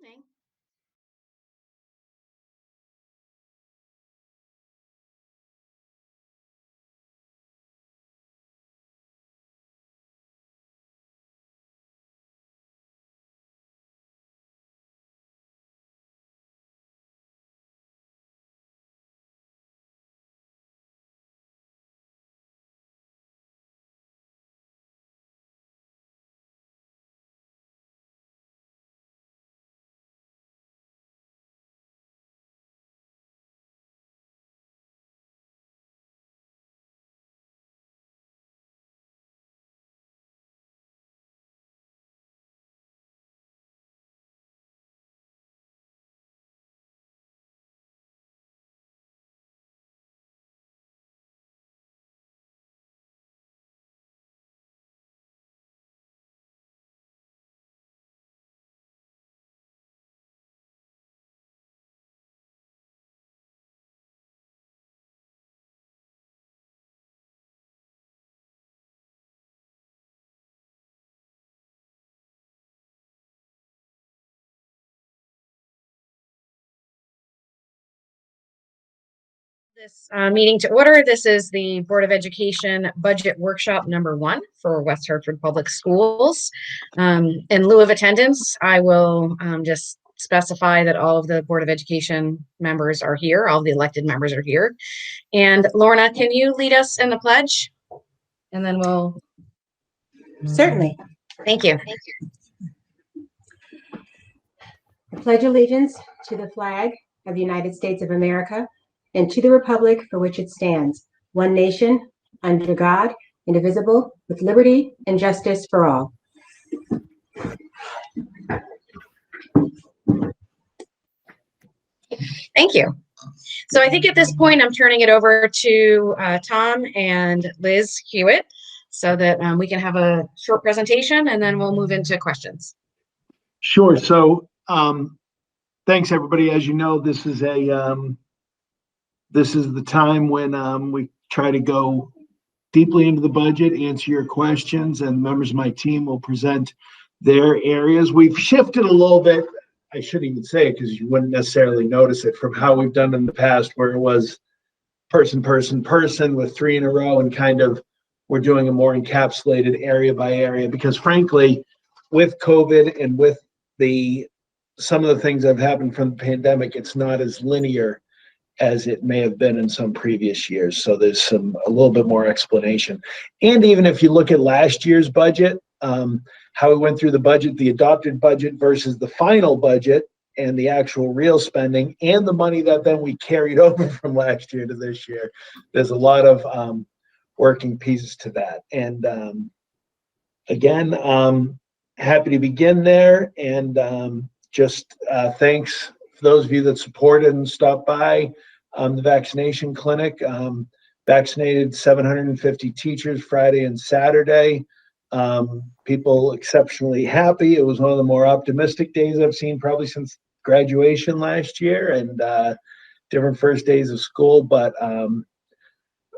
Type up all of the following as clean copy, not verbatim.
evening. This meeting to order. This is the Board of Education Budget Workshop number 1 for West Hartford Public Schools. In lieu of attendance, I will just specify that all of the Board of Education members are here. All the elected members are here. And Lorna, can you lead us in the pledge? And then we'll... Certainly. Thank you. I pledge allegiance to the flag of the United States of America and to the republic for which it stands, one nation, under God, indivisible, with liberty and justice for all. Thank you. So I think at this point, I'm turning it over to Tom and Liz Hewitt so that we can have a short presentation and then we'll move into questions. Sure. So thanks, everybody. As you know, this is the time when we try to go deeply into the budget, answer your questions, and members of my team will present their areas. We've shifted a little bit. I shouldn't even say it because you wouldn't necessarily notice it, from how we've done in the past, where it was person with 3 in a row, and kind of we're doing a more encapsulated area by area, because frankly, with COVID and with some of the things that have happened from the pandemic, it's not as linear as it may have been in some previous years. So there's a little bit more explanation. And even if you look at last year's budget, how we went through the budget, the adopted budget versus the final budget, and the actual real spending, and the money that then we carried over from last year to this year, there's a lot of working pieces to that. And again, happy to begin there. And just thanks for those of you that supported and stopped by the vaccination clinic. Vaccinated 750 teachers Friday and Saturday. People exceptionally happy. It was one of the more optimistic days I've seen probably since graduation last year, and different first days of school. But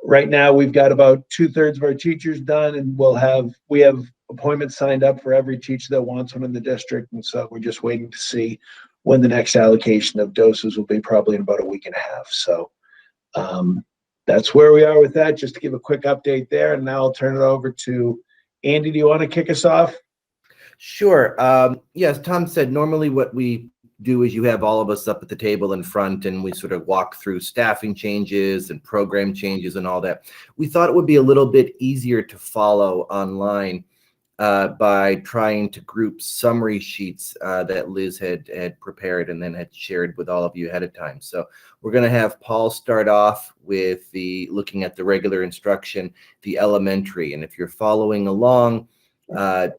right now we've got about 2/3 of our teachers done, and we have appointments signed up for every teacher that wants one in the district. And so we're just waiting to see when the next allocation of doses will be, probably in about a week and a half. So that's where we are with that, just to give a quick update there. And now I'll turn it over to Andy. Do you want to kick us off? Sure. Yes, Tom said normally what we do is you have all of us up at the table in front and we sort of walk through staffing changes and program changes and all that. We thought it would be a little bit easier to follow online by trying to group summary sheets that Liz had prepared and then had shared with all of you ahead of time. So we're going to have Paul start off with looking at the regular instruction, the elementary. And if you're following along,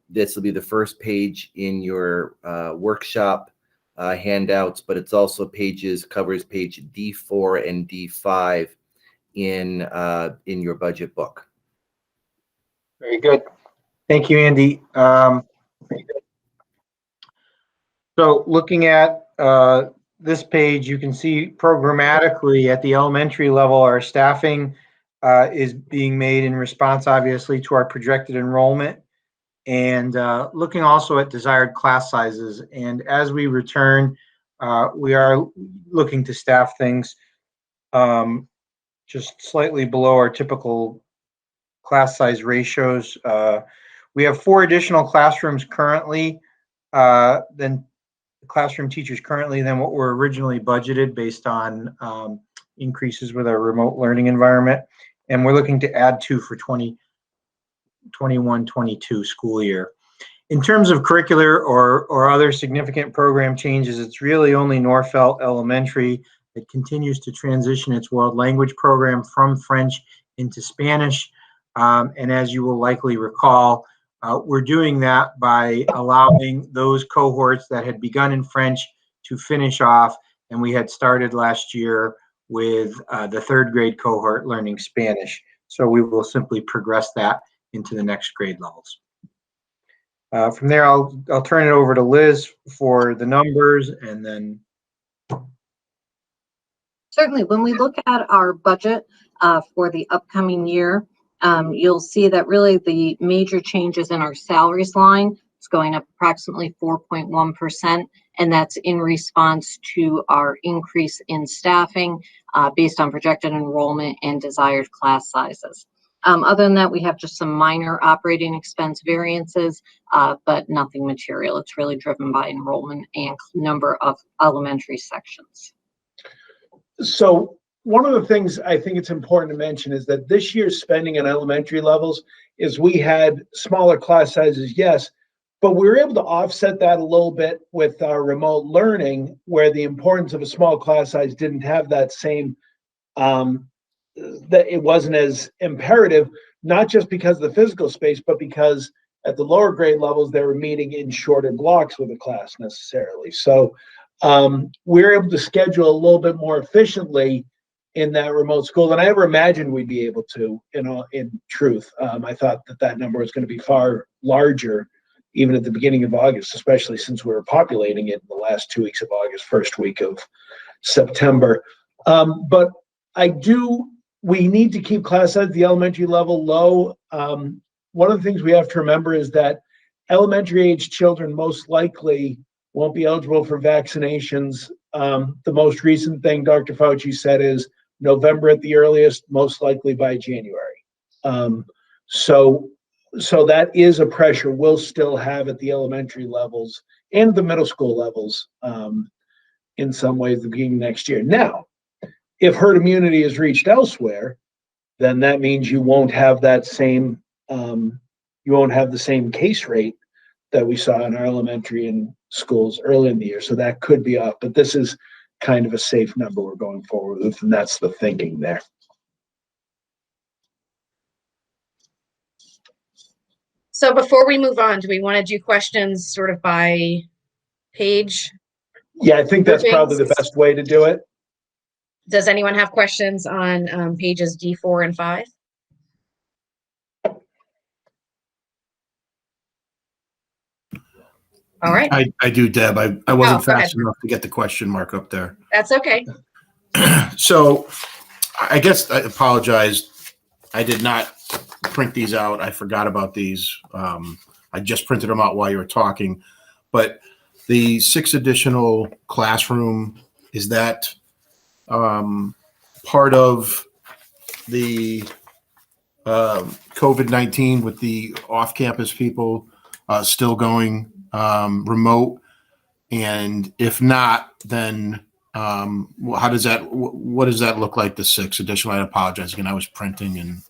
this will be the first page in your workshop handouts, but it's also covers page D4 and D5 in your budget book. Very good. Thank you, Andy. So looking at this page, you can see programmatically at the elementary level, our staffing is being made in response, obviously, to our projected enrollment and looking also at desired class sizes. And as we return, we are looking to staff things just slightly below our typical class size ratios. We have 4 additional classrooms currently, than classroom teachers currently than what were originally budgeted based on increases with our remote learning environment. And we're looking to add 2 for 2021-22 school year. In terms of curricular or other significant program changes, it's really only Norfelt Elementary that continues to transition its world language program from French into Spanish. And as you will likely recall, we're doing that by allowing those cohorts that had begun in French to finish off. And we had started last year with the 3rd grade cohort learning Spanish. So we will simply progress that into the next grade levels. From there, I'll turn it over to Liz for the numbers, and then. Certainly, when we look at our budget for the upcoming year, you'll see that really the major changes in our salaries line, it's going up approximately 4.1%, and that's in response to our increase in staffing based on projected enrollment and desired class sizes. Other than that, we have just some minor operating expense variances, but nothing material. It's really driven by enrollment and number of elementary sections. So one of the things I think it's important to mention is that this year's spending in elementary levels is we had smaller class sizes, yes, but we were able to offset that a little bit with our remote learning, where the importance of a small class size didn't have that same that it wasn't as imperative, not just because of the physical space, but because at the lower grade levels, they were meeting in shorter blocks with a class necessarily. So we're able to schedule a little bit more efficiently in that remote school than I ever imagined we'd be able to, in truth. I thought that number was going to be far larger, even at the beginning of August, especially since we were populating it in the last 2 weeks of August, first week of September. But we need to keep class size at the elementary level low. One of the things we have to remember is that elementary age children most likely won't be eligible for vaccinations. The most recent thing Dr. Fauci said is November at the earliest, most likely by January. So that is a pressure we'll still have at the elementary levels and the middle school levels in some ways at the beginning of next year. Now, if herd immunity is reached elsewhere, then that means you won't have that same the same case rate that we saw in our elementary and schools early in the year. So that could be off, but this is kind of a safe number we're going forward with, and that's the thinking there. So before we move on, do we want to do questions sort of by page? Yeah, I think that's probably the best way to do it. Does anyone have questions on pages D4 and 5? All right. I do, Deb. I wasn't fast ahead. enough to get the question mark up there. That's okay. So I guess I apologize. I did not print these out. I forgot about these. I just printed them out while you were talking. But the 6 additional classroom, is that part of the COVID-19 with the off-campus people still going remote? And if not, then what does that look like, the 6 additional? I apologize again. I was printing and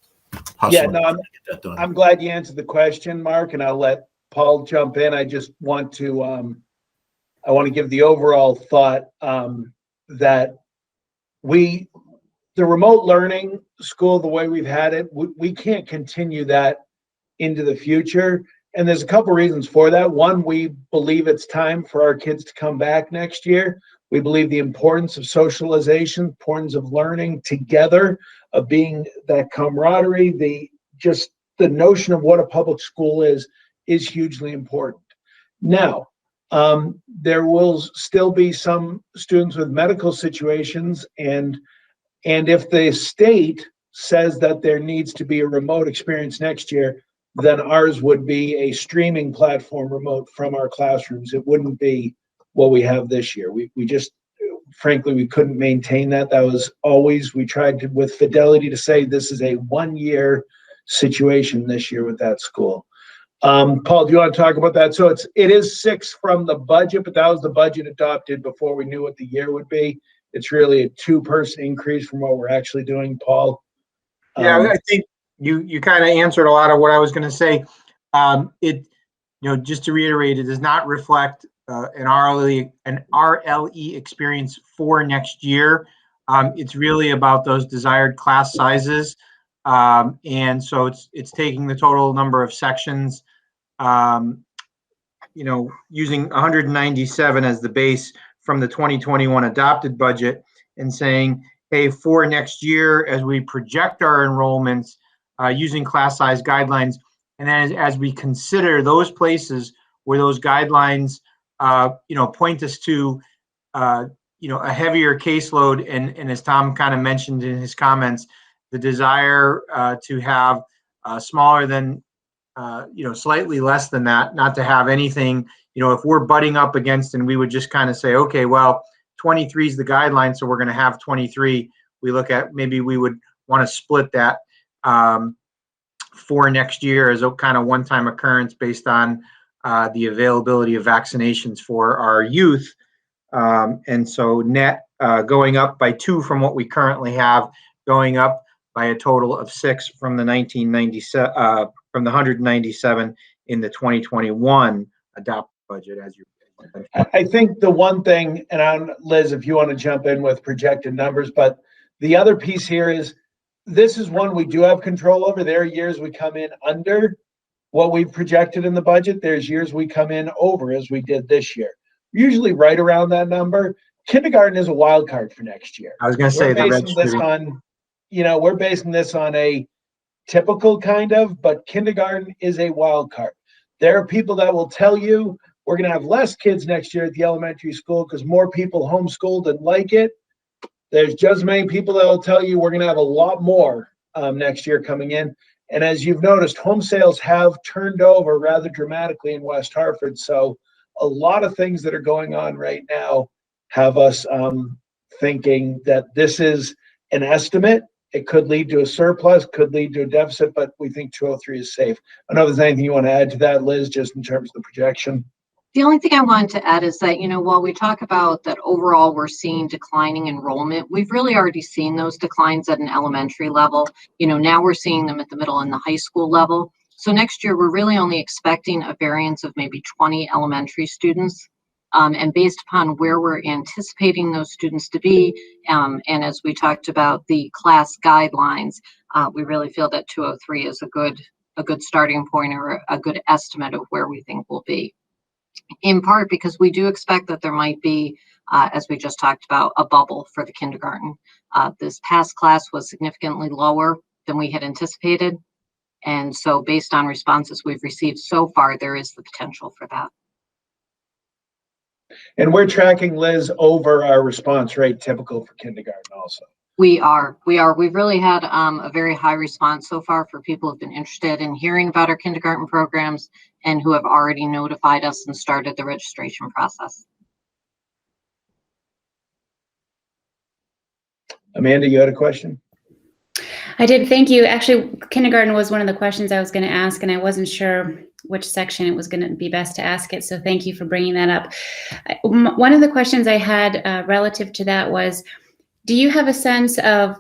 hustling. Yeah, no, I'm glad you answered the question, Mark, and I'll let Paul jump in. I just want to give the overall thought that the remote learning school, the way we've had it, we can't continue that into the future. And there's a couple reasons for that. One, we believe it's time for our kids to come back next year. We believe the importance of socialization, importance of learning together, of being that camaraderie, the notion of what a public school is hugely important. Now, there will still be some students with medical situations, and if the state says that there needs to be a remote experience next year, then ours would be a streaming platform remote from our classrooms. It wouldn't be what we have this year. We just, frankly, we couldn't maintain that. That was always, we tried to, with fidelity, to say this is a 1-year situation this year with that school. Paul, do you want to talk about that? So it is 6 from the budget, but that was the budget adopted before we knew what the year would be. It's really a 2-person increase from what we're actually doing, Paul. Yeah, I think you kind of answered a lot of what I was going to say. Just to reiterate, it does not reflect an RLE experience for next year. It's really about those desired class sizes. And so it's taking the total number of sections, using 197 as the base from the 2021 adopted budget, and saying, hey, for next year, as we project our enrollments using class size guidelines, and then as we consider those places where those guidelines, point us to, a heavier caseload, and as Tom kind of mentioned in his comments, the desire to have smaller than, slightly less than that, not to have anything, if we're butting up against, and we would just kind of say, okay, well, 23 is the guideline, so we're going to have 23. We look at, maybe we would want to split that for next year as a kind of one-time occurrence based on the availability of vaccinations for our youth. And so net going up by 2 from what we currently have, going up by a total of 6 from the 1997, from the 197 in the 2021 adopted budget, as you. I think the one thing, and Liz, if you want to jump in with projected numbers, but the other piece here is, this is one we do have control over. There are years we come in under what we've projected in the budget. There's years we come in over, as we did this year. Usually right around that number. Kindergarten is a wild card for next year. I was going to say, we're basing this on a typical kind of, but kindergarten is a wild card. There are people that will tell you we're going to have less kids next year at the elementary school because more people homeschooled and like it. There's just as many people that will tell you we're going to have a lot more next year coming in. And as you've noticed, home sales have turned over rather dramatically in West Hartford. So a lot of things that are going on right now have us thinking that this is an estimate. It could lead to a surplus, could lead to a deficit, but we think 203 is safe. I don't know if there's anything you want to add to that, Liz, just in terms of the projection. The only thing I wanted to add is that, while we talk about that overall we're seeing declining enrollment, we've really already seen those declines at an elementary level. Now we're seeing them at the middle and the high school level. So next year, we're really only expecting a variance of maybe 20 elementary students. And based upon where we're anticipating those students to be, and as we talked about the class guidelines, we really feel that 203 is a good starting point, or a good estimate of where we think we'll be. In part because we do expect that there might be, as we just talked about, a bubble for the kindergarten. This past class was significantly lower than we had anticipated. And so based on responses we've received so far, there is the potential for that. And we're tracking, Liz, over our response rate typical for kindergarten also. We are. We've really had a very high response so far for people who've been interested in hearing about our kindergarten programs and who have already notified us and started the registration process. Amanda, you had a question? I did. Thank you. Actually, kindergarten was one of the questions I was going to ask, and I wasn't sure which section it was going to be best to ask it. So thank you for bringing that up. One of the questions I had relative to that was, do you have a sense of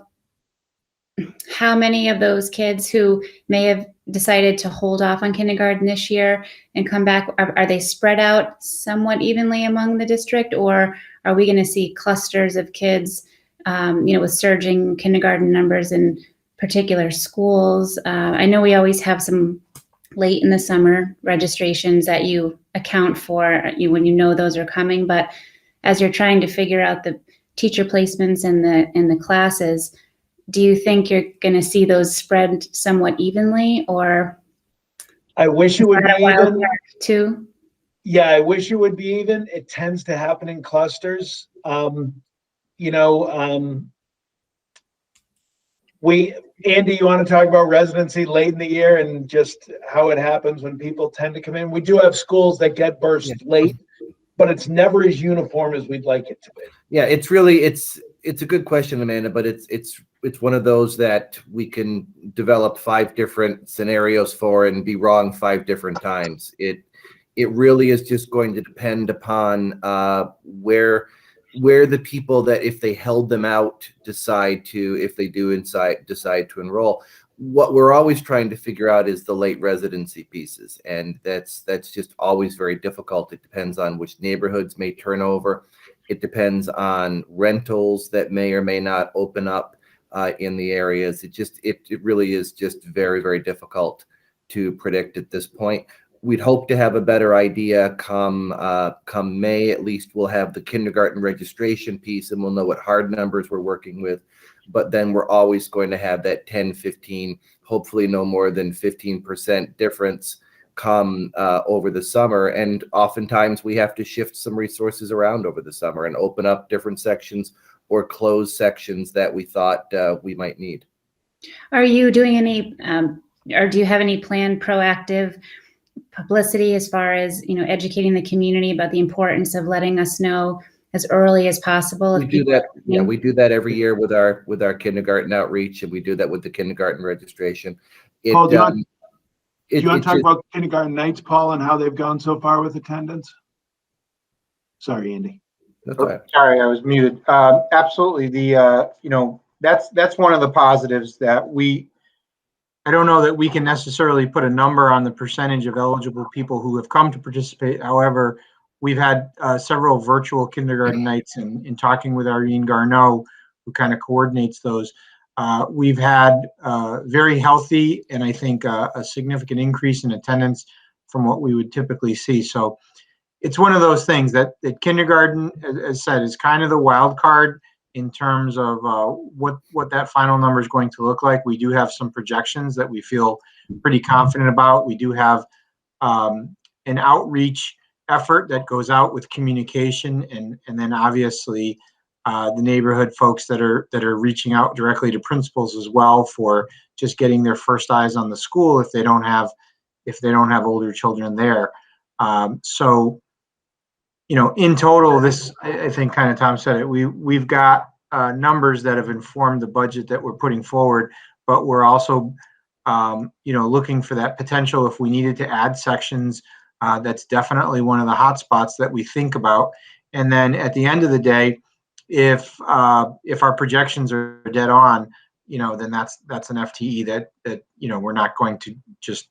how many of those kids who may have decided to hold off on kindergarten this year and come back, are they spread out somewhat evenly among the district, or are we going to see clusters of kids, with surging kindergarten numbers in particular schools? I know we always have some late in the summer registrations that you account for when you know those are coming, but as you're trying to figure out the teacher placements and the classes, do you think you're going to see those spread somewhat evenly, or? I wish it would be even. Too. Yeah, I wish it would be even. It tends to happen in clusters. Andy, you want to talk about residency late in the year and just how it happens when people tend to come in? We do have schools that get burst late, but it's never as uniform as we'd like it to be. Yeah, it's really it's a good question, Amanda, but it's one of those that we can develop 5 different scenarios for and be wrong 5 different times. It really is just going to depend upon where the people that, if they held them out, decide to enroll. What we're always trying to figure out is the late residency pieces, and that's just always very difficult. It depends on which neighborhoods may turn over. It depends on rentals that may or may not open up in the areas. It really is just very, very difficult to predict at this point. We'd hope to have a better idea come May. At least we'll have the kindergarten registration piece and we'll know what hard numbers we're working with. But then we're always going to have that 10, 15, hopefully no more than 15% difference come over the summer. And oftentimes we have to shift some resources around over the summer and open up different sections or close sections that we thought we might need. Are you doing any, or do you have any planned proactive publicity as far as, educating the community about the importance of letting us know as early as possible? We do that. Yeah, we do that every year with our kindergarten outreach, and we do that with the kindergarten registration. Paul, do you want to talk about kindergarten nights, Paul, and how they've gone so far with attendance? Sorry, Andy. That's right. Sorry, I was muted. Absolutely. That's one of the positives that I don't know that we can necessarily put a number on the percentage of eligible people who have come to participate. However, we've had several virtual kindergarten nights, and in talking with Irene Garneau, who kind of coordinates those, we've had very healthy and I think a significant increase in attendance from what we would typically see. So it's one of those things that kindergarten, as said, is kind of the wild card in terms of what that final number is going to look like. We do have some projections that we feel pretty confident about. We do have an outreach effort that goes out with communication, and then obviously the neighborhood folks that are reaching out directly to principals as well for just getting their first eyes on the school if they don't have older children there. So in total, this, I think, kind of Tom said it, we've got numbers that have informed the budget that we're putting forward, but we're also looking for that potential if we needed to add sections. That's definitely one of the hot spots that we think about. And then at the end of the day, if our projections are dead on, then that's an FTE that we're not going to just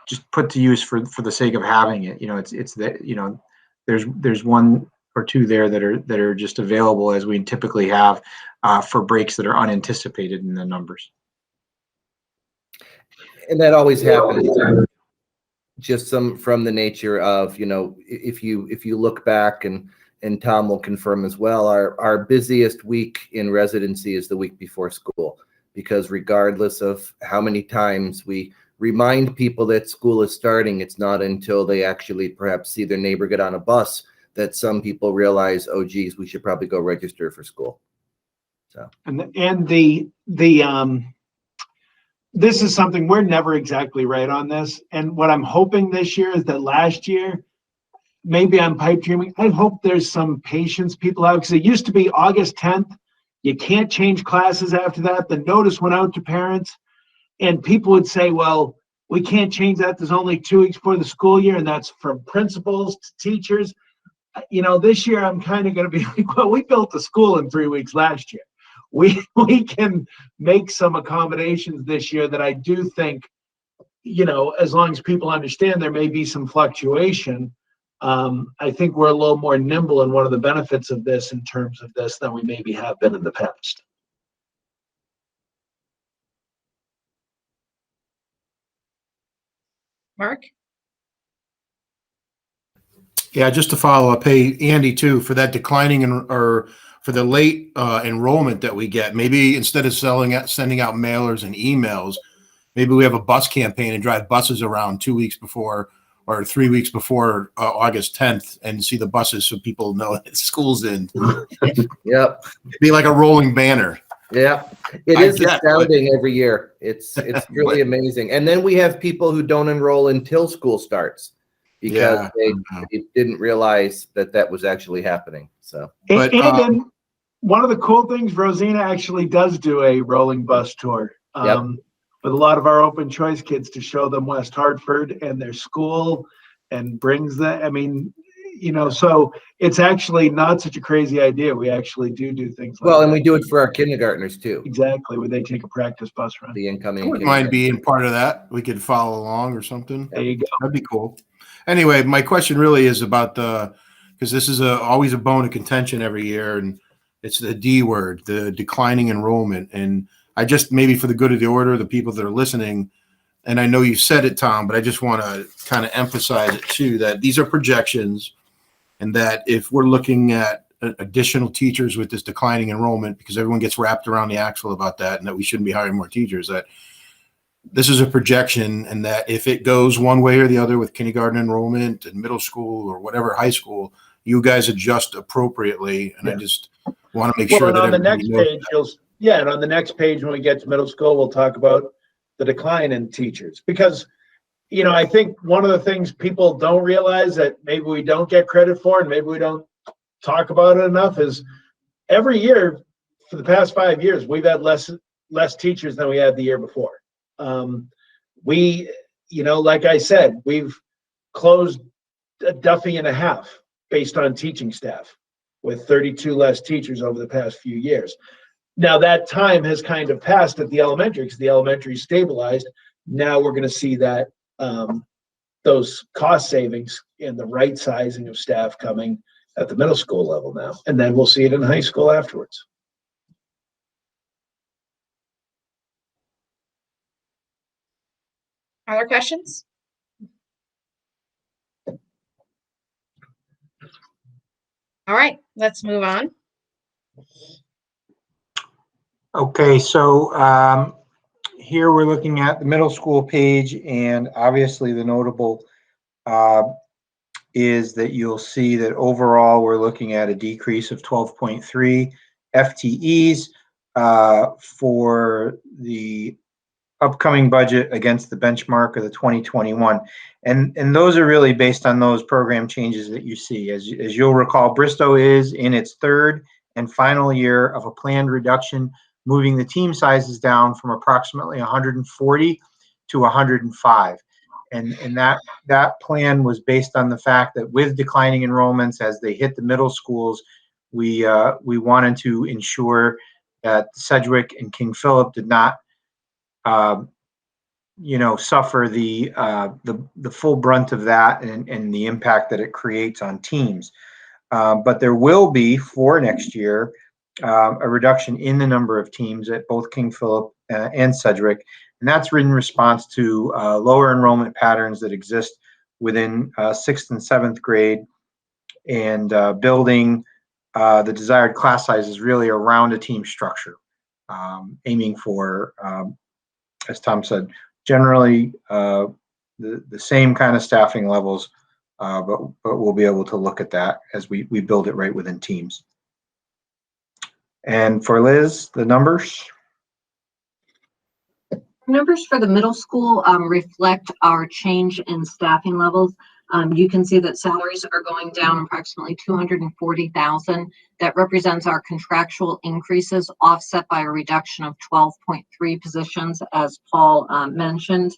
just put to use for the sake of having it. It's that there's one or two there that are just available as we typically have for breaks that are unanticipated in the numbers. And that always happens. Just from the nature of, if you look back, and Tom will confirm as well, our busiest week in residency is the week before school, because regardless of how many times we remind people that school is starting, it's not until they actually perhaps see their neighbor get on a bus that some people realize, oh geez, we should probably go register for school. So and this is something we're never exactly right on this. And what I'm hoping this year is that last year, maybe I'm pipe dreaming, I hope there's some patience people have, because it used to be August 10th. You can't change classes after that. The notice went out to parents, and people would say, well, we can't change that. There's only 2 weeks before the school year, and that's from principals to teachers. This year I'm kind of going to be like, well, we built the school in 3 weeks last year. We can make some accommodations this year that I do think, as long as people understand there may be some fluctuation, I think we're a little more nimble, and one of the benefits of this in terms of this than we maybe have been in the past. Mark? Yeah, just to follow up, hey, Andy, too, for that declining or for the late enrollment that we get, maybe instead of sending out mailers and emails, maybe we have a bus campaign and drive buses around 2 weeks before or 3 weeks before August 10th and see the buses so people know that school's in. Yep. Be like a rolling banner. Yeah, it I is get, but- astounding every year. It's really amazing. And then we have people who don't enroll until school starts because they didn't realize that that was actually happening. So, And, But, then one of the cool things, Rosina actually does do a rolling bus tour with a lot of our open choice kids to show them West Hartford and their school, and brings that. I mean, you know, so it's actually not such a crazy idea. We actually do things like well, and that. we do it for our kindergartners too. Exactly, where they take a practice bus run. The incoming. I wouldn't mind being part of that. We could follow along or something. There you go. That'd be cool. Anyway, my question really is about because this is always a bone of contention every year, and it's the D word, the declining enrollment. And I just, maybe for the good of the order, the people that are listening, and I know you said it, Tom, but I just want to kind of emphasize it too, that these are projections, and that if we're looking at additional teachers with this declining enrollment, because everyone gets wrapped around the axle about that, and that we shouldn't be hiring more teachers, that this is a projection, and that if it goes one way or the other with kindergarten enrollment and middle school or whatever, high school, you guys adjust appropriately. And I just want to make sure that on the everybody next knows page, and on the next page, when we get to middle school, we'll talk about the decline in teachers, because, you know, I think one of the things people don't realize that maybe we don't get credit for, and maybe we don't talk about it enough, is every year for the past 5 years, we've had less teachers than we had the year before. We, you know, like I said, we've closed a Duffy and a half based on teaching staff, with 32 less teachers over the past few years. Now that time has kind of passed at the elementary, because the elementary stabilized. Now we're going to see that those cost savings and the right sizing of staff coming at the middle school level now, and then we'll see it in high school afterwards. Other questions? All right, let's move on. Okay, so here we're looking at the middle school page, and obviously the notable is that you'll see that overall we're looking at a decrease of 12.3 FTEs for the upcoming budget against the benchmark of the 2021. And those are really based on those program changes that you see. As you'll recall, Bristow is in its third and final year of a planned reduction, moving the team sizes down from approximately 140 to 105. And that plan was based on the fact that with declining enrollments as they hit the middle schools, we wanted to ensure that Sedgwick and King Philip did not suffer the full brunt of that and the impact that it creates on teams. But there will be, for next year, a reduction in the number of teams at both King Philip and Sedgwick. And that's in response to lower enrollment patterns that exist within 6th and 7th grade, and building the desired class sizes really around a team structure, aiming for, as Tom said, generally the same kind of staffing levels, but we'll be able to look at that as we build it right within teams. And for Liz, the numbers? Numbers for the middle school reflect our change in staffing levels. You can see that salaries are going down approximately $240,000. That represents our contractual increases, offset by a reduction of 12.3 positions, as Paul mentioned.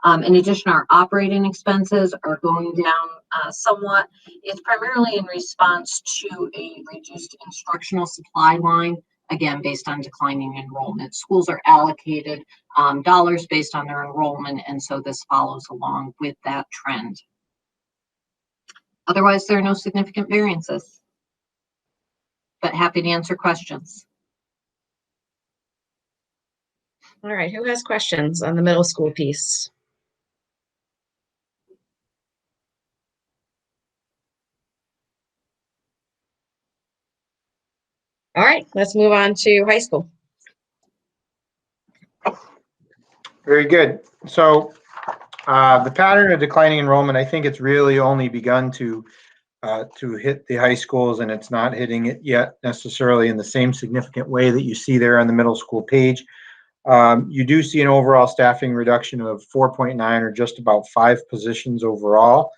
In addition, our operating expenses are going down somewhat. It's primarily in response to a reduced instructional supply line, again, based on declining enrollment. Schools are allocated dollars based on their enrollment, and so this follows along with that trend. Otherwise, there are no significant variances, but happy to answer questions. All right, who has questions on the middle school piece? All right, let's move on to high school. Very good. So The pattern of declining enrollment, I think it's really only begun to hit the high schools, and it's not hitting it yet necessarily in the same significant way that you see there on the middle school page. You do see an overall staffing reduction of 4.9, or just about 5 positions overall.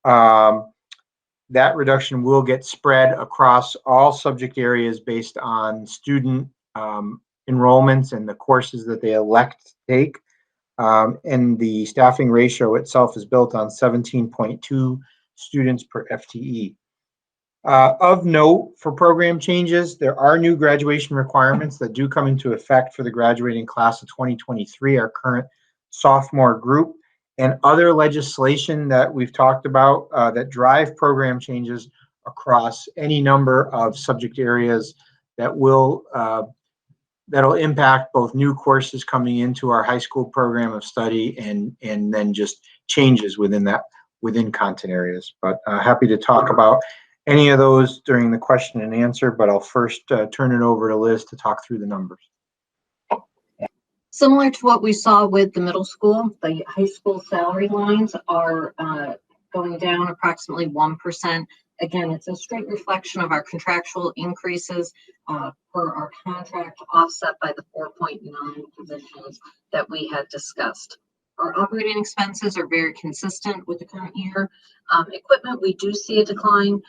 That reduction will get spread across all subject areas based on student enrollments and the courses that they elect to take. And the staffing ratio itself is built on 17.2 students per FTE. Of note, for program changes, there are new graduation requirements that do come into effect for the graduating class of 2023, our current sophomore group, and other legislation that we've talked about that drive program changes across any number of subject areas that will that'll impact both new courses coming into our high school program of study and then just changes within content areas. But happy to talk about any of those during the question and answer, but I'll first turn it over to Liz to talk through the numbers. Similar to what we saw with the middle school, the high school salary lines are going down approximately 1%. Again, it's a straight reflection of our contractual increases per our contract, offset by the 4.9 positions that we had discussed. Our operating expenses are very consistent with the current year. Equipment, we do see a decline.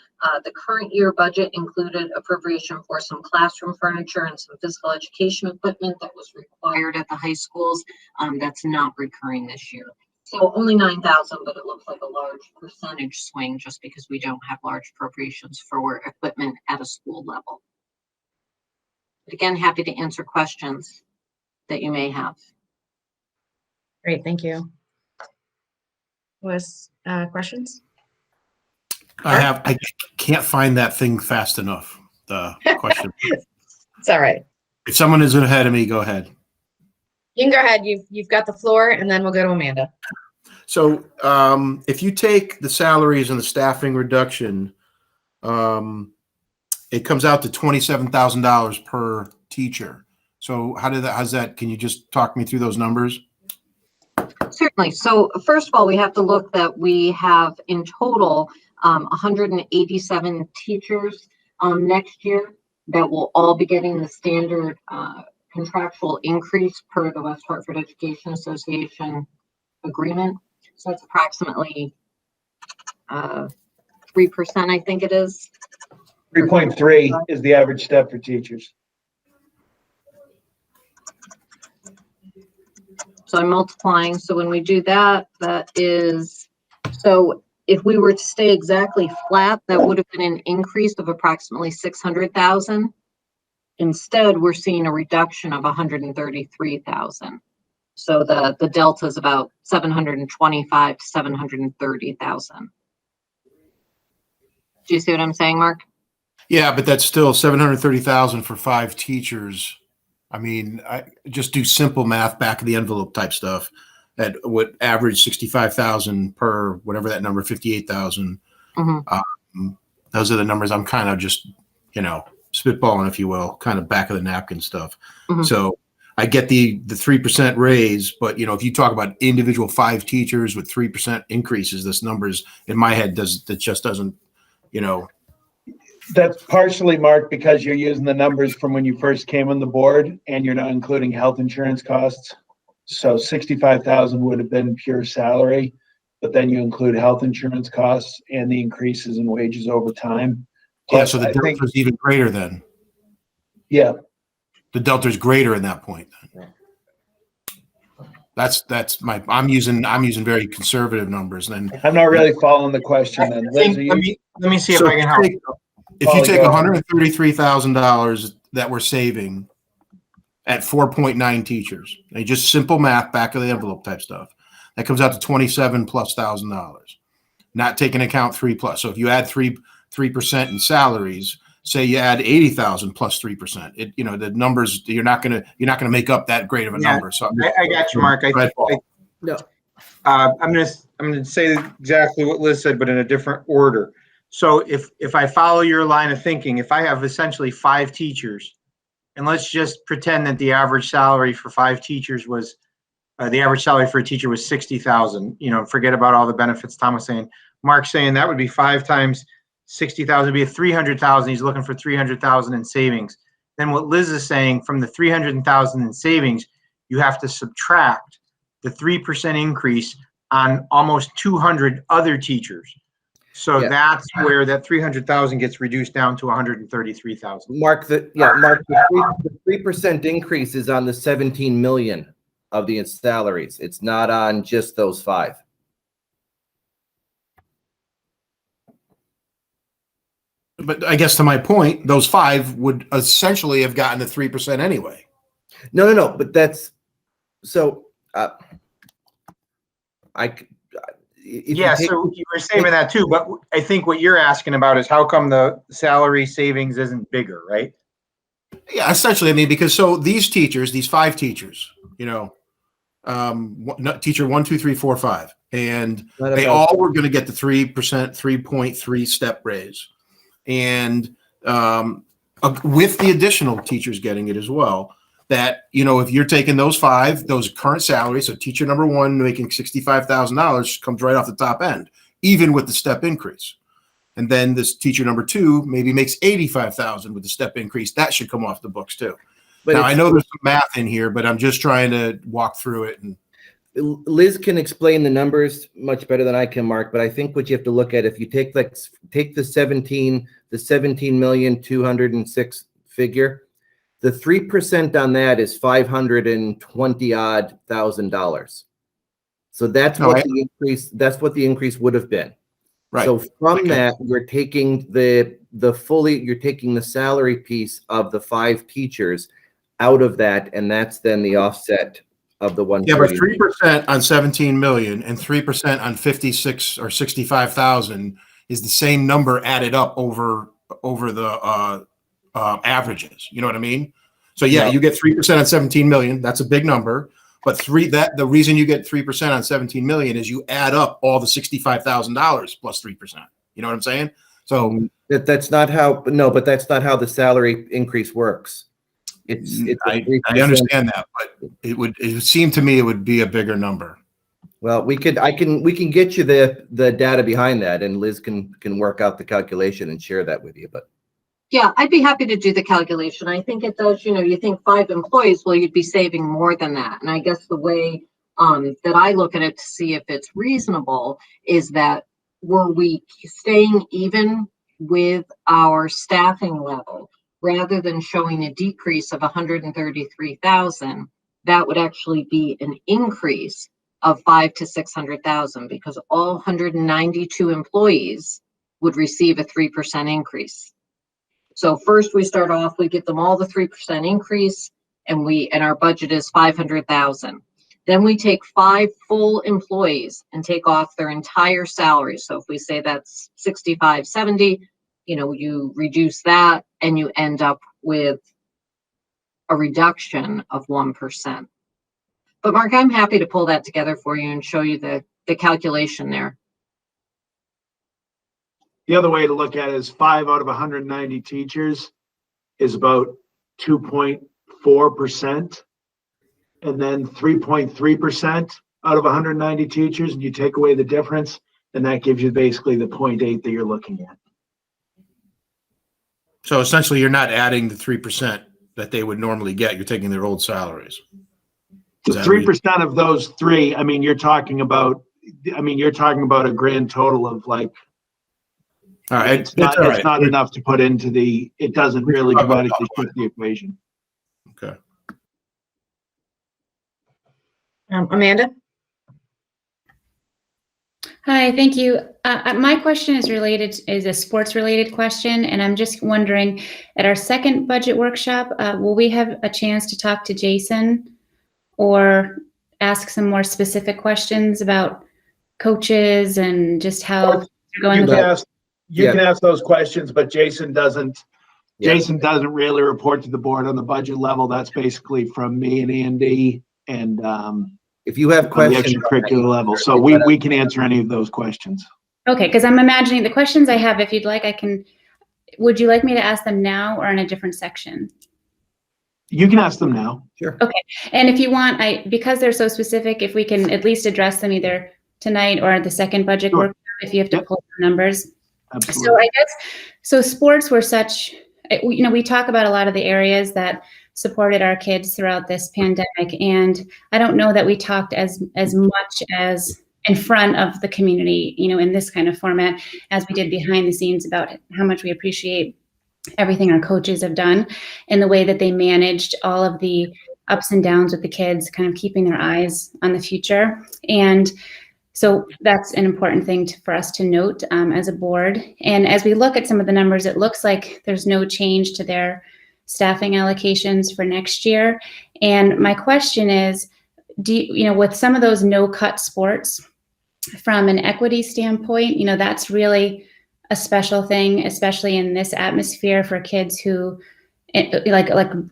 The current year budget included appropriation for some classroom furniture and some physical education equipment that was required at the high schools. That's not recurring this year. So only 9,000, but it looks like a large percentage swing just because we don't have large appropriations for equipment at a school level. But again, happy to answer questions that you may have. Great, thank you. Was questions? I can't find that thing fast enough. The question. It's all right. If someone is ahead of me, go ahead. You can go ahead. You've got the floor, and then we'll go to Amanda. So if you take the salaries and the staffing reduction, it comes out to $27,000 per teacher. So how's that? Can you just talk me through those numbers? Certainly. So first of all, we have to look that we have in total 187 teachers next year that will all be getting the standard contractual increase per the West Hartford Education Association agreement. So it's approximately 3%, I think it is. 3.3 is the average step for teachers. So I'm multiplying. So when we do that, that is, so if we were to stay exactly flat, that would have been an increase of approximately 600,000. Instead, we're seeing a reduction of 133,000. So the delta is about 725 to 730,000. Do you see what I'm saying, Mark? Yeah, but that's still 730,000 for 5 teachers. I mean, I just do simple math, back of the envelope type stuff. That would average 65,000 per whatever that number, 58,000. Mm-hmm. Those are the numbers I'm kind of just, spitballing, if you will, kind of back of the napkin stuff. Mm-hmm. So I get the 3% raise, but if you talk about individual 5 teachers with 3% increases, this numbers in my head just doesn't. That's partially, Mark, because you're using the numbers from when you first came on the board, and you're not including health insurance costs. So 65,000 would have been pure salary, but then you include health insurance costs and the increases in wages over time. Plus, so the delta is even greater then. Yeah, the delta is greater in that point. That's my. I'm using very conservative numbers. Then I'm not really following the question. Then Liz, let me see if I can help. If you take $133,000 that we're saving at 4.9 teachers, and just simple math, back of the envelope type stuff, that comes out to $27,000+. Not taking account 3+. So if you add 3% in salaries, say you add 80,000 plus 3%, the numbers you're not gonna make up that great of a number. So I got you, Mark. I'm gonna say exactly what Liz said, but in a different order. So if I follow your line of thinking, if I have essentially 5 teachers, and let's just pretend that the average salary for 5 teachers was the average salary for a teacher was 60,000. You know, forget about all the benefits Tom was saying. Mark's saying that would be 5 times 60,000, be 300,000. He's looking for 300,000 in savings. Then what Liz is saying, from the 300,000 in savings, you have to subtract the 3% increase on almost 200 other teachers. So that's where that 300,000 gets reduced down to 133,000. Mark, the 3% increase is on the 17 million of the salaries. It's not on just those 5. But I guess to my point, those 5 would essentially have gotten the 3% anyway. No. But that's so. Yeah, so you were saying that too, but I think what you're asking about is how come the salary savings isn't bigger, right? Yeah, essentially, I mean, because so these teachers, these 5 teachers, you know, teacher 1, 2, 3, 4, 5, and they all were going to get the 3%, 3.3 step raise. And with the additional teachers getting it as well, that, you know, if you're taking those 5, those current salaries, so teacher number 1 making $65,000 comes right off the top end, even with the step increase. And then this teacher number 2 maybe makes $85,000 with the step increase. That should come off the books too. But now I know there's some math in here, but I'm just trying to walk through it. And Liz can explain the numbers much better than I can, Mark. But I think what you have to look at, if you take the 17,206 figure, the 3% on that is $520,000. So that's what the increase. That's what the increase would have been. Right. So from that, you're taking you're taking the salary piece of the 5 teachers out of that, and that's then the offset of the 130. Yeah, but 3% on 17 million and 3% on 56 or 65,000 is the same number added up over the averages. You know what I mean? So yeah, you get 3% on 17 million. That's a big number. But the reason you get 3% on 17 million is you add up all the $65,000 plus 3%. You know what I'm saying? So that's not how. No, but that's not how the salary increase works. I understand that, but it would seem to me it would be a bigger number. Well, we can get you the data behind that, and Liz can work out the calculation and share that with you. But yeah, I'd be happy to do the calculation. I think it does, you know, you think 5 employees, well, you'd be saving more than that. And I guess the way that I look at it to see if it's reasonable is that were we staying even with our staffing level rather than showing a decrease of 133,000, that would actually be an increase of 500,000 to 600,000 because all 192 employees would receive a 3% increase. So first we start off, we give them all the 3% increase and our budget is 500,000. Then we take 5 full employees and take off their entire salary. So if we say that's 65, 70, you know, you reduce that and you end up with a reduction of 1%. But Mark, I'm happy to pull that together for you and show you the calculation there. The other way to look at it is 5 out of 190 teachers is about 2.4%. And then 3.3% out of 190 teachers, and you take away the difference, and that gives you basically the 0.8 that you're looking at. So essentially, you're not adding the 3% that they would normally get. You're taking their old salaries. So 3% of those 3, I mean, you're talking about a grand total of like, all right, it's not enough to put into it doesn't really dramatically shift the equation. Okay. Amanda? Hi, thank you. My question is a sports related question, and I'm just wondering, at our second budget workshop, will we have a chance to talk to Jason or ask some more specific questions about coaches and just how they're going? You can ask those questions, but Jason doesn't really report to the board on the budget level. That's basically from me and Andy and if you have questions on the extracurricular level. So we can answer any of those questions. Okay, because I'm imagining the questions I have, if you'd like, would you like me to ask them now or in a different section? You can ask them now. Sure. Okay. And if you want, because they're so specific, if we can at least address them either tonight or at the second budget Sure. workshop, if you have to Yep. pull the numbers. Absolutely. So I guess, so sports were such, we talk about a lot of the areas that supported our kids throughout this pandemic. And I don't know that we talked as much as in front of the community, in this kind of format, as we did behind the scenes about how much we appreciate everything our coaches have done and the way that they managed all of the ups and downs with the kids, kind of keeping their eyes on the future. And so that's an important thing for us to note as a board. And as we look at some of the numbers, it looks like there's no change to their staffing allocations for next year. And my question is, with some of those no-cut sports, from an equity standpoint, that's really a special thing, especially in this atmosphere for kids who like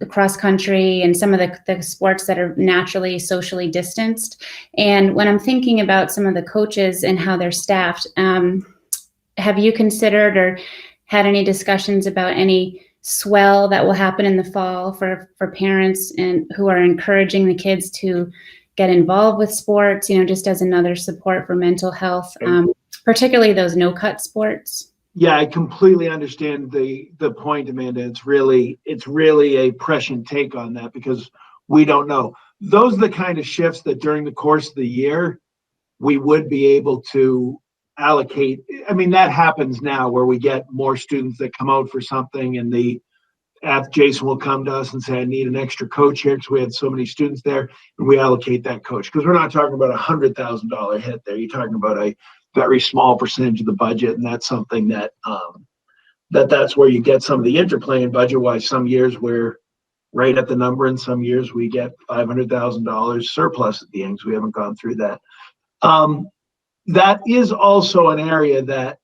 cross country and some of the sports that are naturally socially distanced. And when I'm thinking about some of the coaches and how they're staffed, have you considered or had any discussions about any swell that will happen in the fall for parents and who are encouraging the kids to get involved with sports, just as another support for mental health, particularly those no-cut sports? Yeah, I completely understand the point, Amanda. It's really a prescient take on that because we don't know. Those are the kind of shifts that during the course of the year, we would be able to allocate. I mean, that happens now where we get more students that come out for something and Jason will come to us and say, I need an extra coach here because we had so many students there, and we allocate that coach. Because we're not talking about $100,000 hit there. You're talking about a very small percentage of the budget, and that's something that that's where you get some of the interplay in budget-wise. Some years we're right at the number, and some years we get $500,000 surplus at the end, because we haven't gone through that. That is also an area that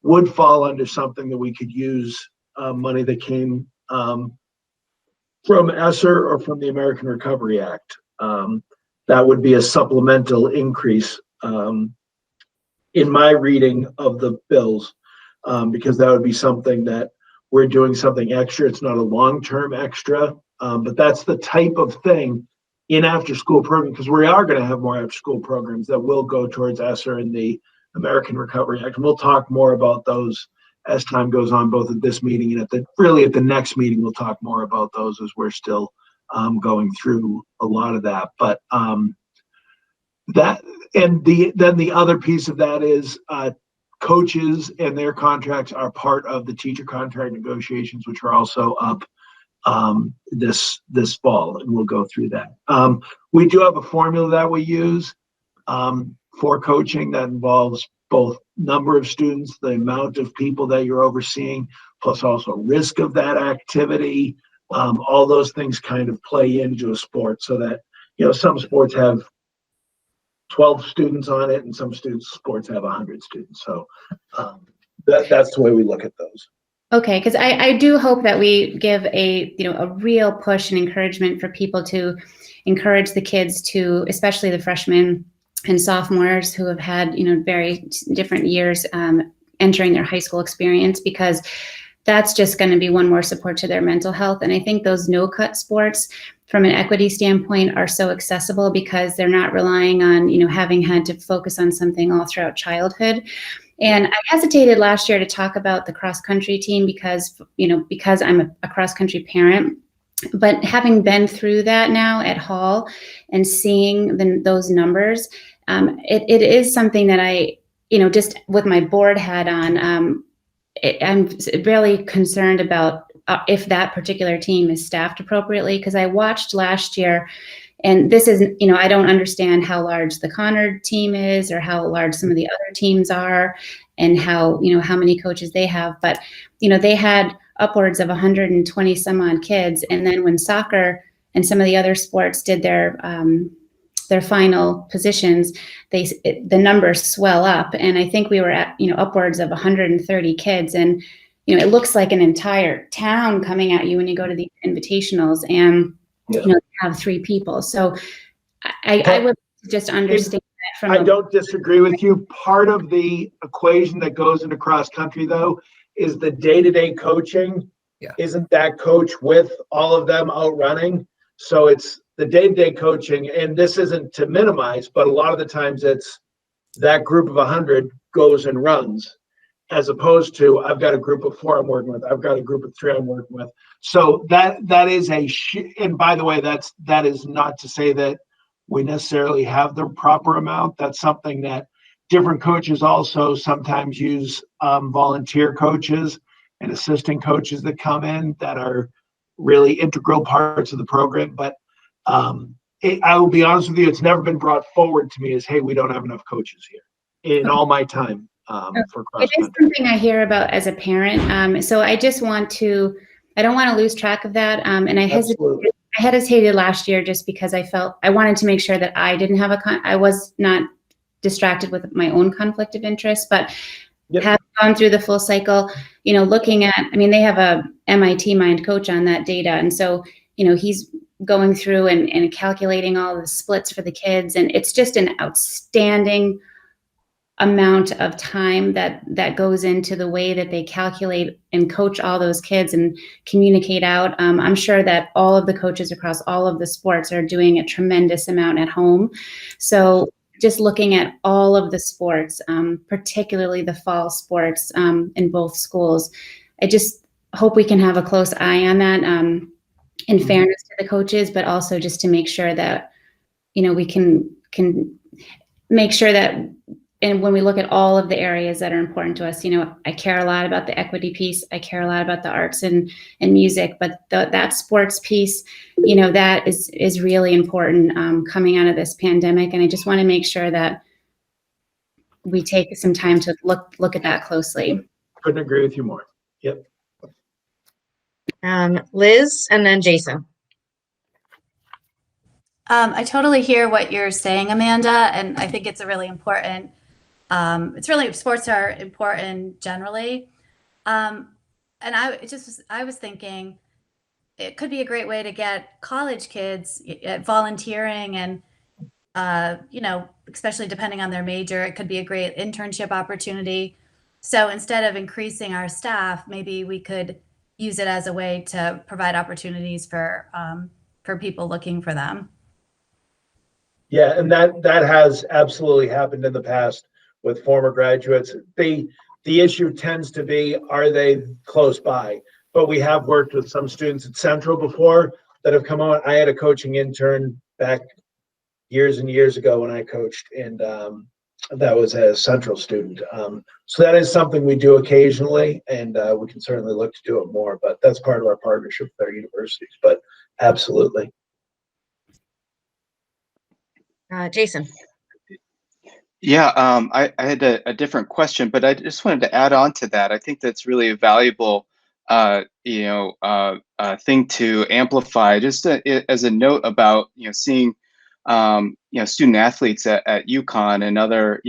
would fall under something that we could use money that came from ESSER or from the American Recovery Act. That would be a supplemental increase in my reading of the bills, because that would be something that we're doing something extra. It's not a long-term extra, but that's the type of thing in after-school program, because we are going to have more after-school programs that will go towards ESSER and the American Recovery Act. And we'll talk more about those as time goes on, both at this meeting and at the next meeting. We'll talk more about those as we're still going through a lot of that. But then the other piece of that is coaches and their contracts are part of the teacher contract negotiations, which are also up this fall, and we'll go through that. We do have a formula that we use for coaching that involves both number of students, the amount of people that you're overseeing, plus also risk of that activity. All those things kind of play into a sport, so that some sports have 12 students on it, and some sports have 100 students. So that's the way we look at those. Okay, because I do hope that we give a real push and encouragement for people to encourage the kids to, especially the freshmen and sophomores who have had very different years entering their high school experience, because that's just going to be one more support to their mental health. And I think those no-cut sports, from an equity standpoint, are so accessible because they're not relying on having had to focus on something all throughout childhood. And I hesitated last year to talk about the cross-country team because I'm a cross-country parent. But having been through that now at Hall and seeing those numbers, it is something that I, just with my board hat on, I'm really concerned about if that particular team is staffed appropriately. Because I watched last year, and this is, I don't understand how large the Connard team is or how large some of the other teams are and how many coaches they have. But, they had upwards of 120 some odd kids. And then when soccer and some of the other sports did their final positions, the numbers swell up. And I think we were at, upwards of 130 kids. And, it looks like an entire town coming at you when you go to the invitationals and, have 3 people. So I would just understand that from I don't disagree with you. Part of the equation that goes into cross country, though, is the day-to-day coaching Yeah. isn't that coach with all of them out running. So it's the day-to-day coaching, and this isn't to minimize, but a lot of the times it's that group of 100 goes and runs, as opposed to I've got a group of 4 I'm working with, I've got a group of 3 I'm working with. So that is and by the way, that is not to say that we necessarily have the proper amount. That's something that different coaches also sometimes use, volunteer coaches and assistant coaches that come in that are really integral parts of the program. But I will be honest with you, it's never been brought forward to me as, hey, we don't have enough coaches here in all my time for cross It is country. something I hear about as a parent. So I just I don't want to lose track of that. And I hesitated last year just because I wanted to make sure that I didn't have I was not distracted with my own conflict of interest, but have gone through the full cycle, looking at, they have a MIT Mind coach on that data. And so, he's going through and calculating all the splits for the kids. And it's just an outstanding amount of time that goes into the way that they calculate and coach all those kids and communicate out. I'm sure that all of the coaches across all of the sports are doing a tremendous amount at home. So just looking at all of the sports, particularly the fall sports in both schools, I just hope we can have a close eye on that, in fairness to the coaches, but also just to make sure that, we can make sure that, and when we look at all of the areas that are important to us, I care a lot about the equity piece. I care a lot about the arts and music, but that sports piece, that is really important coming out of this pandemic. And I just want to make sure that we take some time to look at that closely. Couldn't agree with you more. Yep. Liz, and then Jason. I totally hear what you're saying, Amanda, and I think it's a really important. Sports are important generally, and I was thinking it could be a great way to get college kids volunteering, and especially depending on their major, it could be a great internship opportunity. So instead of increasing our staff, maybe we could use it as a way to provide opportunities for people looking for them. Yeah, and that has absolutely happened in the past with former graduates. The issue tends to be, are they close by? But we have worked with some students at Central before that have come on. I had a coaching intern back years and years ago when I coached, and that was a Central student. So that is something we do occasionally, and we can certainly look to do it more, but that's part of our partnership with our universities, but absolutely. Jason. Yeah, I had a different question, but I just wanted to add on to that. I think that's really a valuable, thing to amplify. Just as a note about seeing, student athletes at UConn and other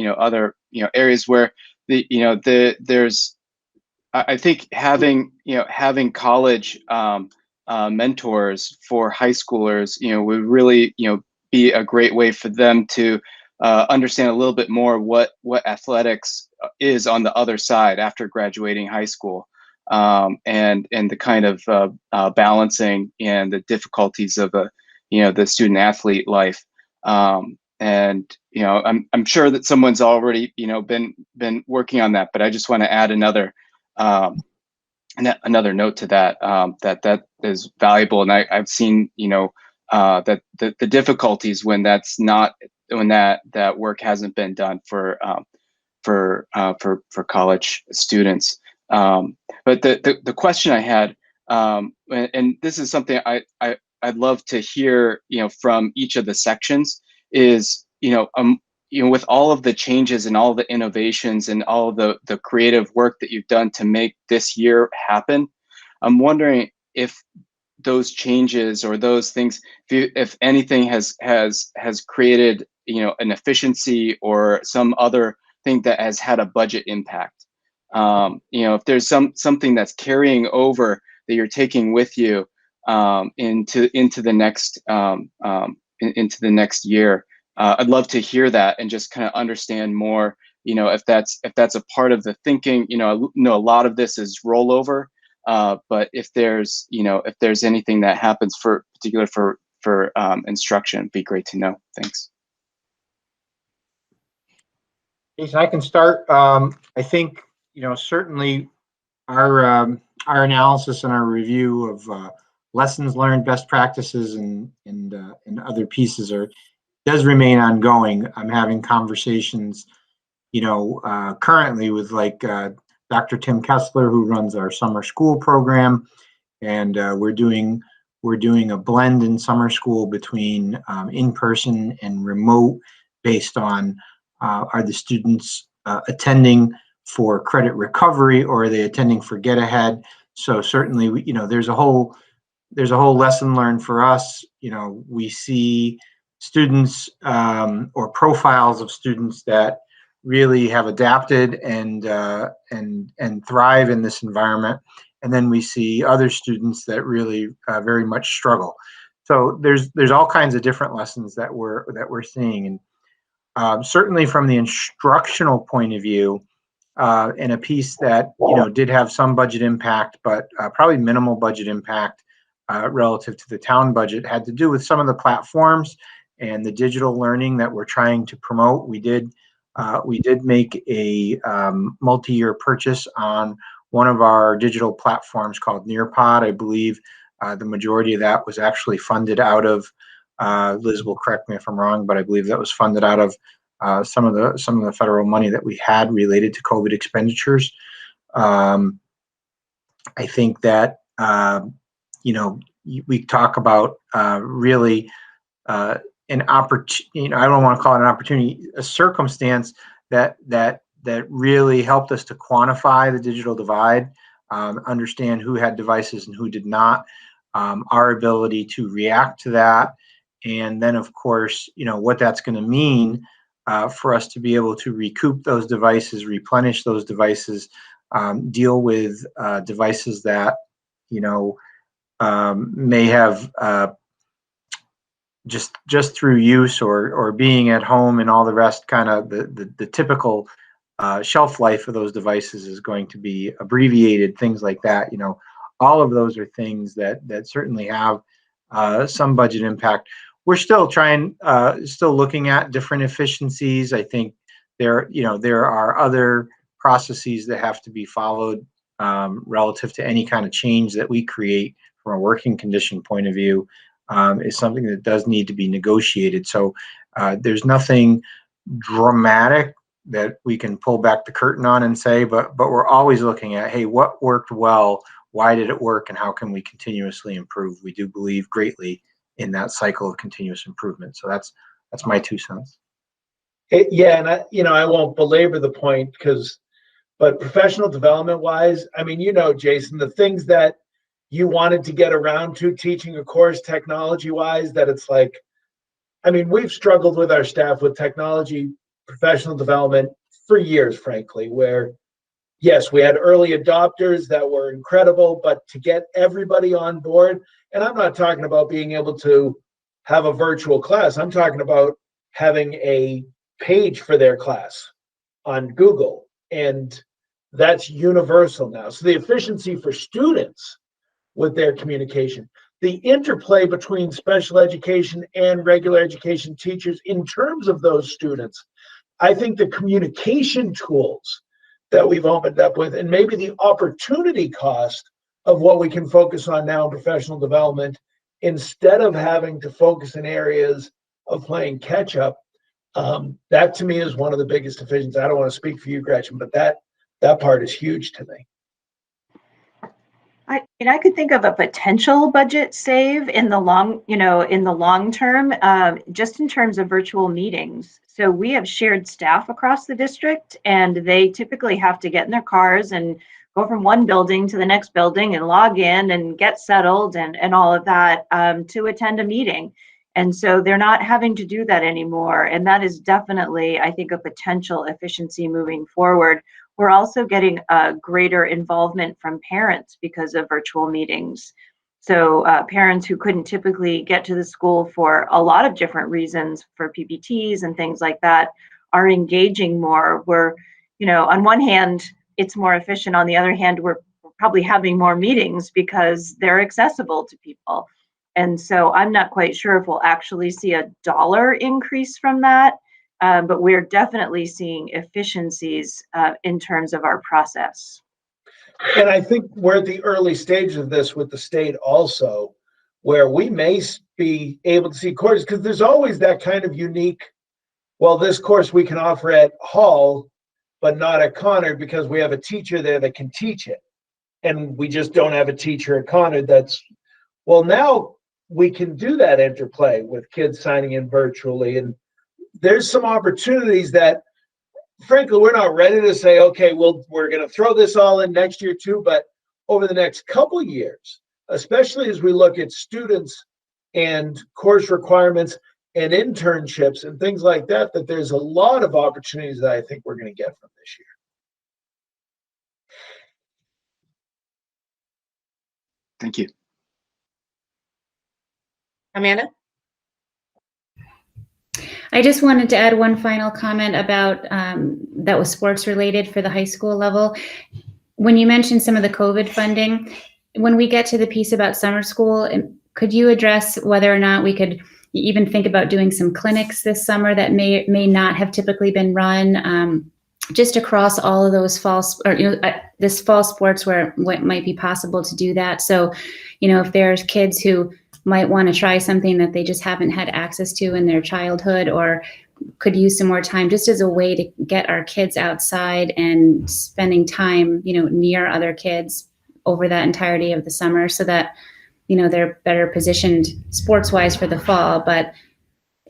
areas where there's, I think having college mentors for high schoolers, would really be a great way for them to understand a little bit more what athletics is on the other side after graduating high school, and the kind of balancing and the difficulties of the student athlete life. And I'm sure that someone's already been working on that, but I just want to add another note to that, that is valuable. And I've seen that the difficulties when that work hasn't been done for college students. But the question I had, and this is something I'd love to hear from each of the sections, is with all of the changes and all the innovations and all the creative work that you've done to make this year happen, I'm wondering if those changes or those things, if anything has created an efficiency or some other thing that has had a budget impact. If there's something that's carrying over that you're taking with you into the next year, I'd love to hear that and just kind of understand more. If that's a part of the thinking. I know a lot of this is rollover. But if there's, if there's anything that happens for instruction, it'd be great to know. Thanks. Jason, I can start. I think, certainly our analysis and our review of lessons learned, best practices, and other pieces does remain ongoing. I'm having conversations, currently with Dr. Tim Kessler, who runs our summer school program, and we're doing a blend in summer school between in-person and remote, based on are the students attending for credit recovery, or are they attending for get ahead? So certainly, there's a whole lesson learned for us. We see students or profiles of students that really have adapted and thrive in this environment, and then we see other students that really very much struggle. So there's all kinds of different lessons that we're seeing, and certainly from the instructional point of view, and a piece that did have some budget impact, but probably minimal budget impact relative to the town budget, had to do with some of the platforms and the digital learning that we're trying to promote. We did make a multi-year purchase on one of our digital platforms called Nearpod. I believe the majority of that was actually funded out of, Liz will correct me if I'm wrong, but I believe that was funded out of some of the federal money that we had related to COVID expenditures. I think that we talk about really an opportunity. I don't want to call it an opportunity, a circumstance that really helped us to quantify the digital divide, understand who had devices and who did not, our ability to react to that, and then of course what that's going to mean for us to be able to recoup those devices, replenish those devices, deal with devices that may have just through use or being at home and all the rest, kind of the typical shelf life of those devices is going to be abbreviated, things like that. All of those are things that certainly have some budget impact. We're still looking at different efficiencies. I think there are other processes that have to be followed relative to any kind of change that we create from a working condition point of view, is something that does need to be negotiated. So there's nothing dramatic that we can pull back the curtain on and say, but we're always looking at, hey, what worked well, why did it work, and how can we continuously improve? We do believe greatly in that cycle of continuous improvement. So that's my 2 cents. Yeah, and I won't belabor the point but professional development wise, Jason, the things that you wanted to get around to teaching a course technology wise, that it's like, we've struggled with our staff with technology professional development for years, frankly, where yes, we had early adopters that were incredible, but to get everybody on board, and I'm not talking about being able to have a virtual class, I'm talking about having a page for their class on Google, and that's universal now. So the efficiency for students with their communication, the interplay between special education and regular education teachers in terms of those students, I think the communication tools that we've opened up with, and maybe the opportunity cost of what we can focus on now in professional development, instead of having to focus in areas of playing catch up, that to me is one of the biggest efficiencies. I don't want to speak for you, Gretchen, but that part is huge to me. I could think of a potential budget save in the long term, just in terms of virtual meetings. So we have shared staff across the district, and they typically have to get in their cars and go from one building to the next building and log in and get settled and all of that to attend a meeting. And so they're not having to do that anymore. And that is definitely, I think, a potential efficiency moving forward. We're also getting a greater involvement from parents because of virtual meetings. So parents who couldn't typically get to the school for a lot of different reasons, for PPTs and things like that, are engaging more. We're, on one hand, it's more efficient. On the other hand, we're probably having more meetings because they're accessible to people. And so I'm not quite sure if we'll actually see a dollar increase from that, but we're definitely seeing efficiencies in terms of our process. And I think we're at the early stage of this with the state also, where we may be able to see courses, because there's always that kind of unique, well, this course we can offer at Hall, but not at Conard because we have a teacher there that can teach it. And we just don't have a teacher at Conard that's, well, now we can do that interplay with kids signing in virtually. And there's some opportunities that, frankly, we're not ready to say, okay, well, we're going to throw this all in next year too. But over the next couple of years, especially as we look at students and course requirements and internships and things like that, that there's a lot of opportunities that I think we're going to get from this year. Thank you. Amanda? I just wanted to add one final comment about that was sports related for the high school level. When you mentioned some of the COVID funding, when we get to the piece about summer school, could you address whether or not we could even think about doing some clinics this summer that may not have typically been run, just across all of those this fall sports where it might be possible to do that. So, if there's kids who might want to try something that they just haven't had access to in their childhood, or could use some more time just as a way to get our kids outside and spending time, near other kids over that entirety of the summer so that, they're better positioned sports wise for the fall, but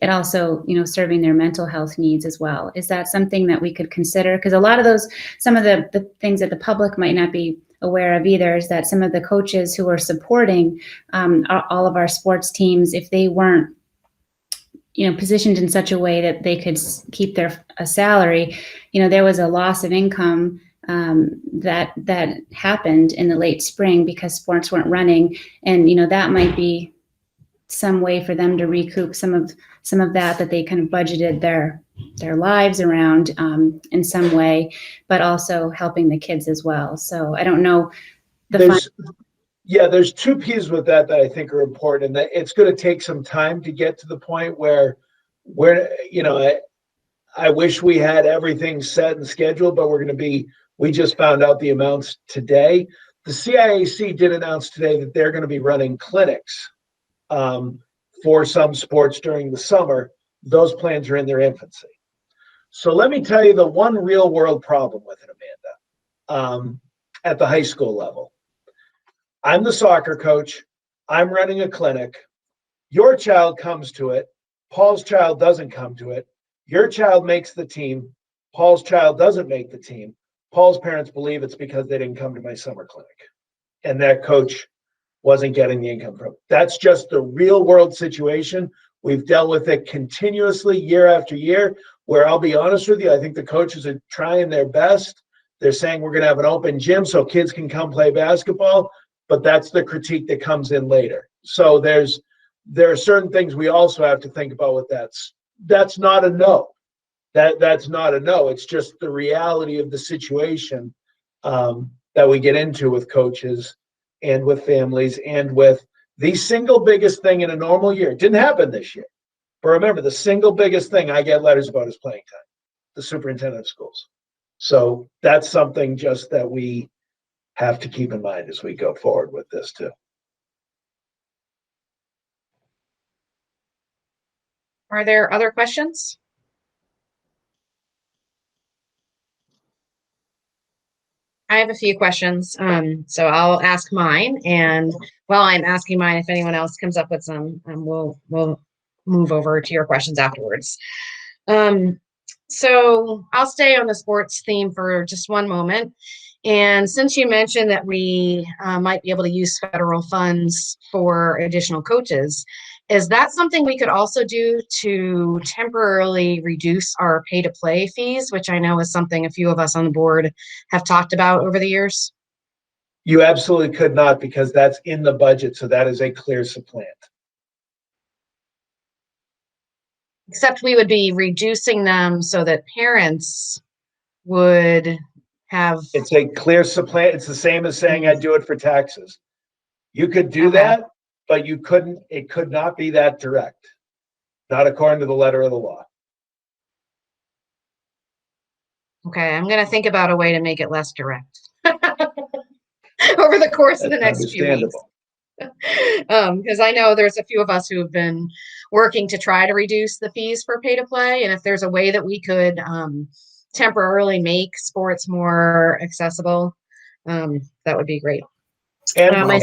it also, serving their mental health needs as well. Is that something that we could consider? Because a lot of some of the things that the public might not be aware of either is that some of the coaches who are supporting all of our sports teams, if they weren't, positioned in such a way that they could keep a salary, there was a loss of income that happened in the late spring because sports weren't running, and that might be some way for them to recoup some of that they kind of budgeted their lives around in some way, but also helping the kids as well. So I don't know. There's two pieces with that I think are important, and that it's going to take some time to get to the point where I wish we had everything set and scheduled, but we just found out the amounts today. The CIAC did announce today that they're going to be running clinics for some sports during the summer. Those plans are in their infancy. So let me tell you the one real world problem with it, Amanda, at the high school level. I'm the soccer coach. I'm running a clinic. Your child comes to it. Paul's child doesn't come to it. Your child makes the team. Paul's child doesn't make the team. Paul's parents believe it's because they didn't come to my summer clinic and that coach wasn't getting the income from it. That's just the real world situation. We've dealt with it continuously year after year, where I'll be honest with you, I think the coaches are trying their best. They're saying we're going to have an open gym so kids can come play basketball, but that's the critique that comes in later. So there are certain things we also have to think about with that. That's not a no. That's not a no. It's just the reality of the situation that we get into with coaches and with families and with the single biggest thing in a normal year. It didn't happen this year. But remember, the single biggest thing I get letters about is playing time, the superintendent of schools. So that's something just that we have to keep in mind as we go forward with this too. Are there other questions? I have a few questions, so I'll ask mine. And while I'm asking mine, if anyone else comes up with some, we'll move over to your questions afterwards. So I'll stay on the sports theme for just one moment. And since you mentioned that we might be able to use federal funds for additional coaches, is that something we could also do to temporarily reduce our pay-to-play fees, which I know is something a few of us on the board have talked about over the years? You absolutely could not, because that's in the budget, so that is a clear supplant. Except we would be reducing them so that parents would have, It's a clear supply. It's the same as saying I do it for taxes. You could do Okay. that, but you couldn't, it could not be that direct. Not according to the letter of the law. okay, I'm gonna think about a way to make it less direct over the course of the That's next few weeks. understandable. Because I know there's a few of us who have been working to try to reduce the fees for pay to play, and if there's a way that we could temporarily make sports more accessible, that would be great. And, my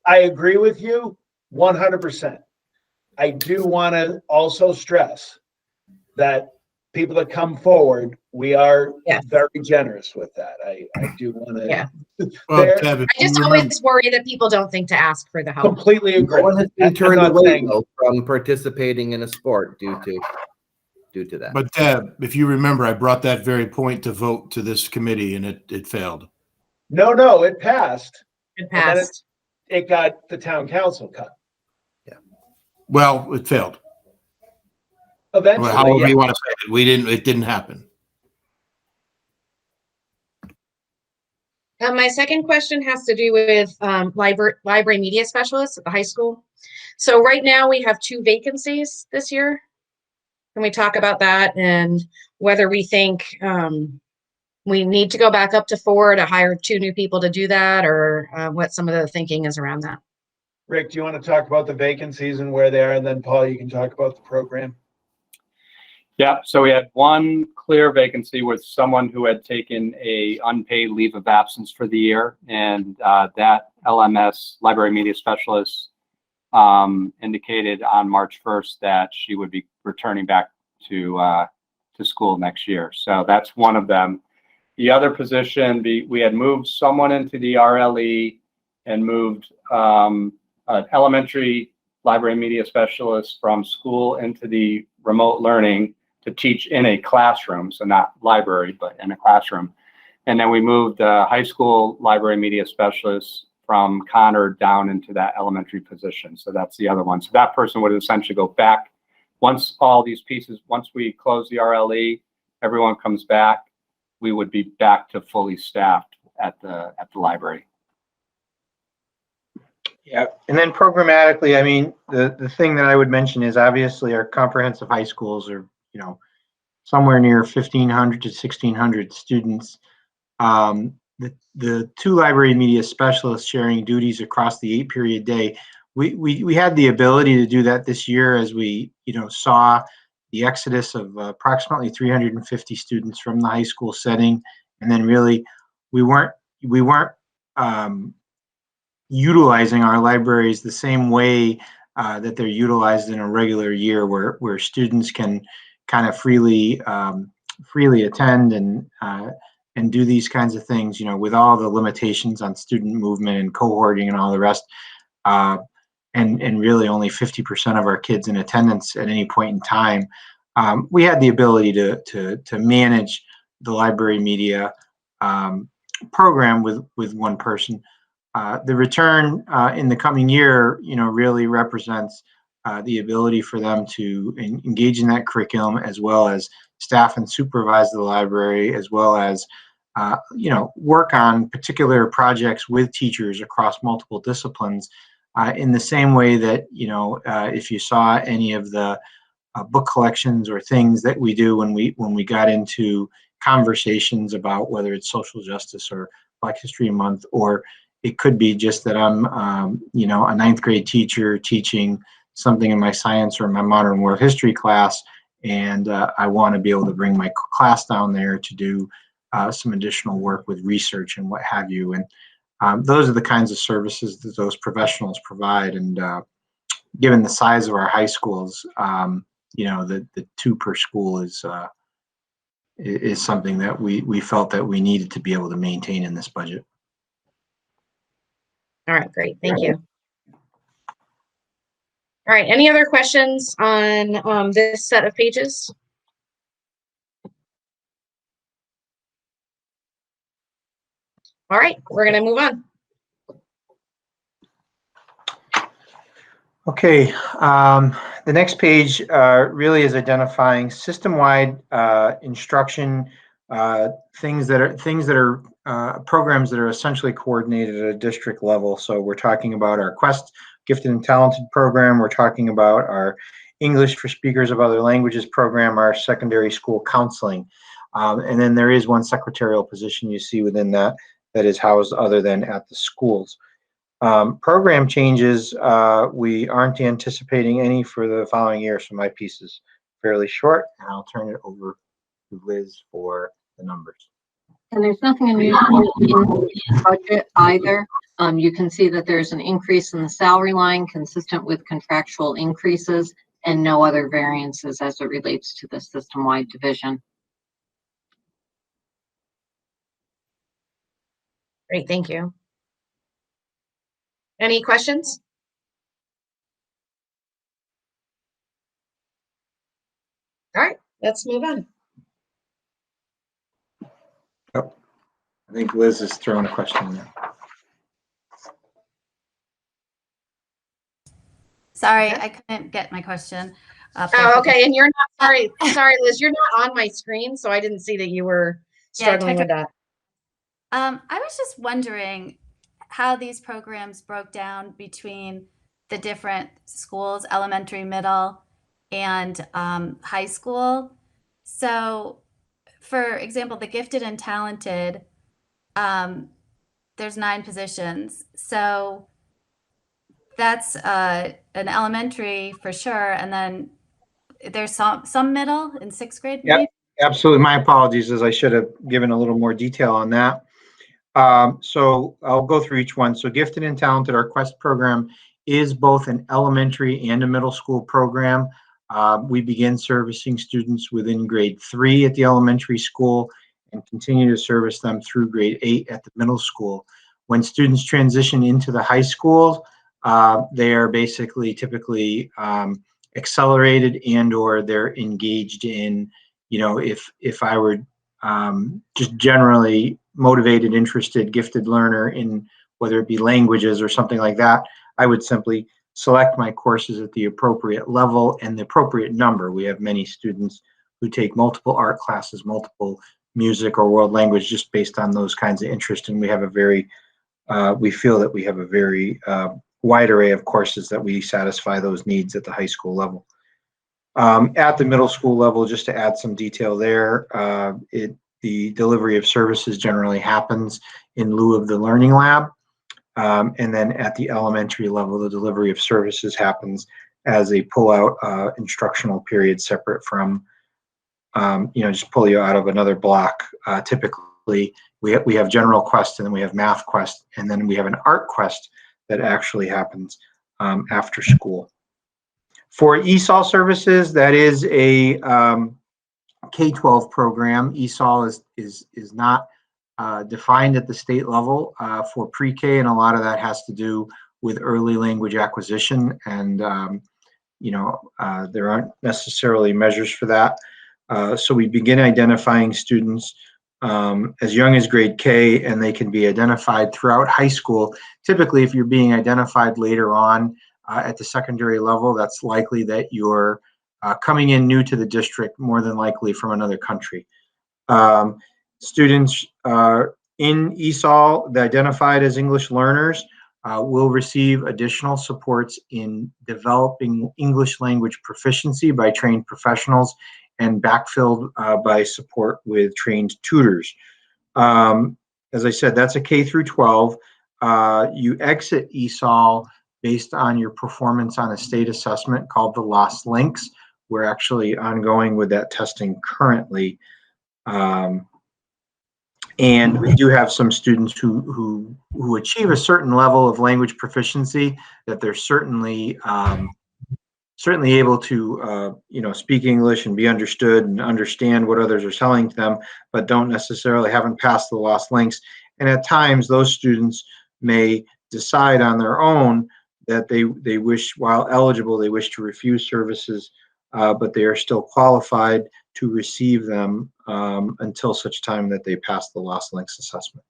I agree with you 100%. I do want to also stress that people that come forward, we are Yeah. very generous with that. I do want to. Yeah. Well, There- Deb, if I you just remember, always worry that people don't think to ask for the help. completely agree. No one has been I'm turned not away saying- though, from participating in a sport due to that. but Deb, if you remember, I brought that very point to vote to this committee and it failed. No, it passed. It And then passed. It got the town council cut. Well, it failed. Eventually, However yeah. you want to say it, it didn't happen. My second question has to do with library media specialists at the high school. So right now we have 2 vacancies this year. Can we talk about that and whether we think we need to go back up to 4 to hire 2 new people to do that, or what some of the thinking is around that? Rick, do you want to talk about the vacancies and where they are? And then Paul, you can talk about the program. Yeah, so we had one clear vacancy with someone who had taken a unpaid leave of absence for the year, and that LMS, library media specialist, indicated on March 1st that she would be returning back to school next year. So that's one of them. The other position, we had moved someone into the RLE and moved an elementary library media specialist from school into the remote learning to teach in a classroom, so not library, but in a classroom. And then we moved a high school library media specialist from Connor down into that elementary position. So that's the other one. So that person would essentially go back once all these pieces, once we close the RLE, everyone comes back, we would be back to fully staffed at the library. Yeah, and then programmatically, I mean, the thing that I would mention is obviously our comprehensive high schools are, somewhere near 1,500 to 1,600 students. The 2 library media specialists sharing duties across the 8-period day, we had the ability to do that this year as we, saw the exodus of approximately 350 students from the high school setting, and then really we weren't utilizing our libraries the same way that they're utilized in a regular year, where students can kind of freely attend and do these kinds of things, with all the limitations on student movement and cohorting and all the rest, and really only 50% of our kids in attendance at any point in time. We had the ability to manage the library media program with one person. The return in the coming year, really represents the ability for them to engage in that curriculum, as well as staff and supervise the library, as well as work on particular projects with teachers across multiple disciplines, in the same way that if you saw any of the book collections or things that we do when we got into conversations about whether it's social justice or Black History Month, or it could be just that I'm a 9th grade teacher teaching something in my science or my modern world history class, and I want to be able to bring my class down there to do some additional work with research and what have you. And those are the kinds of services that those professionals provide. And given the size of our high schools, the 2 per school is something that we felt that we needed to be able to maintain in this budget. All right, great. Thank you. All right, any other questions on this set of pages? All right, we're going to move on. Okay, the next page really is identifying system-wide instruction things that are programs that are essentially coordinated at a district level. So we're talking about our Quest Gifted and Talented program. We're talking about our English for Speakers of Other Languages program, our secondary school counseling. And then there is one secretarial position you see within that is housed other than at the schools. Program changes, we aren't anticipating any for the following year, so my piece is fairly short, and I'll turn it over to Liz for the numbers. And there's nothing unusual in the budget either. You can see that there's an increase in the salary line consistent with contractual increases and no other variances as it relates to the system-wide division. Great, thank you. Any questions? All right, let's move on. Oh, I think Liz is throwing a question in there. Sorry, I couldn't get my question up. Oh, okay, and you're not, sorry, Liz, you're not on my screen, so I didn't see that you were struggling with that. I was just wondering how these programs broke down between the different schools, elementary, middle, and high school. So, for example, the gifted and talented, there's 9 positions. So that's an elementary for sure, and then there's some middle in 6th grade. Yep, maybe? Absolutely. My apologies, as I should have given a little more detail on that. So I'll go through each one. So Gifted and Talented, our Quest program is both an elementary and a middle school program. We begin servicing students within grade 3 at the elementary school and continue to service them through grade 8 at the middle school. When students transition into the high school, they are basically typically accelerated and or they're engaged in, you know, if I were just generally motivated, interested, gifted learner in whether it be languages or something like that, I would simply select my courses at the appropriate level and the appropriate number. We have many students who take multiple art classes, multiple music or world language just based on those kinds of interest. And we have a very, we feel that we have a very wide array of courses that we satisfy those needs at the high school level. At the middle school level, just to add some detail there, the delivery of services generally happens in lieu of the learning lab. And then at the elementary level, the delivery of services happens as a pull-out instructional period separate from, you know, just pull you out of another block. Typically, we have general quest, and then we have math quest, and then we have an art quest that actually happens after school. For ESOL services, that is a K-12 program. ESOL is not defined at the state level for pre-K, and a lot of that has to do with early language acquisition, and you know, there aren't necessarily measures for that. So we begin identifying students as young as grade K, and they can be identified throughout high school. Typically, if you're being identified later on at the secondary level, that's likely that you're coming in new to the district, more than likely from another country. Students in ESOL that identified as English learners will receive additional supports in developing English language proficiency by trained professionals and backfilled by support with trained tutors. As I said, that's a K through 12. You exit ESOL based on your performance on a state assessment called the Lost Links. We're actually ongoing with that testing currently. And we do have some students who achieve a certain level of language proficiency that they're certainly able to you know, speak English and be understood and understand what others are telling them, but don't necessarily haven't passed the Lost Links. And at times, those students may decide on their own that they wish, while eligible, they wish to refuse services, but they are still qualified to receive them until such time that they pass the Lost Links assessment.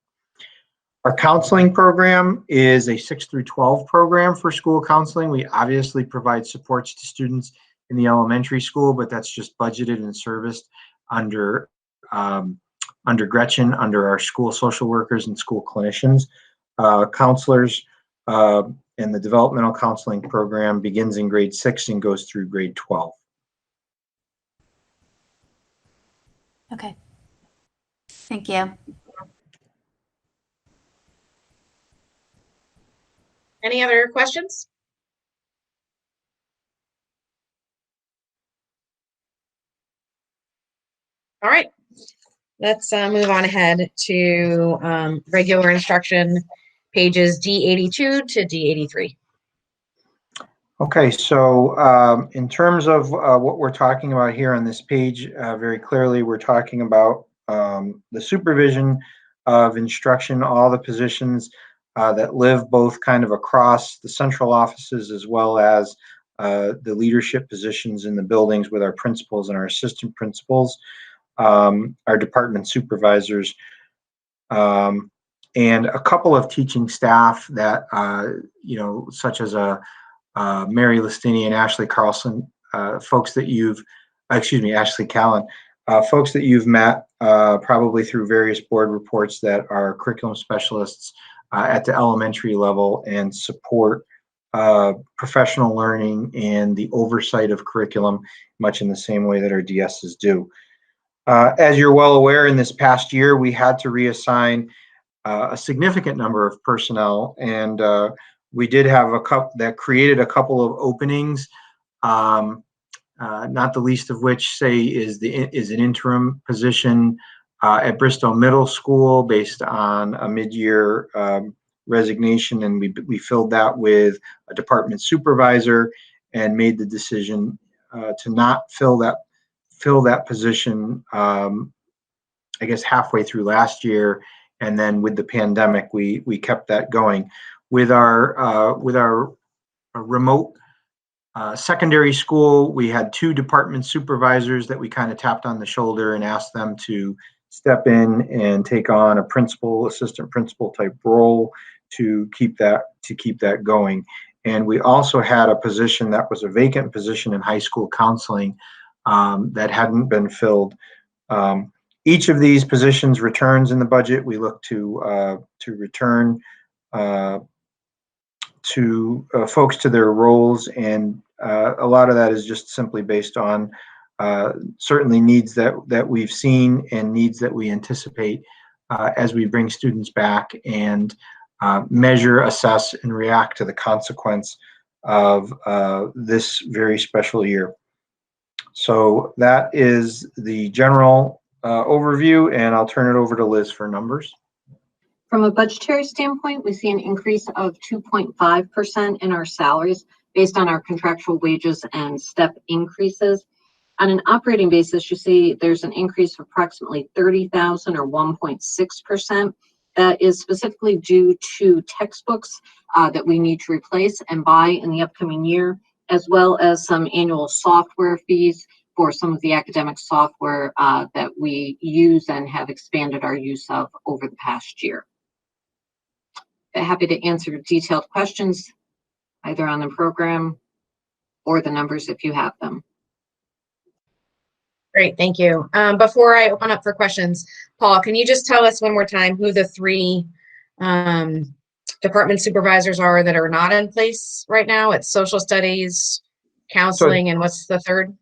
Our counseling program is a 6 through 12 program for school counseling. We obviously provide supports to students in the elementary school, but that's just budgeted and serviced under under Gretchen, under our school social workers and school clinicians. Counselors, and the developmental counseling program begins in grade 6 and goes through grade 12. Okay. Thank you. Any other questions? All right, let's move on ahead to regular instruction, pages D82 to D83. Okay, so in terms of what we're talking about here on this page, very clearly, we're talking about the supervision of instruction, all the positions that live both kind of across the central offices as well as the leadership positions in the buildings with our principals and our assistant principals, our department supervisors, and a couple of teaching staff that, such as Mary Listini and Ashley Carlson, folks that you've, Ashley Callan, folks that you've met probably through various board reports that are curriculum specialists at the elementary level and support professional learning and the oversight of curriculum, much in the same way that our DSs do. As you're well aware, in this past year, we had to reassign a significant number of personnel, and we did have a couple that created a couple of openings, not the least of which, say, is an interim position at Bristow Middle School based on a mid-year resignation, and we filled that with a department supervisor and made the decision to not fill that position, I guess halfway through last year, and then with the pandemic, we kept that going. With our remote secondary school, we had 2 department supervisors that we kind of tapped on the shoulder and asked them to step in and take on a principal, assistant principal type role to keep that going. And we also had a position that was a vacant position in high school counseling that hadn't been filled. Each of these positions returns in the budget. We look to return to folks to their roles, and a lot of that is just simply based on certainly needs that we've seen and needs that we anticipate as we bring students back and measure, assess, and react to the consequence of this very special year. So that is the general overview, and I'll turn it over to Liz for numbers. From a budgetary standpoint, we see an increase of 2.5% in our salaries based on our contractual wages and step increases. On an operating basis, you see there's an increase of approximately $30,000 or 1.6%. That is specifically due to textbooks that we need to replace and buy in the upcoming year, as well as some annual software fees for some of the academic software that we use and have expanded our use of over the past year. Happy to answer detailed questions either on the program or the numbers if you have them. Great, thank you. Before I open up for questions, Paul, can you just tell us one more time who the 3 department supervisors are that are not in place right now? It's social studies, counseling, and what's the third?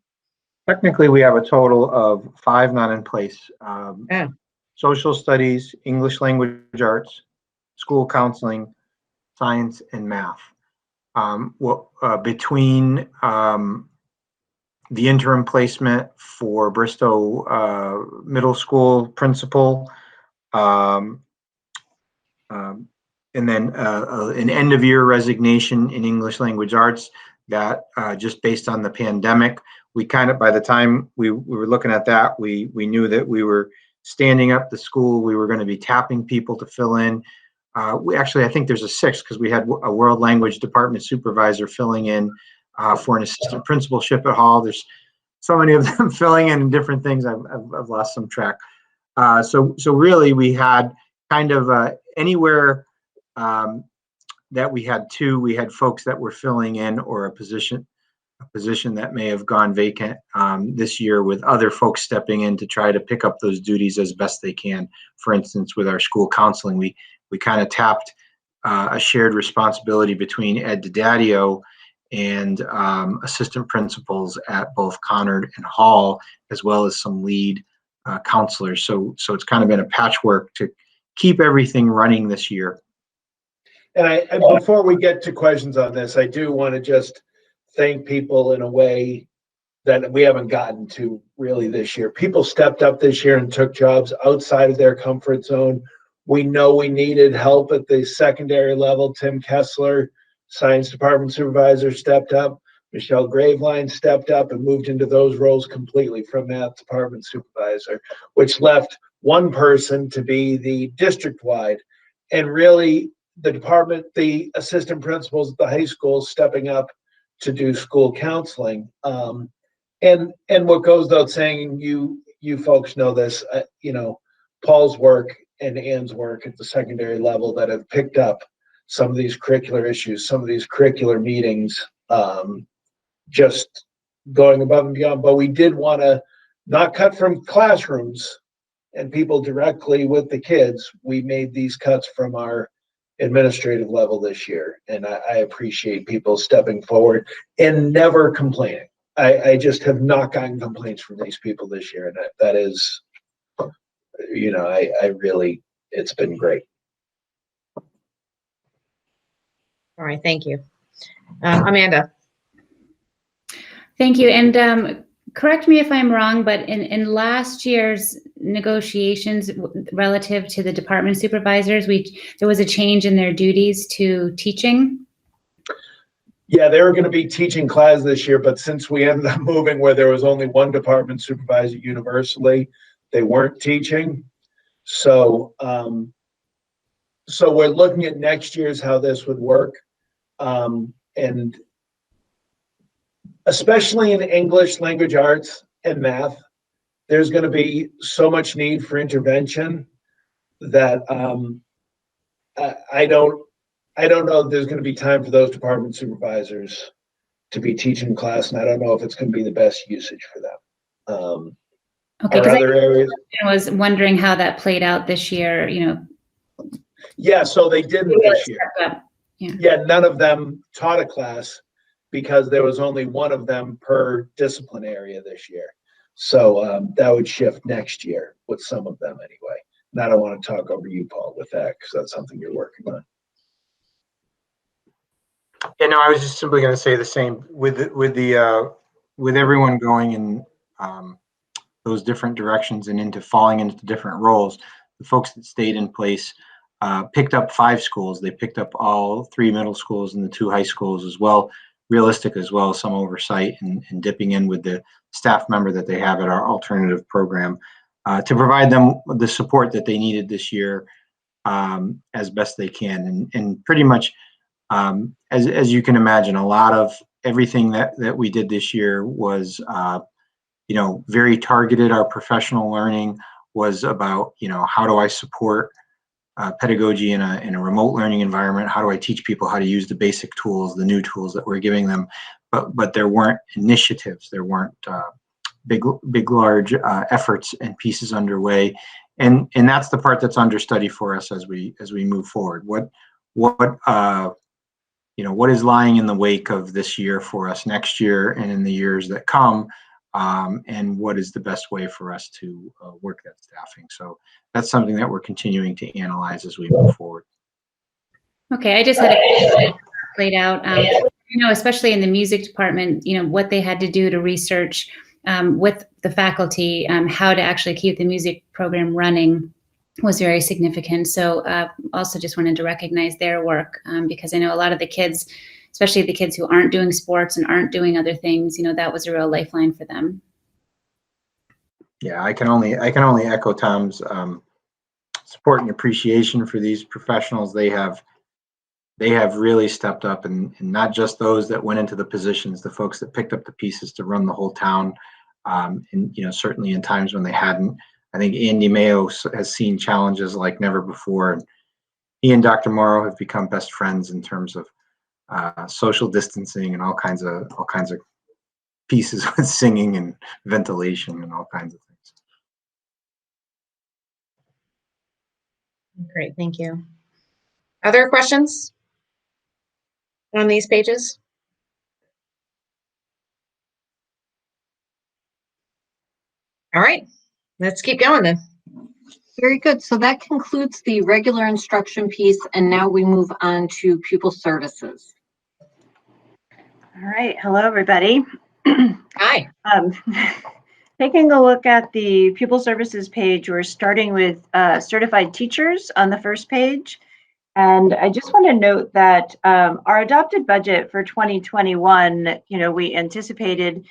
Technically, we have a total of 5 not in place. Yeah. Social studies, English language arts, school counseling, science, and math. Between the interim placement for Bristow Middle School principal, and then an end-of-year resignation in English language arts that just based on the pandemic, we kind of, by the time we were looking at that, we knew that we were standing up the school. We were going to be tapping people to fill in. I think there's a 6th because we had a world language department supervisor filling in for an assistant principalship at Hall. There's so many of them filling in different things. I've lost some track. So really we had kind of anywhere that we had 2, we had folks that were filling in or a position position that may have gone vacant this year, with other folks stepping in to try to pick up those duties as best they can. For instance, with our school counseling, we kind of tapped a shared responsibility between Ed DiDadio and assistant principals at both Conard and Hall, as well as some lead counselors. So it's kind of been a patchwork to keep everything running this year. And I before we get to questions on this, I do want to just thank people in a way that we haven't gotten to really this year. People stepped up this year and took jobs outside of their comfort zone. We know we needed help at the secondary level. Tim Kessler, science department supervisor, stepped up. Michelle Graveline stepped up and moved into those roles completely from math department supervisor, which left one person to be the district-wide. And really, the department, the assistant principals at the high schools stepping up to do school counseling. And what goes without saying, you folks know this, Paul's work and Ann's work at the secondary level that have picked up some of these curricular issues, some of these curricular meetings, just going above and beyond. But we did want to not cut from classrooms and people directly with the kids. We made these cuts from our administrative level this year, and I appreciate people stepping forward and never complaining. I just have not gotten complaints from these people this year, and that is, I really, it's been great. All right, thank you. Amanda. Thank you. And correct me if I'm wrong, but in last year's negotiations relative to the department supervisors, there was a change in their duties to teaching. Yeah, they were going to be teaching class this year, but since we ended up moving where there was only one department supervisor universally, they weren't teaching. So, so we're looking at next year's how this would work, and especially in English, language arts, and math, there's going to be so much need for intervention that I don't know if there's going to be time for those department supervisors to be teaching class, and I don't know if it's going to be the best usage for them. Okay, because I was wondering how that played out this year. Yeah, so they didn't this year. Yeah, none of them taught a class because there was only one of them per discipline area this year. So that would shift next year with some of them anyway. And I don't want to talk over you, Paul, with that, because that's something you're working on. Yeah, no, I was just simply going to say the same with everyone going in those different directions and into falling into different roles. The folks that stayed in place picked up 5 schools. They picked up all 3 middle schools and the 2 high schools as well, realistic as well as some oversight and dipping in with the staff member that they have at our alternative program to provide them the support that they needed this year as best they can. And pretty much, as you can imagine, a lot of everything that we did this year was, very targeted. Our professional learning was about, how do I support pedagogy in a remote learning environment? How do I teach people how to use the basic tools, the new tools that we're giving them? But there weren't initiatives, there weren't big, large efforts and pieces underway, and that's the part that's understudy for us as we move forward. What is lying in the wake of this year for us next year and in the years that come, and what is the best way for us to work that staffing? So that's something that we're continuing to analyze as we move forward. Okay, I just had a played out. Especially in the music department, what they had to do to research with the faculty, how to actually keep the music program running was very significant. So also just wanted to recognize their work because I know a lot of the kids, especially the kids who aren't doing sports and aren't doing other things, that was a real lifeline for them. Yeah, I can only echo Tom's support and appreciation for these professionals. They have really stepped up, and not just those that went into the positions, the folks that picked up the pieces to run the whole town. And certainly in times when they hadn't. I think Andy Mayo has seen challenges like never before. He and Dr. Morrow have become best friends in terms of social distancing and all kinds of pieces with singing and ventilation and all kinds of things. Great, thank you. Other questions on these pages? All right, let's keep going then. Very good. So that concludes the regular instruction piece, and now we move on to pupil services. All right. Hello, everybody. Hi. Taking a look at the pupil services page, we're starting with certified teachers on the first page. And I just want to note that our adopted budget for 2021, we anticipated,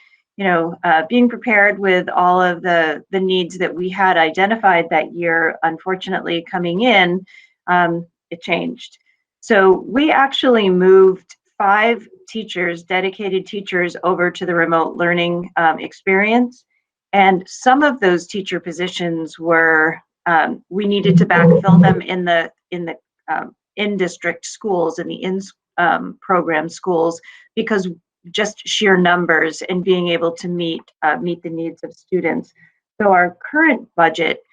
being prepared with all of the needs that we had identified that year. Unfortunately, coming in, it changed. So we actually moved 5 teachers, dedicated teachers, over to the remote learning experience. And some of those teacher positions were, we needed to backfill them in the in-district schools, in the program schools, because just sheer numbers and being able to meet the needs of students. So our current budget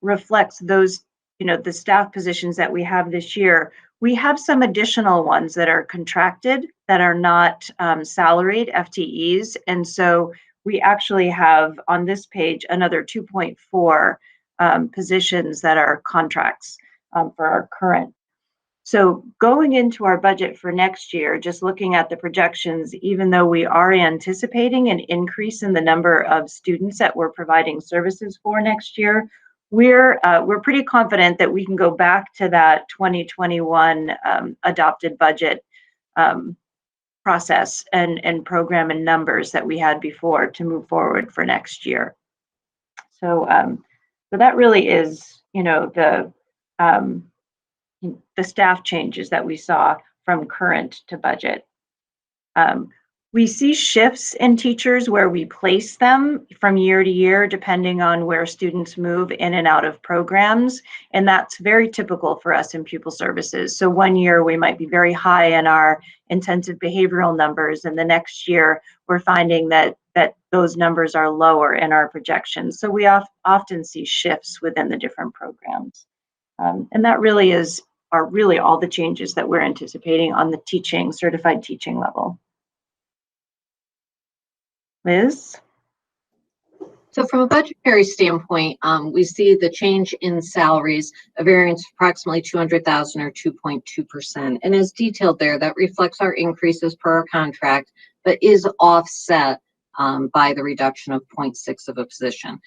reflects those, the staff positions that we have this year. We have some additional ones that are contracted, that are not salaried FTEs. And so we actually have on this page another 2.4 positions that are contracts for our current. So going into our budget for next year, just looking at the projections, even though we are anticipating an increase in the number of students that we're providing services for next year, we're pretty confident that we can go back to that 2021 adopted budget process and program and numbers that we had before to move forward for next year. So so that really is, the staff changes that we saw from current to budget. We see shifts in teachers where we place them from year to year, depending on where students move in and out of programs. And that's very typical for us in pupil services. So one year we might be very high in our intensive behavioral numbers, and the next year we're finding that those numbers are lower in our projections. So we often see shifts within the different programs. And that really are really all the changes that we're anticipating on the certified teaching level. Liz? So from a budgetary standpoint, we see the change in salaries, a variance of approximately 200,000 or 2.2%. And as detailed there, that reflects our increases per our contract, but is offset by the reduction of 0.6 of a position.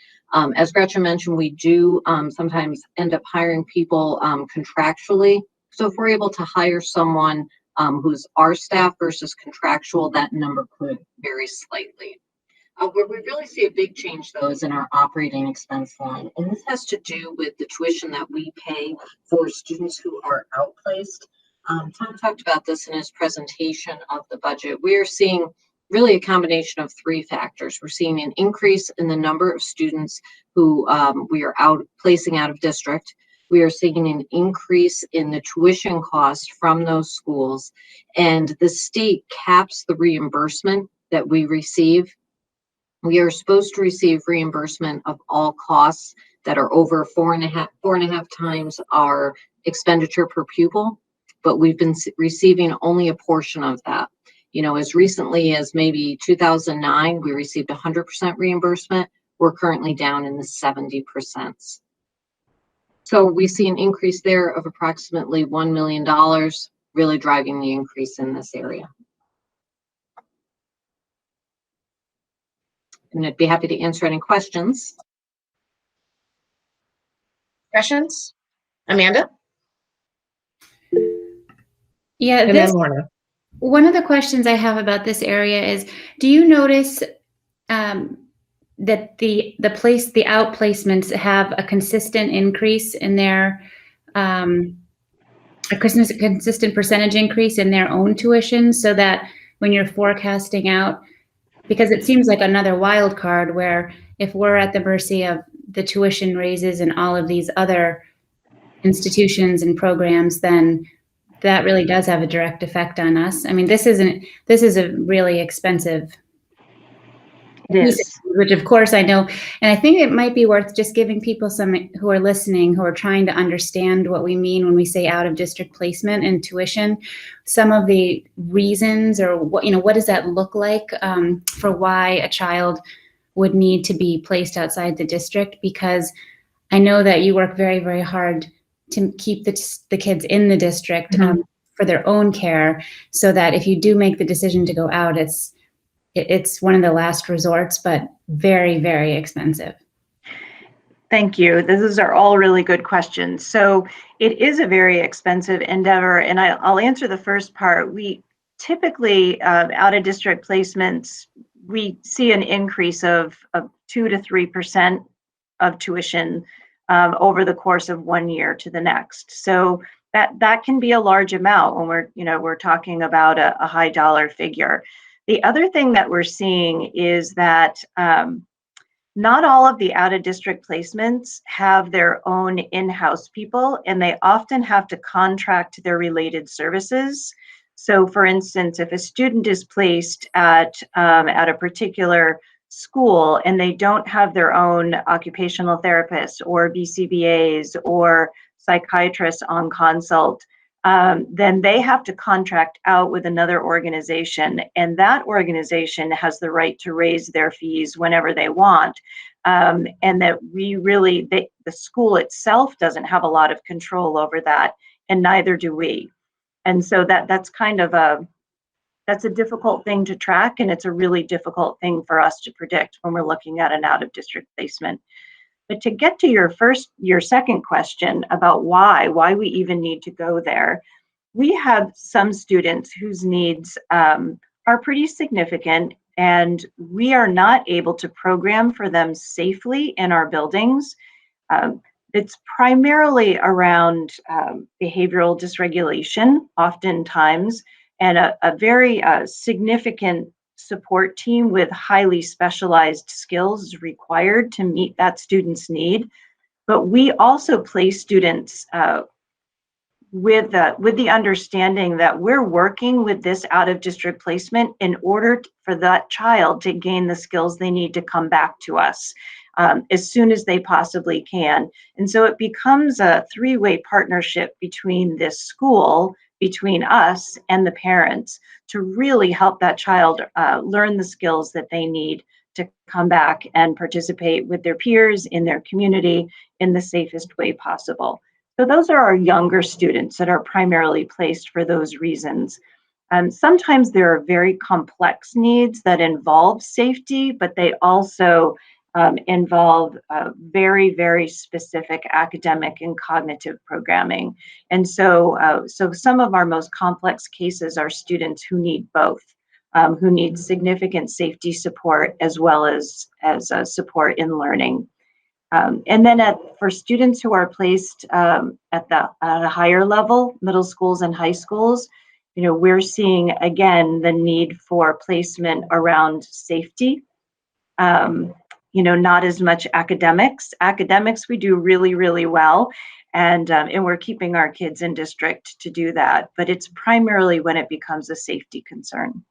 As Gretchen mentioned, we do sometimes end up hiring people contractually. So if we're able to hire someone who's our staff versus contractual, that number could vary slightly. Where we really see a big change, though, is in our operating expense line. And this has to do with the tuition that we pay for students who are outplaced. Tom talked about this in his presentation of the budget. We are seeing really a combination of 3 factors. We're seeing an increase in the number of students who we are placing out of district. We are seeing an increase in the tuition cost from those schools. And the state caps the reimbursement that we receive. We are supposed to receive reimbursement of all costs that are over 4.5 times our expenditure per pupil, but we've been receiving only a portion of that. As recently as maybe 2009, we received 100% reimbursement. We're currently down in the 70%. So we see an increase there of approximately $1 million, really driving the increase in this area. And I'd be happy to answer any questions. Questions? Amanda? Yeah, And then Lorna. One of the questions I have about this area is, do you notice that the outplacements have a consistent increase in their consistent percentage increase in their own tuition, so that when you're forecasting out, because it seems like another wild card where if we're at the mercy of the tuition raises in all of these other institutions and programs, then that really does have a direct effect on us. I mean, this is a really expensive It is. Which of course I know, and I think it might be worth just giving people who are listening, who are trying to understand what we mean when we say out of district placement and tuition, some of the reasons, or what does that look like for why a child would need to be placed outside the district, because I know that you work very, very hard to keep the kids in the district for their own care, so that if you do make the decision to go out, it's one of the last resorts, but very, very expensive. Thank you. Those are all really good questions. So it is a very expensive endeavor, and I'll answer the first part. We typically, out of district placements, we see an increase of 2 to 3% of tuition over the course of 1 year to the next. So that can be a large amount when we're talking about a high dollar figure. The other thing that we're seeing is that not all of the out-of-district placements have their own in-house people, and they often have to contract their related services. So for instance, if a student is placed at a particular school and they don't have their own occupational therapists or BCBAs or psychiatrists on consult, then they have to contract out with another organization, and that organization has the right to raise their fees whenever they want. And that the school itself doesn't have a lot of control over that, and neither do we. And so that's kind of that's a difficult thing to track, and it's a really difficult thing for us to predict when we're looking at an out-of-district placement. But to get to your second question about why we even need to go there, we have some students whose needs are pretty significant, and we are not able to program for them safely in our buildings. It's primarily around behavioral dysregulation, oftentimes, and a very significant support team with highly specialized skills is required to meet that student's need. But we also place students with the understanding that we're working with this out-of-district placement in order for that child to gain the skills they need to come back to us as soon as they possibly can. And so it becomes a three-way partnership between this school, between us and the parents, to really help that child learn the skills that they need to come back and participate with their peers in their community in the safest way possible. So those are our younger students that are primarily placed for those reasons. Sometimes there are very complex needs that involve safety, but they also involve very, very specific academic and cognitive programming. And so some of our most complex cases are students who need both, who need significant safety support as well as support in learning. And then for students who are placed at a higher level, middle schools and high schools, we're seeing again the need for placement around safety. Not as much academics. Academics we do really, really well, and we're keeping our kids in district to do that. But it's primarily when it becomes a safety concern.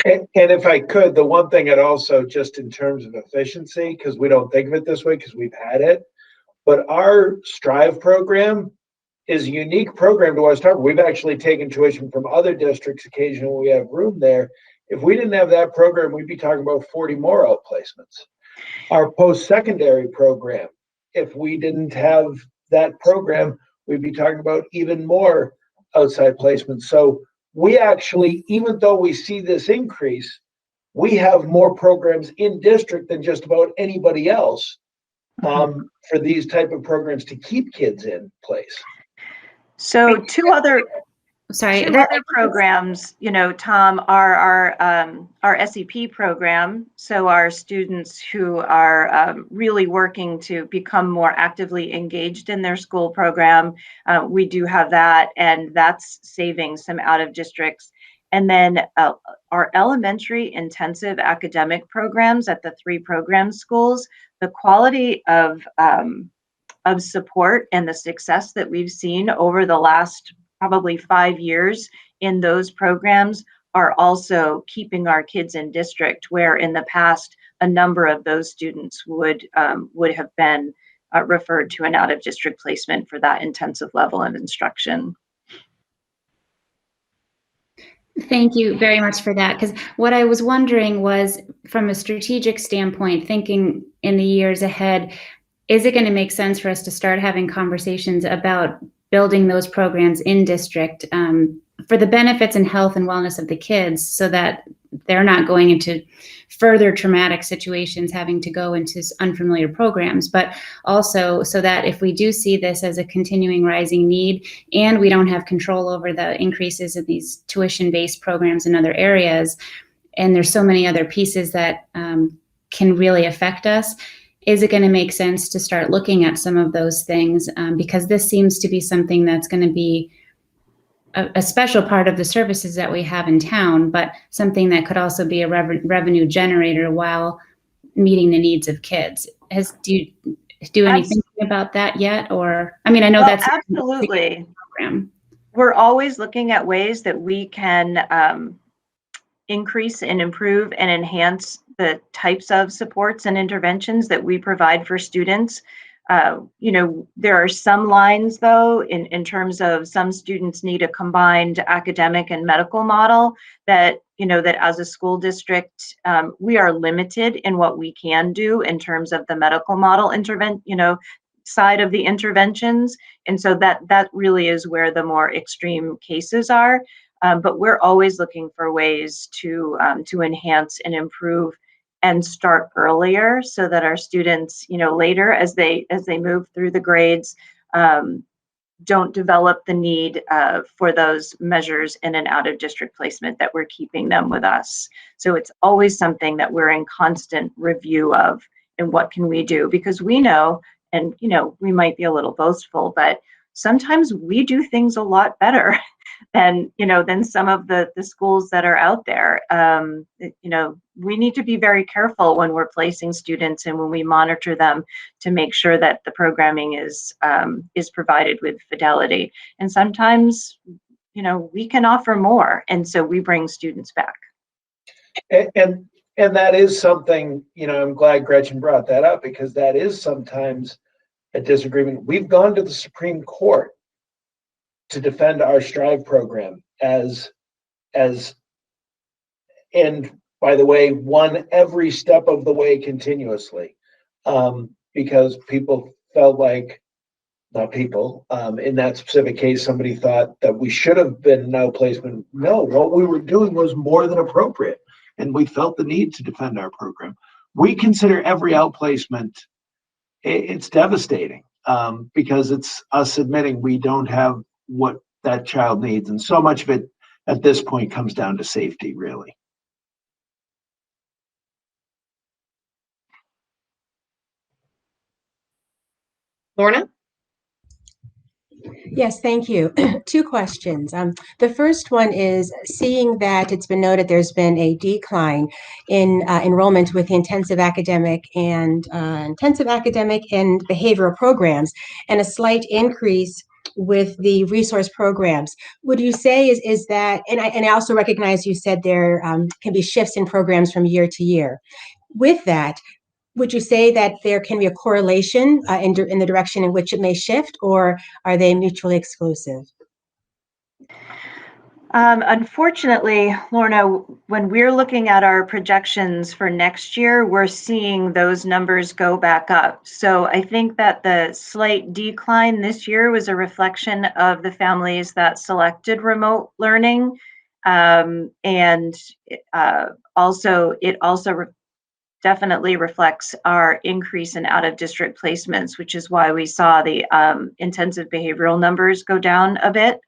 And if I could, the one thing I'd also, just in terms of efficiency, because we don't think of it this way because we've had it, but our Strive program is a unique program to West Hartford. We've actually taken tuition from other districts occasionally when we have room there. If we didn't have that program, we'd be talking about 40 more outplacements. Our post-secondary program, if we didn't have that program, we'd be talking about even more outside placements. So we actually, even though we see this increase, we have more programs in district than just about anybody else for these type of programs to keep kids in place. So two other programs, Tom, are our SEP program. So our students who are really working to become more actively engaged in their school program, we do have that, and that's saving some out of districts. And then our elementary intensive academic programs at the 3 program schools, the quality of support and the success that we've seen over the last probably 5 years in those programs are also keeping our kids in district, where in the past a number of those students would have been referred to an out-of-district placement for that intensive level of instruction. Thank you very much for that, because what I was wondering was, from a strategic standpoint, thinking in the years ahead, is it going to make sense for us to start having conversations about building those programs in district for the benefits and health and wellness of the kids, so that they're not going into further traumatic situations, having to go into unfamiliar programs, but also so that if we do see this as a continuing rising need and we don't have control over the increases of these tuition-based programs in other areas, and there's so many other pieces that can really affect us, is it going to make sense to start looking at some of those things? Because this seems to be something that's going to be a special part of the services that we have in town, but something that could also be a revenue generator while meeting the needs of kids. Do any thinking about that yet? Or, I mean, I know that's absolutely program. We're always looking at ways that we can increase and improve and enhance the types of supports and interventions that we provide for students. There are some lines, though, in terms of some students need a combined academic and medical model that as a school district, we are limited in what we can do in terms of the medical model side of the interventions. And so that really is where the more extreme cases are. But we're always looking for ways to enhance and improve and start earlier, so that our students, later as they move through the grades, don't develop the need for those measures in an out-of-district placement, that we're keeping them with us. So it's always something that we're in constant review of, and what can we do? Because we know, and we might be a little boastful, but sometimes we do things a lot better than some of the schools that are out there. We need to be very careful when we're placing students and when we monitor them, to make sure that the programming is provided with fidelity. And sometimes, we can offer more, and so we bring students back. And that is something, I'm glad Gretchen brought that up, because that is sometimes a disagreement. We've gone to the Supreme Court to defend our Strive program and by the way, won every step of the way continuously, because people felt like, not people, in that specific case, somebody thought that we should have been no placement. No, what we were doing was more than appropriate, and we felt the need to defend our program. We consider every outplacement, it's devastating, because it's us admitting we don't have what that child needs. And so much of it at this point comes down to safety, really. Lorna? Yes, thank you. Two questions. The first one is, seeing that it's been noted there's been a decline in enrollment with the intensive academic and behavioral programs, and a slight increase with the resource programs. Would you say is that, and I also recognize you said there can be shifts in programs from year to year. With that, would you say that there can be a correlation in the direction in which it may shift, or are they mutually exclusive? Unfortunately, Lorna, when we're looking at our projections for next year, we're seeing those numbers go back up. So I think that the slight decline this year was a reflection of the families that selected remote learning. And also definitely reflects our increase in out-of-district placements, which is why we saw the intensive behavioral numbers go down a bit.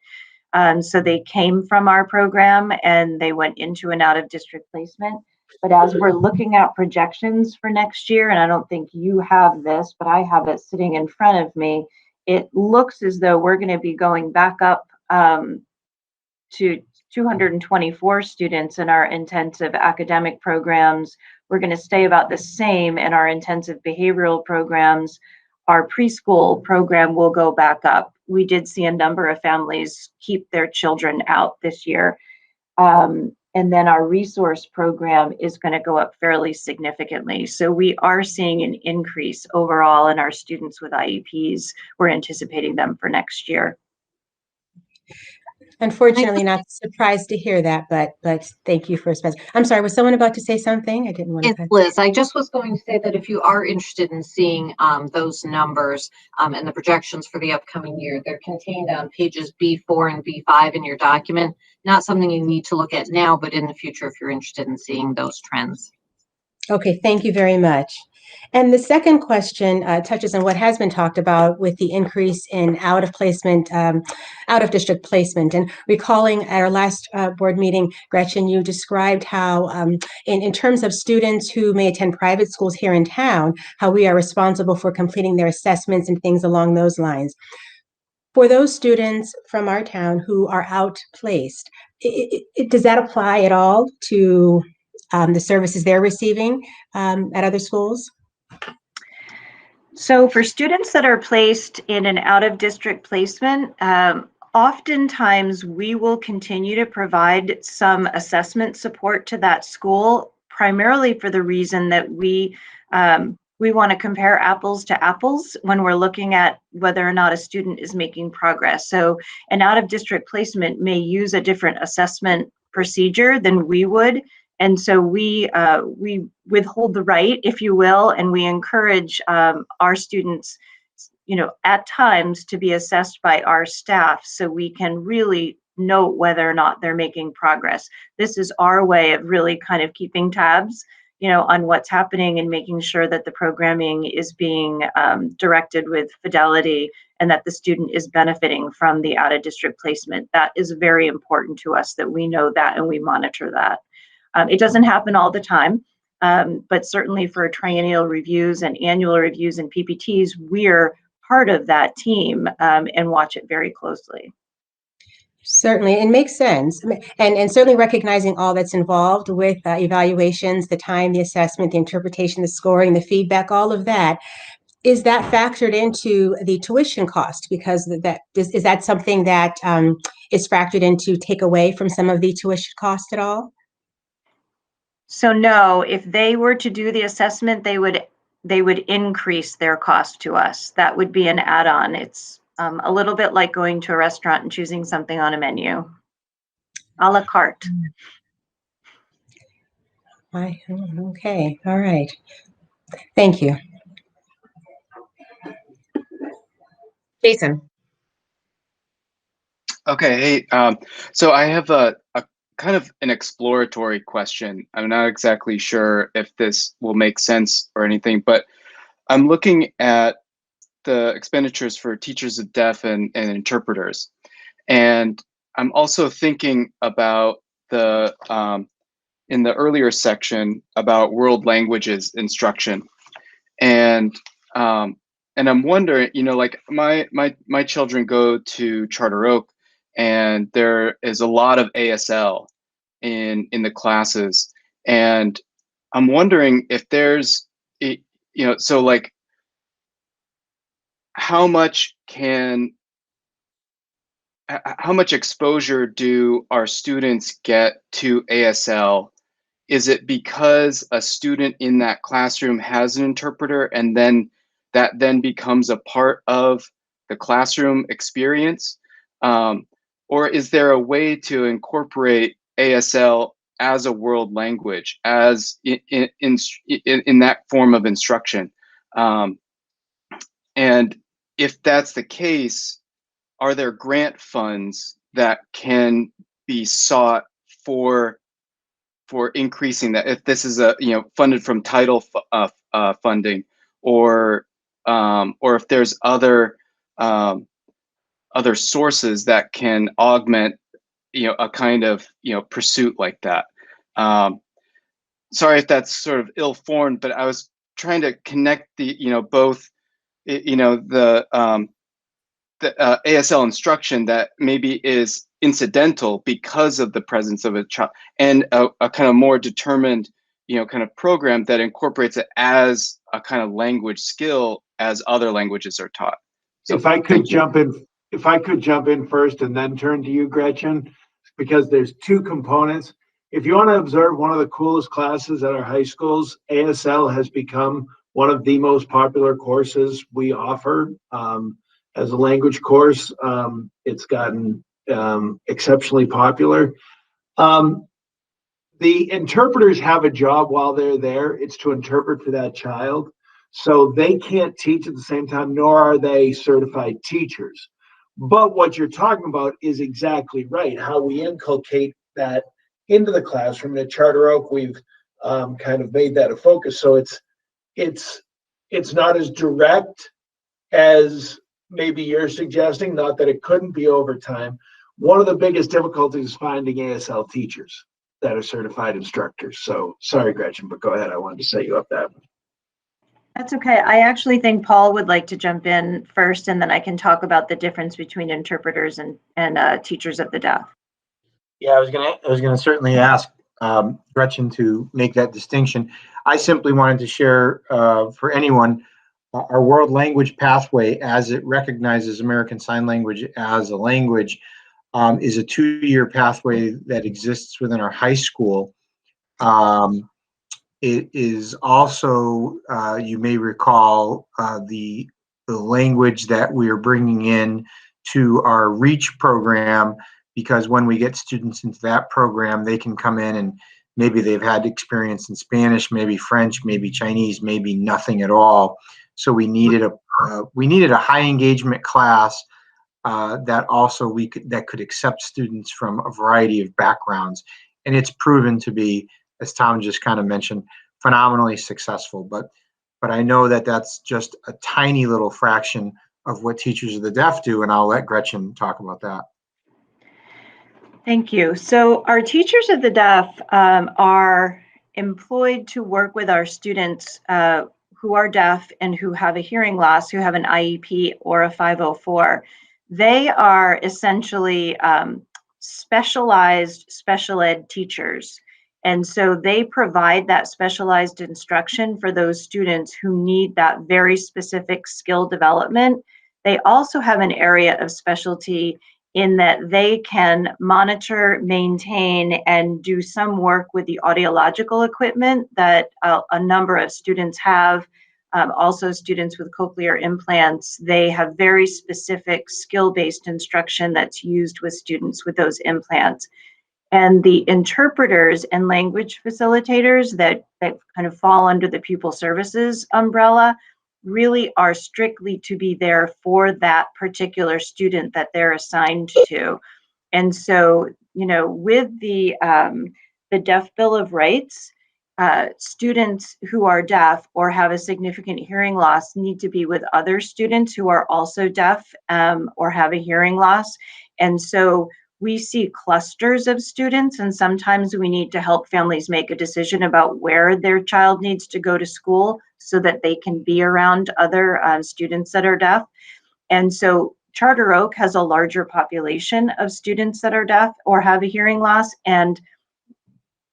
So they came from our program and they went into an out-of-district placement. But as we're looking at projections for next year, and I don't think you have this, but I have it sitting in front of me, it looks as though we're going to be going back up to 224 students in our intensive academic programs. We're going to stay about the same in our intensive behavioral programs. Our preschool program will go back up. We did see a number of families keep their children out this year. And And then our resource program is going to go up fairly significantly. So we are seeing an increase overall in our students with IEPs. We're anticipating them for next year. Unfortunately, not surprised to hear that, but thank you for specifying. I'm sorry, was someone about to say something? I didn't want to It's cut. Liz. I just was going to say that if you are interested in seeing those numbers and the projections for the upcoming year, they're contained on pages B4 and B5 in your document. Not something you need to look at now, but in the future if you're interested in seeing those trends. Okay, thank you very much. And the second question touches on what has been talked about with the increase in out of district placement. And recalling at our last board meeting, Gretchen, you described how in terms of students who may attend private schools here in town, how we are responsible for completing their assessments and things along those lines. For those students from our town who are outplaced, does that apply at all to the services they're receiving at other schools? So for students that are placed in an out-of-district placement, oftentimes we will continue to provide some assessment support to that school, primarily for the reason that we want to compare apples to apples when we're looking at whether or not a student is making progress. So an out-of-district placement may use a different assessment procedure than we would. And so we withhold the right, if you will, and we encourage our students, at times to be assessed by our staff so we can really note whether or not they're making progress. This is our way of really kind of keeping tabs, on what's happening and making sure that the programming is being directed with fidelity and that the student is benefiting from the out-of-district placement. That is very important to us that we know that and we monitor that. It doesn't happen all the time, but certainly for triennial reviews and annual reviews and PPTs, we're part of that team and watch it very closely. Certainly, it makes sense. And certainly recognizing all that's involved with evaluations, the time, the assessment, the interpretation, the scoring, the feedback, all of that. Is that factored into the tuition cost? Because is that something that is factored in to take away from some of the tuition cost at all? So no, if they were to do the assessment, they would increase their cost to us. That would be an add-on. It's a little bit like going to a restaurant and choosing something on a menu, a la carte. Okay, all right. Thank you. Jason. Okay, hey, so I have a kind of an exploratory question. I'm not exactly sure if this will make sense or anything, but I'm looking at the expenditures for teachers of deaf and interpreters. And I'm also thinking about the, in the earlier section about world languages instruction. And I'm wondering, like my children go to Charter Oak, and there is a lot of ASL in the classes, and I'm wondering if there's, so like, how much exposure do our students get to ASL? Is it because a student in that classroom has an interpreter and then that then becomes a part of the classroom experience? Or is there a way to incorporate ASL as a world language, as in that form of instruction? And if that's the case, are there grant funds that can be sought for increasing that? If this is funded from title funding, or if there's other sources that can augment a kind of pursuit like that. Sorry if that's sort of ill-formed, but I was trying to connect the both the ASL instruction that maybe is incidental because of the presence of a child, and a kind of more determined kind of program that incorporates it as a kind of language skill as other languages are taught. So if I could jump in first and then turn to you, Gretchen, because there's two components. if you want to observe one of the coolest classes at our high schools, ASL has become one of the most popular courses we offer as a language course. It's gotten exceptionally popular. The interpreters have a job while they're there. It's to interpret for that child. So they can't teach at the same time, nor are they certified teachers. But what you're talking about is exactly right, how we inculcate that into the classroom. At Charter Oak, we've kind of made that a focus. So it's not as direct as maybe you're suggesting, not that it couldn't be over time. One of the biggest difficulties is finding ASL teachers that are certified instructors. So sorry, Gretchen, but go ahead. I wanted to set you up that one. That's okay. I actually think Paul would like to jump in first, and then I can talk about the difference between interpreters and teachers of the deaf. Yeah, I was gonna certainly ask Gretchen to make that distinction. I simply wanted to share for anyone our world language pathway, as it recognizes American Sign Language as a language, is a 2-year pathway that exists within our high school. It is also, you may recall, the language that we are bringing in to our REACH program, because when we get students into that program, they can come in and maybe they've had experience in Spanish, maybe French, maybe Chinese, maybe nothing at all. So we needed a high engagement class that also that could accept students from a variety of backgrounds, and it's proven to be, as Tom just kind of mentioned, phenomenally successful. But I know that that's just a tiny little fraction of what Teachers of the Deaf do, and I'll let Gretchen talk about that. Thank you. So our Teachers of the Deaf are employed to work with our students who are deaf and who have a hearing loss, who have an IEP or a 504. They are essentially specialized special ed teachers. And so they provide that specialized instruction for those students who need that very specific skill development. They also have an area of specialty in that they can monitor, maintain, and do some work with the audiological equipment that a number of students have. Also, students with cochlear implants, they have very specific skill-based instruction that's used with students with those implants. And the interpreters and language facilitators that kind of fall under the pupil services umbrella really are strictly to be there for that particular student that they're assigned to. And so, you know, with the Deaf Bill of Rights, students who are deaf or have a significant hearing loss need to be with other students who are also deaf or have a hearing loss. And so we see clusters of students, and sometimes we need to help families make a decision about where their child needs to go to school so that they can be around other students that are deaf. And so Charter Oak has a larger population of students that are deaf or have a hearing loss, and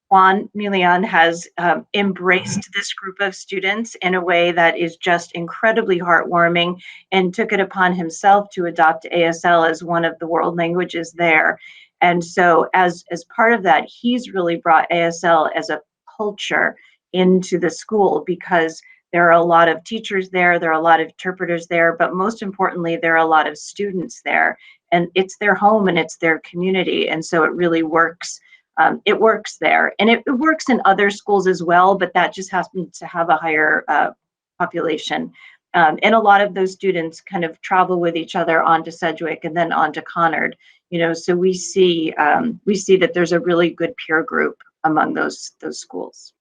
Juan Milian has embraced this group of students in a way that is just incredibly heartwarming, and took it upon himself to adopt ASL as one of the world languages there. And so as part of that, he's really brought ASL as a culture into the school, because there are a lot of teachers there, there are a lot of interpreters there, but most importantly, there are a lot of students there, and it's their home and it's their community. And so it really works. It works there, and it works in other schools as well, but that just happens to have a higher population. And a lot of those students kind of travel with each other onto Sedgwick and then onto Conard. You know, so we see that there's a really good peer group among those schools.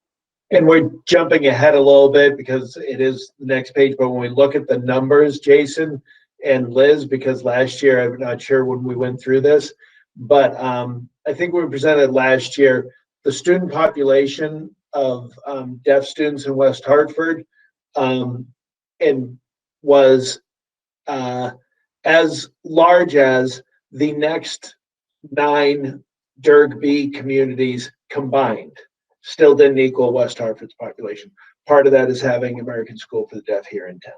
And we're jumping ahead a little bit because it is the next page, but when we look at the numbers, Jason and Liz, because last year, I'm not sure when we went through this, but I think we presented last year the student population of deaf students in West Hartford, and was as large as the next 9 Derg B communities combined. Still didn't equal West Hartford's population. Part of that is having American School for the Deaf here in town.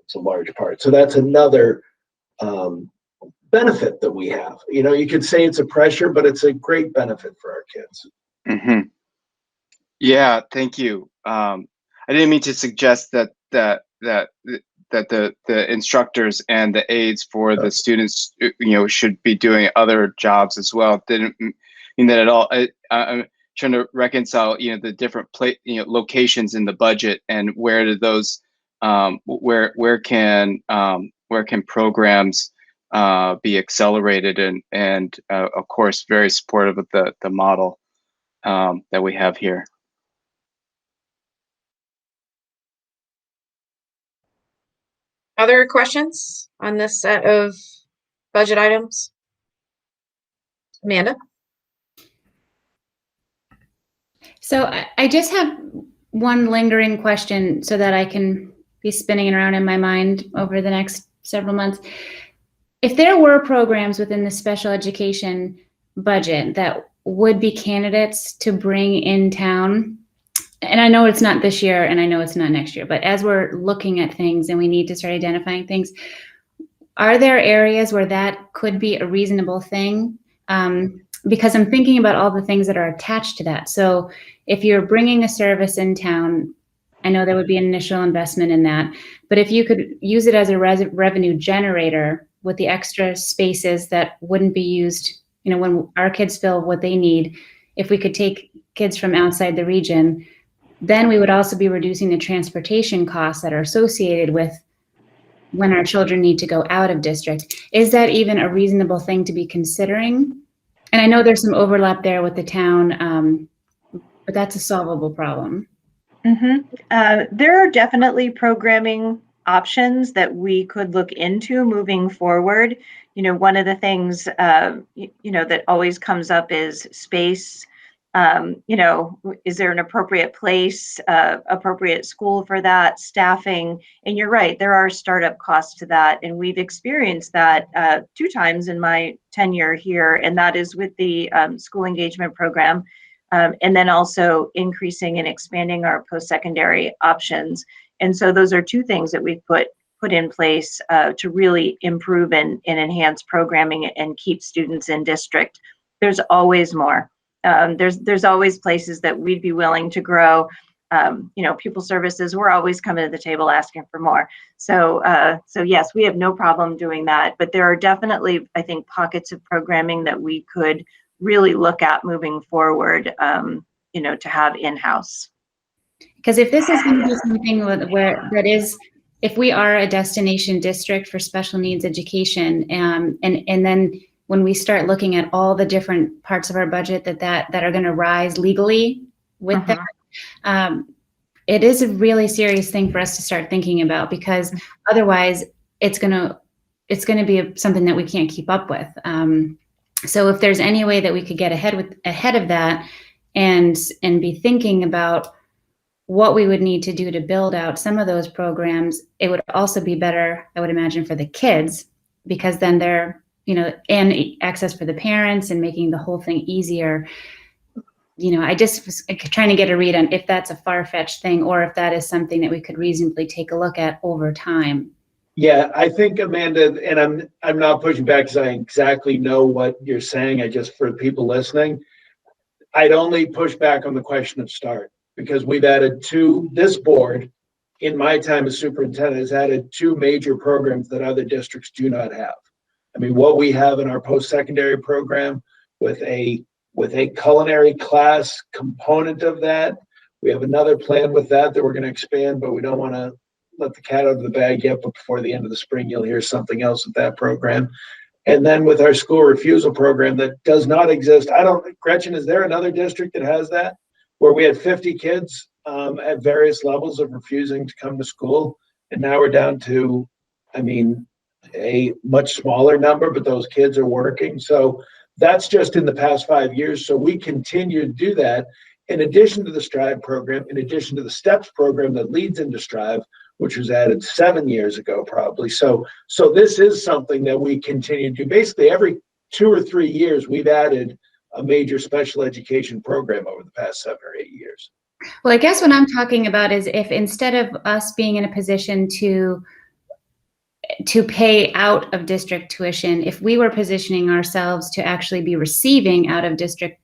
It's a large part. So that's another benefit that we have. You know, you could say it's a pressure, but it's a great benefit for our kids. Hmm. Yeah, thank you. I didn't mean to suggest that the instructors and the aides for the students, should be doing other jobs as well. Didn't mean that at all. I'm trying to reconcile, the different locations in the budget, and where do those, where can programs be accelerated, and of course very supportive of the model that we have here. Other questions on this set of budget items? Amanda? So I just have one lingering question so that I can be spinning it around in my mind over the next several months. If there were programs within the special education budget that would be candidates to bring in town, and I know it's not this year and I know it's not next year, but as we're looking at things and we need to start identifying things, are there areas where that could be a reasonable thing? Because I'm thinking about all the things that are attached to that. So if you're bringing a service in town, I know there would be an initial investment in that, but if you could use it as a revenue generator with the extra spaces that wouldn't be used, when our kids fill what they need, if we could take kids from outside the region, then we would also be reducing the transportation costs that are associated with when our children need to go out of district. Is that even a reasonable thing to be considering? And I know there's some overlap there with the town, but that's a solvable problem. There are definitely programming options that we could look into moving forward. One of the things, that always comes up is space. Is there an appropriate place, appropriate school for that, staffing? And you're right, there are startup costs to that. And we've experienced that 2 times in my tenure here, and that is with the school engagement program. And then also increasing and expanding our post-secondary options. And so those are 2 things that we've put in place to really improve and enhance programming and keep students in district. There's always more. There's always places that we'd be willing to grow. Pupil services, we're always coming to the table asking for more. So yes, we have no problem doing that. But there are definitely, I think, pockets of programming that we could really look at moving forward, to have in-house. Because if this is going to be something if we are a destination district for special needs education, and then when we start looking at all the different parts of our budget that are going to rise legally with that, it is a really serious thing for us to start thinking about, because otherwise it's going to be something that we can't keep up with. So if there's any way that we could get ahead of that and be thinking about what we would need to do to build out some of those programs, it would also be better, I would imagine, for the kids, because then they're, and access for the parents and making the whole thing easier. I just was trying to get a read on if that's a far-fetched thing or if that is something that we could reasonably take a look at over time. Yeah, I think, Amanda, and I'm not pushing back because I exactly know what you're saying. For people listening, I'd only push back on the question of start, because we've added this board, in my time as superintendent, has added 2 major programs that other districts do not have. I mean, what we have in our post-secondary program with a culinary class component of that, we have another plan with that we're going to expand, but we don't want to let the cat out of the bag yet, but before the end of the spring, you'll hear something else with that program. And then with our school refusal program that does not exist. Gretchen, is there another district that has that, where we had 50 kids at various levels of refusing to come to school? And now we're down to, a much smaller number, but those kids are working. So that's just in the past 5 years. So we continue to do that in addition to the STRIVE program, in addition to the STEPS program that leads into STRIVE, which was added 7 years ago, probably. So this is something that we continue to do. Basically, every 2 or 3 years, we've added a major special education program over the past 7 or 8 years. Well, I guess what I'm talking about is if instead of us being in a position to pay out of district tuition, if we were positioning ourselves to actually be receiving out of district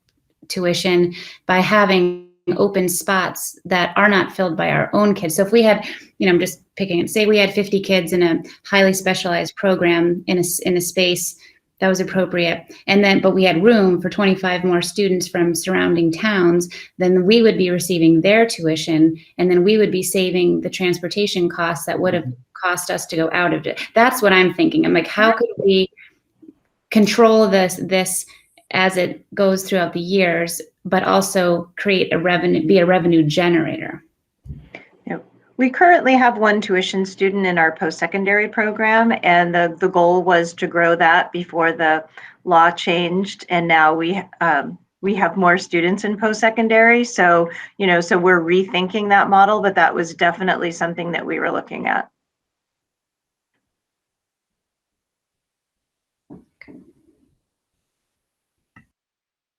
tuition by having open spots that are not filled by our own kids. So if we had, I'm just picking it, say we had 50 kids in a highly specialized program in a space that was appropriate, but we had room for 25 more students from surrounding towns, then we would be receiving their tuition, and then we would be saving the transportation costs that would have cost us to go out of it. That's what I'm thinking. I'm like, how could we control this as it goes throughout the years, but also create be a revenue generator? We currently have one tuition student in our post-secondary program, and the goal was to grow that before the law changed, and now we have more students in post-secondary. So, so we're rethinking that model, but that was definitely something that we were looking at.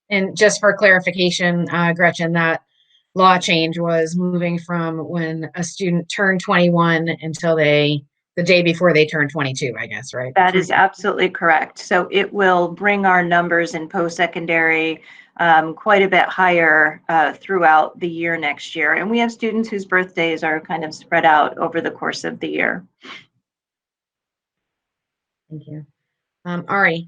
And just for clarification, Gretchen, that law change was moving from when a student turned 21 until the day before they turned 22, I guess, right? That is absolutely correct. So it will bring our numbers in post-secondary quite a bit higher throughout the year next year. And we have students whose birthdays are kind of spread out over the course of the year. Thank you. Ari.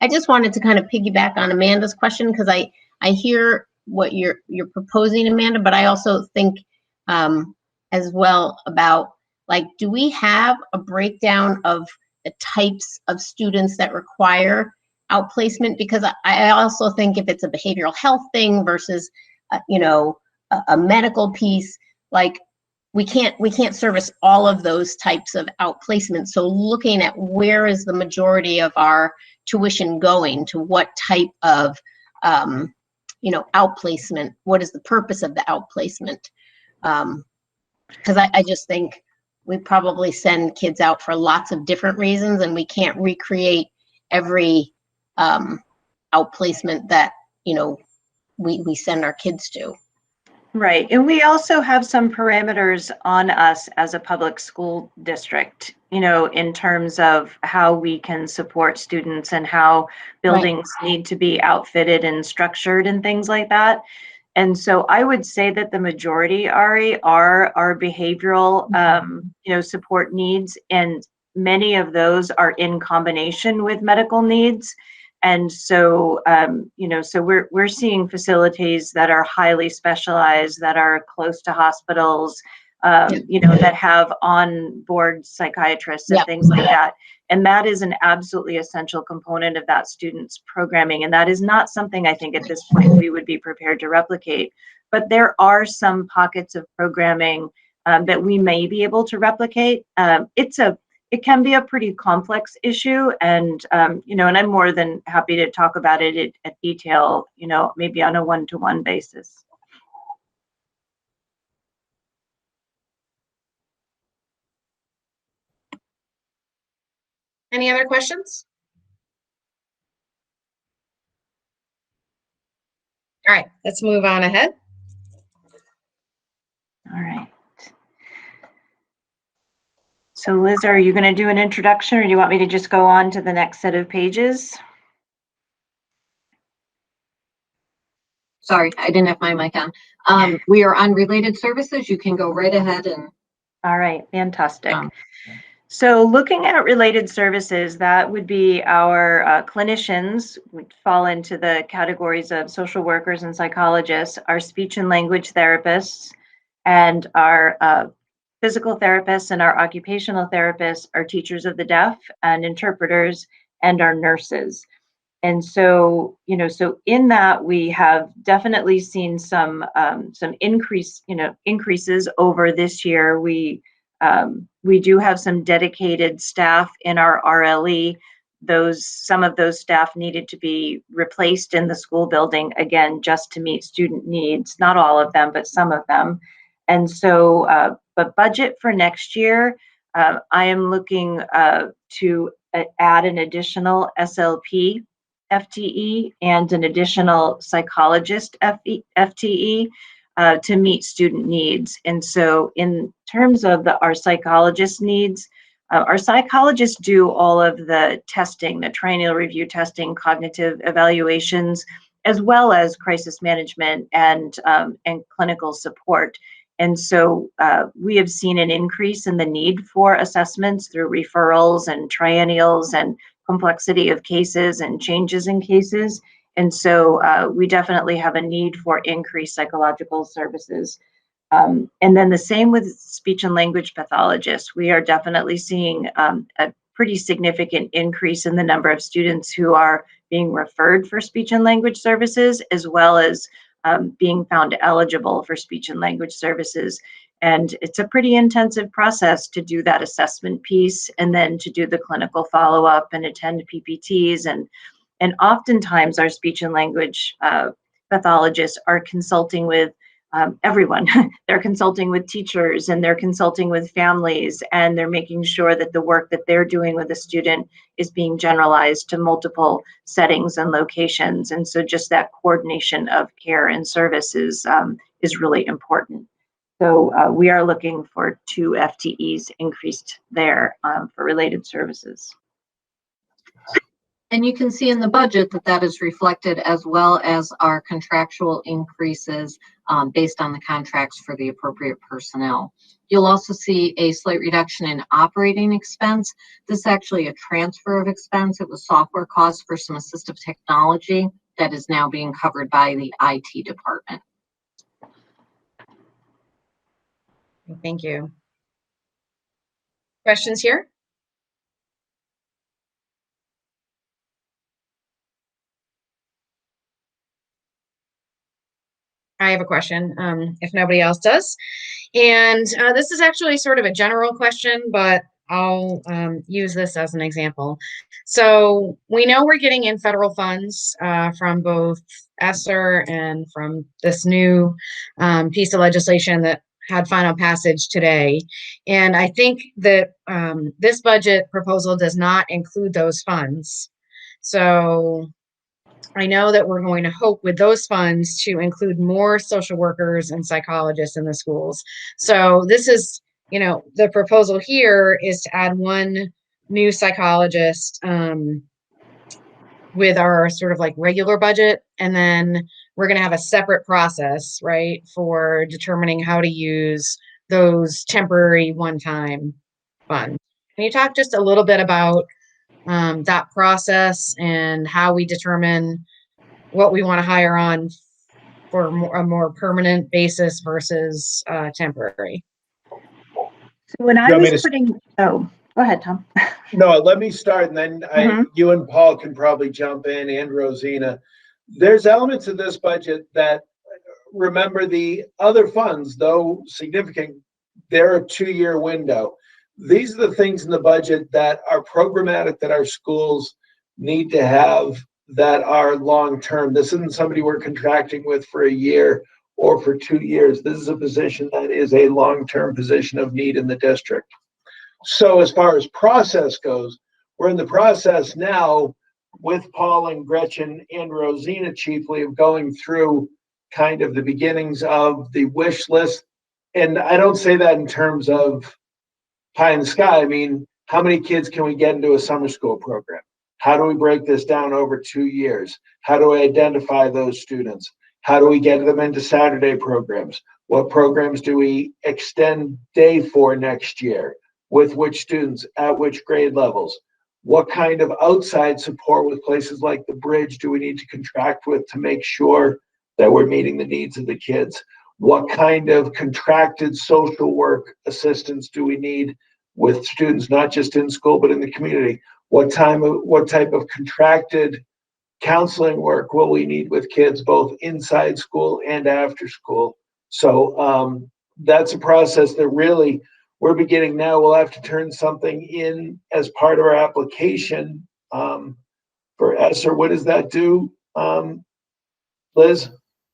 I just wanted to kind of piggyback on Amanda's question, because I hear what you're proposing, Amanda, but I also think as well about, like, do we have a breakdown of the types of students that require outplacement? Because I also think if it's a behavioral health thing versus a medical piece, like we can't service all of those types of outplacement. So looking at where is the majority of our tuition going, to what type of outplacement, what is the purpose of the outplacement? Because I just think we probably send kids out for lots of different reasons, and we can't recreate every outplacement that we send our kids to. Right. And we also have some parameters on us as a public school district, in terms of how we can support students and how buildings need to be outfitted and structured and things like that. And so I would say that the majority, Ari, are our behavioral, support needs, and many of those are in combination with medical needs. And so, so we're seeing facilities that are highly specialized, that are close to hospitals, that have on-board psychiatrists and things like that. And that is an absolutely essential component of that student's programming. And that is not something I think at this point we would be prepared to replicate. But there are some pockets of programming that we may be able to replicate. It can be a pretty complex issue, and and I'm more than happy to talk about it at detail, maybe on a one-to-one basis. Any other questions? All right, let's move on ahead. All right. So Liz, are you going to do an introduction, or do you want me to just go on to the next set of pages? Sorry, I didn't have my mic on. We are on related services. You can go right ahead and. All right, fantastic. So looking at related services, that would be our clinicians, which fall into the categories of social workers and psychologists, our speech and language therapists, and our physical therapists and our occupational therapists, our teachers of the deaf and interpreters, and our nurses. And so, so in that we have definitely seen some increases over this year. We do have some dedicated staff in our RLE. Some of those staff needed to be replaced in the school building, again, just to meet student needs. Not all of them, but some of them. And so, but budget for next year, I am looking to add an additional SLP FTE and an additional psychologist FTE to meet student needs. And so in terms of our psychologist needs, Our psychologists do all of the testing, the triennial review testing, cognitive evaluations, as well as crisis management and clinical support. And so we have seen an increase in the need for assessments through referrals and triennials and complexity of cases and changes in cases. And so we definitely have a need for increased psychological services. And then the same with speech and language pathologists. We are definitely seeing a pretty significant increase in the number of students who are being referred for speech and language services, as well as being found eligible for speech and language services. And it's a pretty intensive process to do that assessment piece and then to do the clinical follow-up and attend PPTs. And oftentimes our speech and language pathologists are consulting with everyone. They're consulting with teachers and they're consulting with families, and they're making sure that the work that they're doing with a student is being generalized to multiple settings and locations. And so just that coordination of care and services is really important. So we are looking for 2 FTEs increased there for related services. And you can see in the budget that that is reflected, as well as our contractual increases based on the contracts for the appropriate personnel. You'll also see a slight reduction in operating expense. This is actually a transfer of expense. It was software costs for some assistive technology that is now being covered by the IT department. Thank you. Questions here? I have a question, if nobody else does. And this is actually sort of a general question, but I'll use this as an example. So we know we're getting in federal funds from both ESSER and from this new piece of legislation that had final passage today. And I think that this budget proposal does not include those funds. So I know that we're going to hope with those funds to include more social workers and psychologists in the schools. So this is, you know, the proposal here is to add 1 new psychologist with our sort of like regular budget. And then we're going to have a separate process, right, for determining how to use those temporary one-time funds. Can you talk just a little bit about that process and how we determine what we want to hire on for a more permanent basis versus temporary? So when I was putting, oh, go ahead, Tom. No, let me start, and then you and Paul can probably jump in, and Rosina. There's elements of this budget that, remember, the other funds, though significant, they're a 2-year window. These are the things in the budget that are programmatic that our schools need to have that are long-term. This isn't somebody we're contracting with for a year or for 2 years. This is a position that is a long-term position of need in the district. So as far as process goes, we're in the process now with Paul and Gretchen and Rosina chiefly of going through kind of the beginnings of the wish list. And I don't say that in terms of pie in the sky. I mean, how many kids can we get into a summer school program? How do we break this down over 2 years? How do we identify those students? How do we get them into Saturday programs? What programs do we extend day for next year? With which students, at which grade levels? What kind of outside support with places like the Bridge do we need to contract with to make sure that we're meeting the needs of the kids? What kind of contracted social work assistance do we need with students, not just in school, but in the community? What type of contracted counseling work will we need with kids, both inside school and after school? So that's a process that really we're beginning now. We'll have to turn something in as part of our application for ESSER. What does that do, Liz?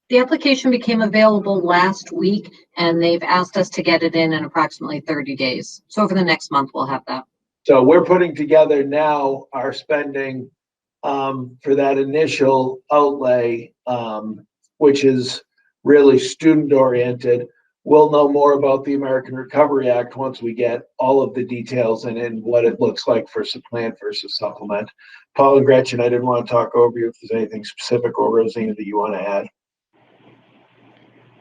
The application became available last week, and they've asked us to get it in approximately 30 days. So over the next month, we'll have that. So we're putting together now our spending for that initial outlay, which is really student oriented. we'll know more about the American Recovery Act once we get all of the details and what it looks like for supplant versus supplement. Paul and Gretchen, I didn't want to talk over you if there's anything specific, or Rosina, that you want to add.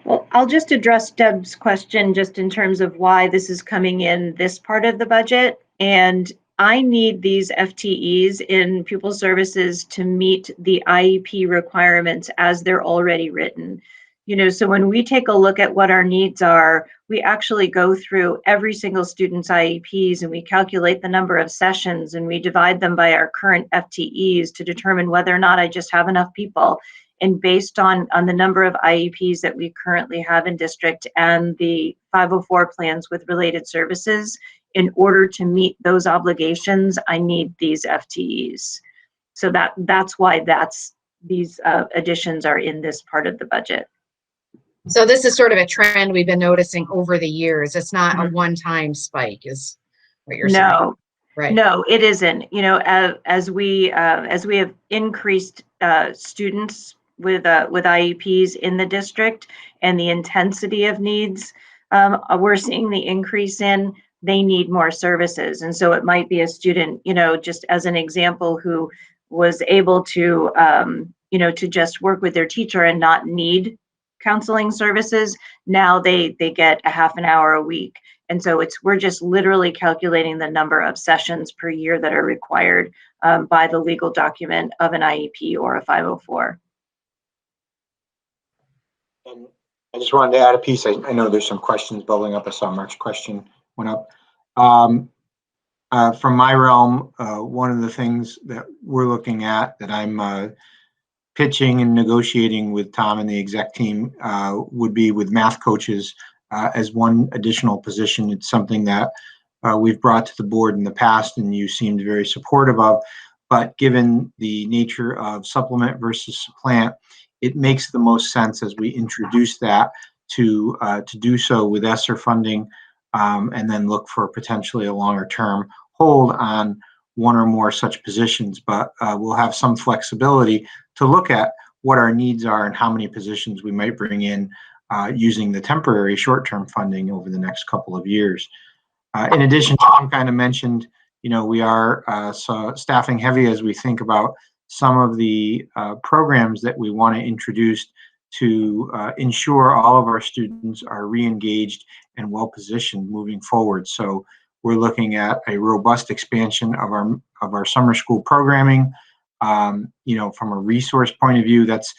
Well, I'll just address Deb's question just in terms of why this is coming in this part of the budget. And I need these FTEs in pupil services to meet the IEP requirements as they're already written. You know, so when we take a look at what our needs are, we actually go through every single student's IEPs and we calculate the number of sessions and we divide them by our current FTEs to determine whether or not I just have enough people. And based on the number of IEPs that we currently have in district and the 504 plans with related services, in order to meet those obligations, I need these FTEs. So that's why these additions are in this part of the budget. So this is sort of a trend we've been noticing over the years. It's not a one-time spike, is what you're saying. No, right? No, it isn't. You know, as we have increased students with IEPs in the district and the intensity of needs, we're seeing the increase in they need more services. And so it might be a student, you know, just as an example, who was able to, you know, to just work with their teacher and not need counseling services. Now they get a half an hour a week. And so we're just literally calculating the number of sessions per year that are required by the legal document of an IEP or a 504. And I just wanted to add a piece. I know there's some questions bubbling up. I saw Mark's question went up. From my realm, one of the things that we're looking at that I'm pitching and negotiating with Tom and the exec team would be with math coaches as one additional position. It's something that we've brought to the board in the past and you seemed very supportive of, but given the nature of supplement versus supplant, it makes the most sense as we introduce that to do so with ESSER funding and then look for potentially a longer term hold on one or more such positions. But we'll have some flexibility to look at what our needs are and how many positions we might bring in using the temporary short-term funding over the next couple of years. In addition, Tom kind of mentioned, you know, we are staffing heavy as we think about some of the programs that we want to introduce to ensure all of our students are re-engaged and well-positioned moving forward. So we're looking at a robust expansion of our summer school programming. You know, from a resource point of view, that's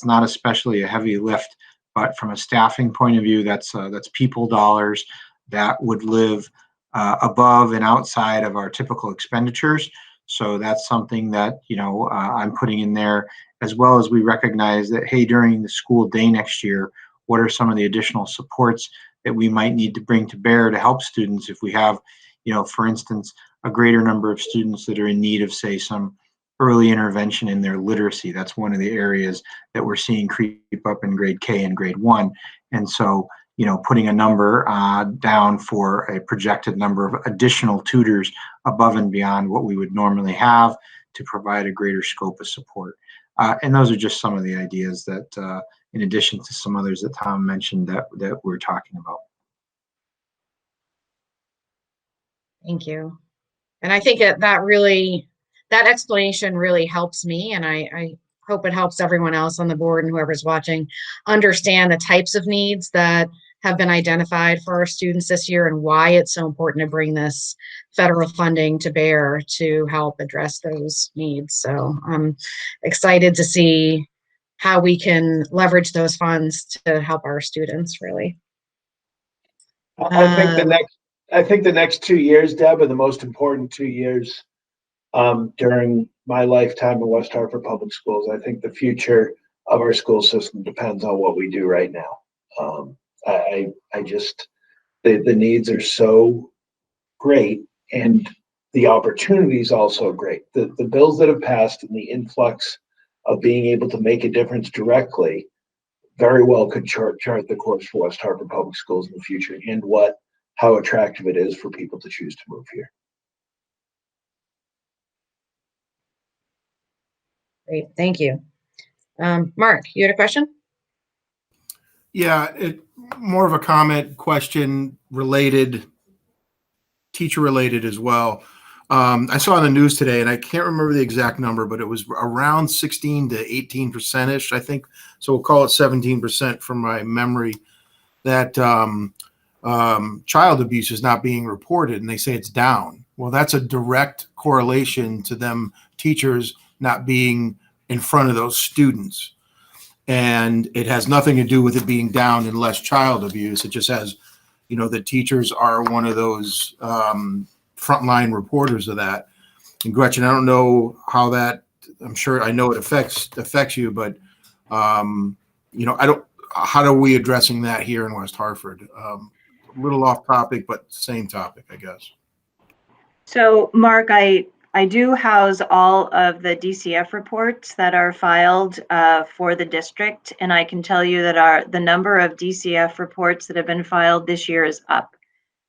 not especially a heavy lift, but from a staffing point of view, that's people dollars that would live above and outside of our typical expenditures. So that's something that, you know, I'm putting in there, as well as we recognize that, hey, during the school day next year, what are some of the additional supports that we might need to bring to bear to help students if we have, you know, for instance, a greater number of students that are in need of, say, some early intervention in their literacy. That's one of the areas that we're seeing creep up in grade K and grade 1. And so, you know, putting a number down for a projected number of additional tutors above and beyond what we would normally have to provide a greater scope of support. And those are just some of the ideas that, in addition to some others that Tom mentioned that we're talking about. Thank you. And I think that explanation really helps me, and I hope it helps everyone else on the board and whoever's watching understand the types of needs that have been identified for our students this year and why it's so important to bring this federal funding to bear to help address those needs. So I'm excited to see how we can leverage those funds to help our students, really. I think the next 2 years, Deb, are the most important 2 years during my lifetime in West Hartford Public Schools. I think the future of our school system depends on what we do right now. I just, the needs are so great and the opportunities also great. The bills that have passed and the influx of being able to make a difference directly very well could chart the course for West Hartford Public Schools in the future and how attractive it is for people to choose to move here. Great, thank you. Mark, you had a question? Yeah, more of a comment, question related, teacher related as well. I saw in the news today, and I can't remember the exact number, but it was around 16 to 18% ish, I think. So we'll call it 17% from my memory, that child abuse is not being reported, and they say it's down. Well, that's a direct correlation to them teachers not being in front of those students. And it has nothing to do with it being down and less child abuse. It just has, the teachers are one of those frontline reporters of that. And Gretchen, I don't know how that, I know it affects you, but how are we addressing that here in West Hartford? A little off topic, but same topic, I guess. So Mark, I do house all of the DCF reports that are filed for the district, and I can tell you that the number of DCF reports that have been filed this year is up.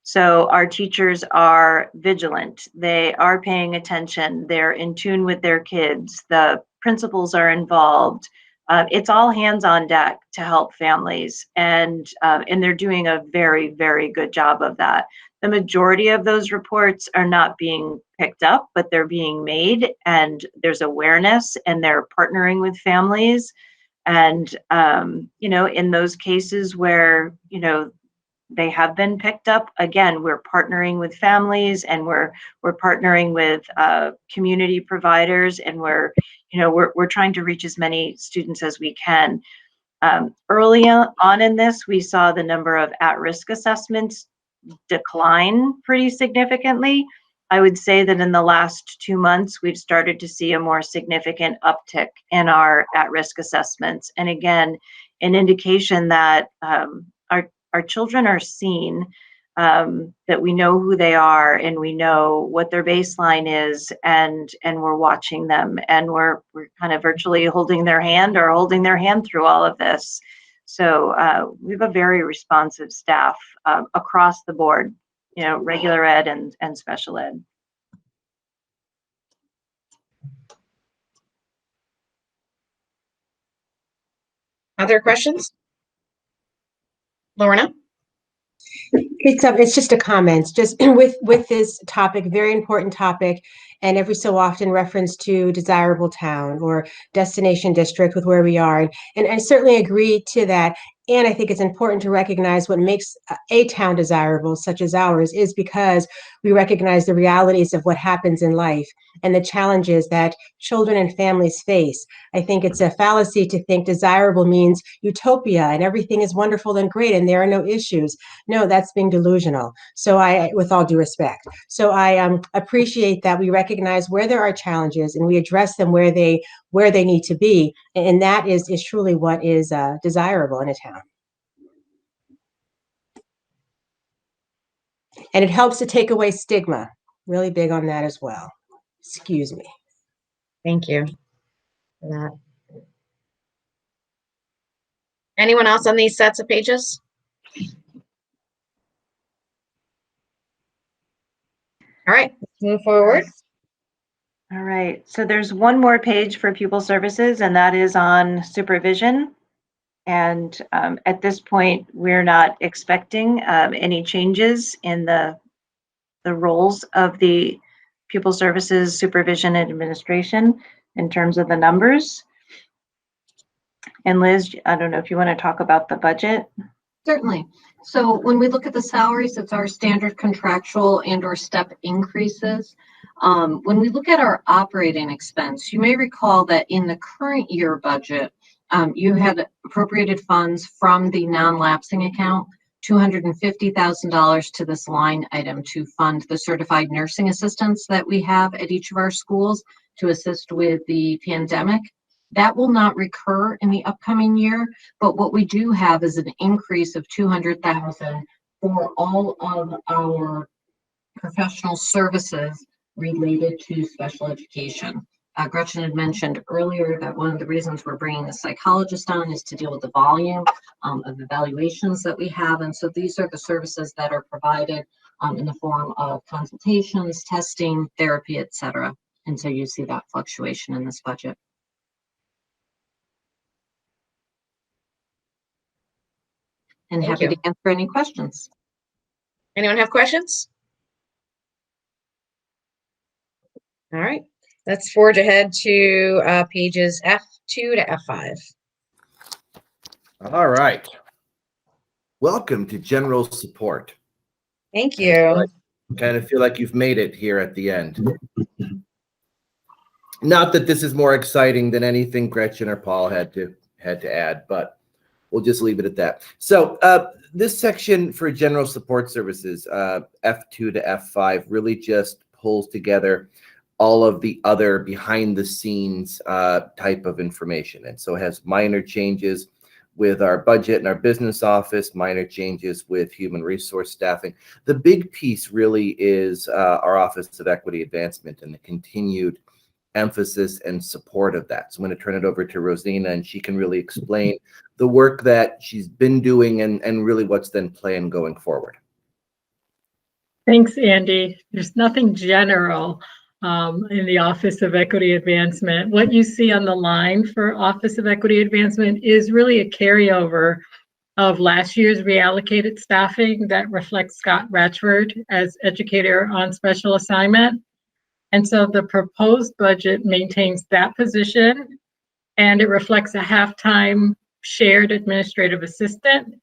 So our teachers are vigilant. They are paying attention. They're in tune with their kids. The principals are involved. It's all hands on deck to help families, and they're doing a very, very good job of that. The majority of those reports are not being picked up, but they're being made, and there's awareness, and they're partnering with families. And, in those cases where, they have been picked up, again, we're partnering with families, and we're partnering with community providers, and we're trying to reach as many students as we can. Early on in this, we saw the number of at-risk assessments decline pretty significantly. I would say that in the last 2 months, we've started to see a more significant uptick in our at-risk assessments. And again, an indication that our children are seen, that we know who they are, and we know what their baseline is, and we're watching them, and we're kind of virtually holding their hand through all of this. So we have a very responsive staff across the board, regular ed and special ed. Other questions? Lorna? It's just a comment, just with this topic, very important topic, and every so often reference to desirable town or destination district with where we are. And I certainly agree to that. And I think it's important to recognize what makes a town desirable, such as ours, is because we recognize the realities of what happens in life and the challenges that children and families face. I think it's a fallacy to think desirable means utopia and everything is wonderful and great and there are no issues. No, that's being delusional. So with all due respect. So I appreciate that we recognize where there are challenges and we address them where they need to be. And that is truly what is desirable in a town. And it helps to take away stigma. Really big on that as well. Excuse me. Thank you for that. Anyone else on these sets of pages? All right, let's move forward. All right, so there's one more page for pupil services, and that is on supervision. And at this point, we're not expecting any changes in the roles of the pupil services supervision and administration in terms of the numbers. And Liz, I don't know if you want to talk about the budget. Certainly. So when we look at the salaries, it's our standard contractual and or step increases. When we look at our operating expense, you may recall that in the current year budget, you had appropriated funds from the non-lapsing account, $250,000 to this line item to fund the certified nursing assistants that we have at each of our schools to assist with the pandemic. That will not recur in the upcoming year, but what we do have is an increase of $200,000 for all of our professional services related to special education. Gretchen had mentioned earlier that one of the reasons we're bringing the psychologist on is to deal with the volume of evaluations that we have. And so these are the services that are provided in the form of consultations, testing, therapy, etc. And so you see that fluctuation in this budget. and Thank happy you. to answer any questions. Anyone have questions? All right, let's forge ahead to pages F2 to F5. All right. Welcome to general support. Thank you. Kind of feel like you've made it here at the end. Not that this is more exciting than anything Gretchen or Paul had to add, but we'll just leave it at that. So this section for general support services, F2 to F5, really just pulls together all of the other behind the scenes type of information. And so it has minor changes with our budget and our business office, minor changes with human resource staffing. The big piece really is our Office of Equity Advancement and the continued emphasis and support of that. So I'm going to turn it over to Rosina, and she can really explain the work that she's been doing and really what's then planned going forward. Thanks, Andy. There's nothing general in the Office of Equity Advancement. What you see on the line for Office of Equity Advancement is really a carryover of last year's reallocated staffing that reflects Scott Ratchford as educator on special assignment. And so the proposed budget maintains that position, and it reflects a half-time shared administrative assistant.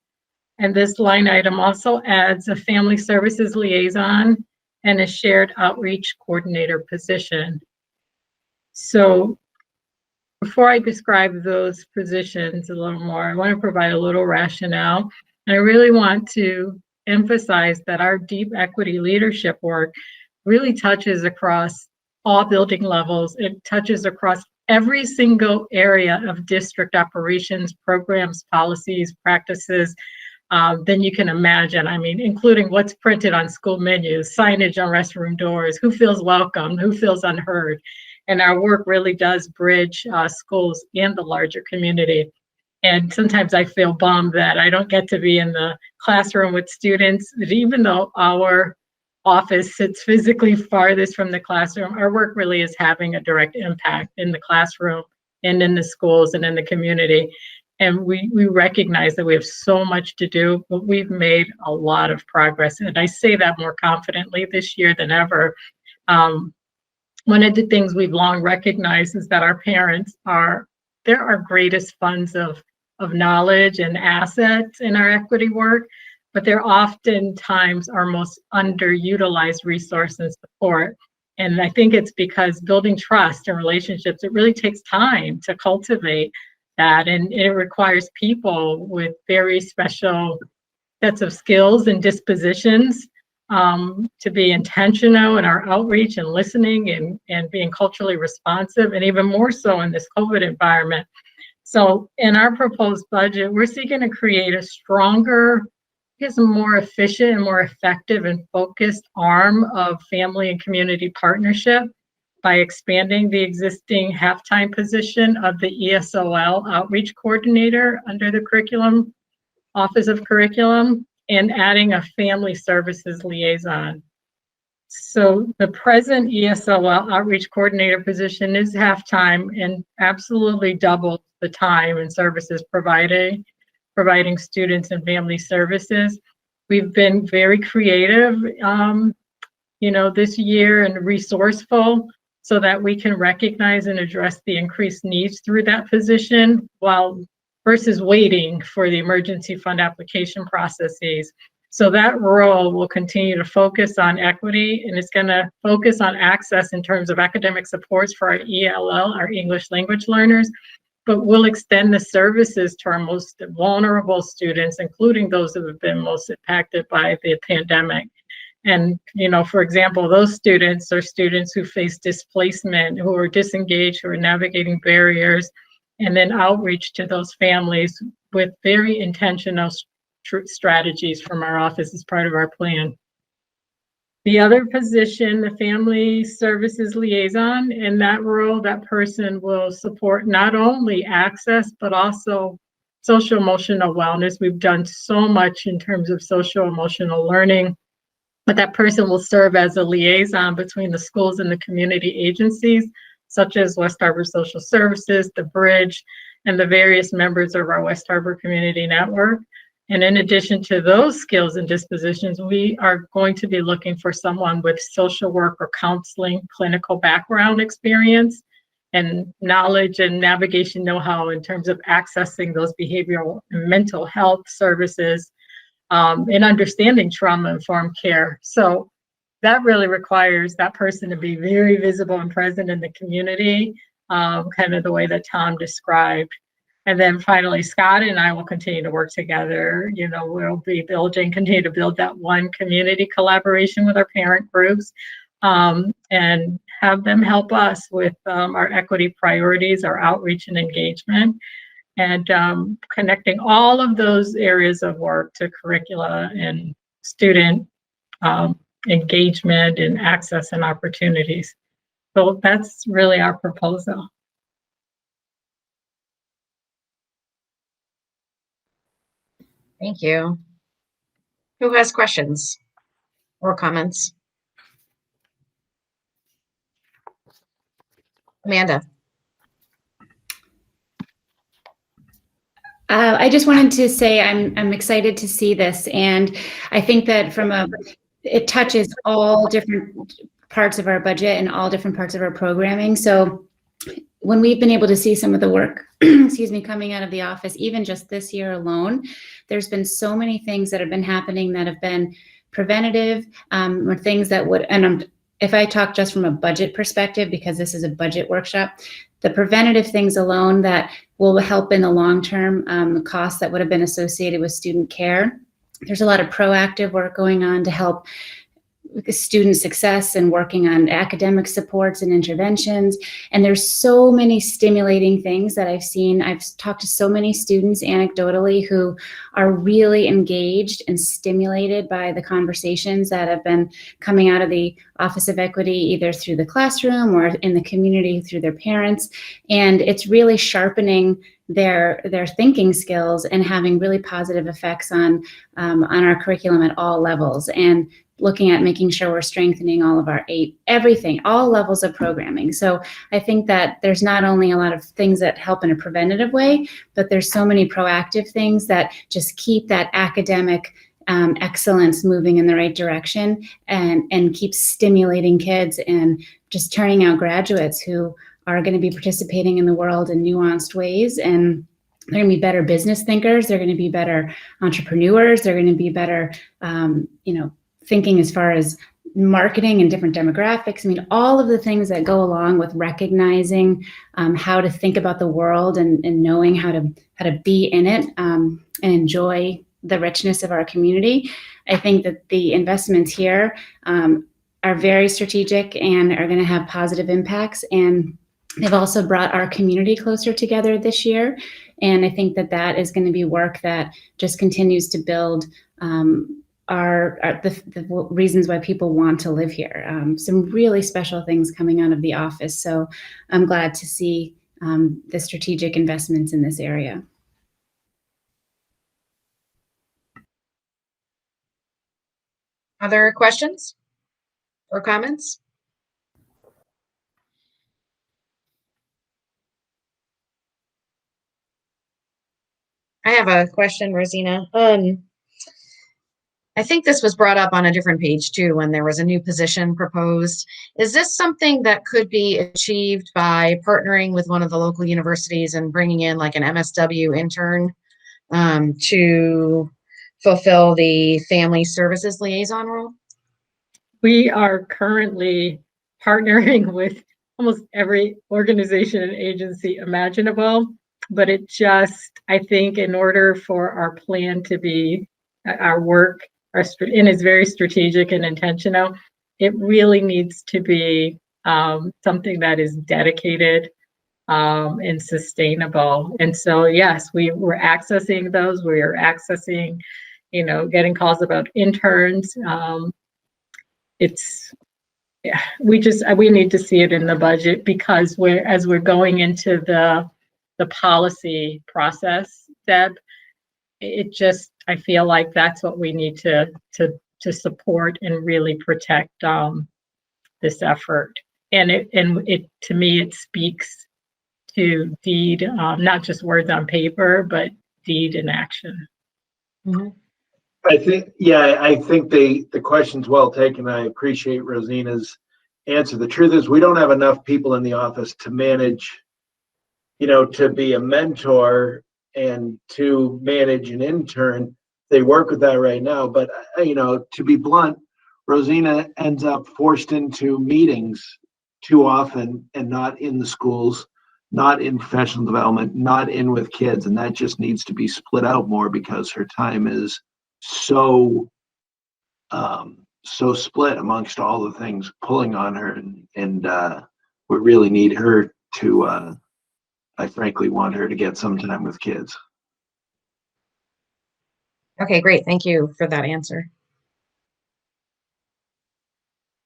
And this line item also adds a family services liaison and a shared outreach coordinator position. So before I describe those positions a little more, I want to provide a little rationale. And I really want to emphasize that our deep equity leadership work really touches across all building levels. It touches across every single area of district operations, programs, policies, practices, than you can imagine. I mean, including what's printed on school menus, signage on restroom doors, who feels welcome, who feels unheard. And our work really does bridge schools and the larger community. And sometimes I feel bummed that I don't get to be in the classroom with students, even though our office sits physically farthest from the classroom. Our work really is having a direct impact in the classroom and in the schools and in the community. And we recognize that we have so much to do, but we've made a lot of progress. And I say that more confidently this year than ever. One of the things we've long recognized is that our parents they're our greatest funds of knowledge and assets in our equity work, but they're oftentimes our most underutilized resource and support. And I think it's because building trust and relationships, it really takes time to cultivate that. And it requires people with very special sets of skills and dispositions to be intentional in our outreach and listening and being culturally responsive, and even more so in this COVID environment. So in our proposed budget, we're seeking to create a stronger, a more efficient and more effective and focused arm of family and community partnership by expanding the existing half-time position of the ESOL outreach coordinator under the Office of Curriculum, and adding a family services liaison. So the present ESOL outreach coordinator position is half-time and absolutely doubles the time and services providing students and family services. We've been very creative, this year, and resourceful so that we can recognize and address the increased needs through that position versus waiting for the emergency fund application processes. So that role will continue to focus on equity, and it's going to focus on access in terms of academic supports for our ELL, our English language learners, but we'll extend the services to our most vulnerable students, including those who have been most impacted by the pandemic. And, for example, those students are students who face displacement, who are disengaged, who are navigating barriers, and then outreach to those families with very intentional strategies from our office as part of our plan. The other position, the family services liaison, in that role, that person will support not only access, but also social emotional wellness. We've done so much in terms of social emotional learning, but that person will serve as a liaison between the schools and the community agencies, such as West Hartford Social Services, the Bridge, and the various members of our West Hartford Community Network. And in addition to those skills and dispositions, we are going to be looking for someone with social work or counseling clinical background experience and knowledge and navigation know-how in terms of accessing those behavioral and mental health services, and understanding trauma-informed care. So that really requires that person to be very visible and present in the community, kind of the way that Tom described. And then finally, Scott and I will continue to work together. You know, we'll be continue to build that one community collaboration with our parent groups, and have them help us with our equity priorities, our outreach and engagement, and connecting all of those areas of work to curricula and student engagement and access and opportunities. So that's really our proposal. Thank you. Who has questions or comments? Amanda. I just wanted to say I'm excited to see this, and I think that it touches all different parts of our budget and all different parts of our programming. So when we've been able to see some of the work, excuse me, coming out of the office, even just this year alone, there's been so many things that have been happening that have been preventative, or things that would, and if I talk just from a budget perspective, because this is a budget workshop, the preventative things alone that will help in the long term, the costs that would have been associated with student care. There's a lot of proactive work going on to help student success and working on academic supports and interventions. And there's so many stimulating things that I've seen. I've talked to so many students anecdotally who are really engaged and stimulated by the conversations that have been coming out of the Office of Equity, either through the classroom or in the community through their parents. And it's really sharpening their thinking skills and having really positive effects on our curriculum at all levels, and looking at making sure we're strengthening all of our everything, all levels of programming. So I think that there's not only a lot of things that help in a preventative way, but there's so many proactive things that just keep that academic excellence moving in the right direction, and keep stimulating kids and just turning out graduates who are going to be participating in the world in nuanced ways. And they're going to be better business thinkers. They're going to be better entrepreneurs. They're going to be better, thinking as far as marketing and different demographics. I mean, all of the things that go along with recognizing how to think about the world and knowing how to be in it, and enjoy the richness of our community. I think that the investments here are very strategic and are going to have positive impacts. And they've also brought our community closer together this year. And I think that that is going to be work that just continues to build the reasons why people want to live here. Some really special things coming out of the office. So I'm glad to see the strategic investments in this area. Other questions or comments? I have a question, Rosina. I think this was brought up on a different page too, when there was a new position proposed. Is this something that could be achieved by partnering with one of the local universities and bringing in like an MSW intern to fulfill the family services liaison role? We are currently partnering with almost every organization and agency imaginable, but it just, I think in order for our plan to be, our work, and it's very strategic and intentional, it really needs to be something that is dedicated and sustainable. And so, yes, we're accessing those. We are accessing, getting calls about interns. We need to see it in the budget, because as we're going into the policy process, Deb, I feel like that's what we need to support and really protect this effort. And it to me, it speaks to deed, not just words on paper, but deed in action. I think, yeah, I think the question's well taken. I appreciate Rosina's answer. The truth is, we don't have enough people in the office to manage, to be a mentor and to manage an intern. They work with that right now. But, to be blunt, Rosina ends up forced into meetings too often and not in the schools, not in professional development, not in with kids. And that just needs to be split out more because her time is so split amongst all the things pulling on her, and we really need her to I frankly want her to get some time with kids. Okay, great. Thank you for that answer.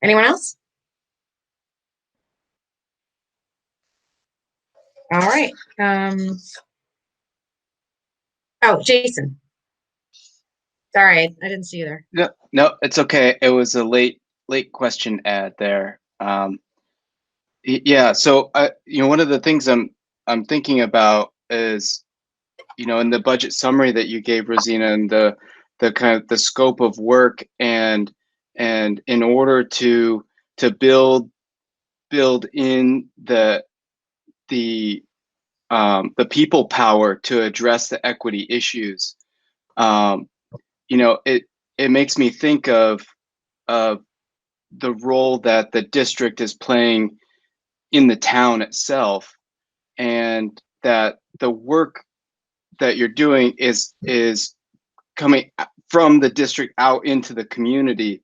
Anyone else? All right. Oh, Jason. Sorry, I didn't see you there. No, it's okay. It was a late question ad there. Yeah. So one of the things I'm thinking about is, in the budget summary that you gave, Rosina, and the kind of the scope of work, and in order to build in the people power to address the equity issues. It makes me think of the role that the district is playing in the town itself, and that the work that you're doing is coming from the district out into the community,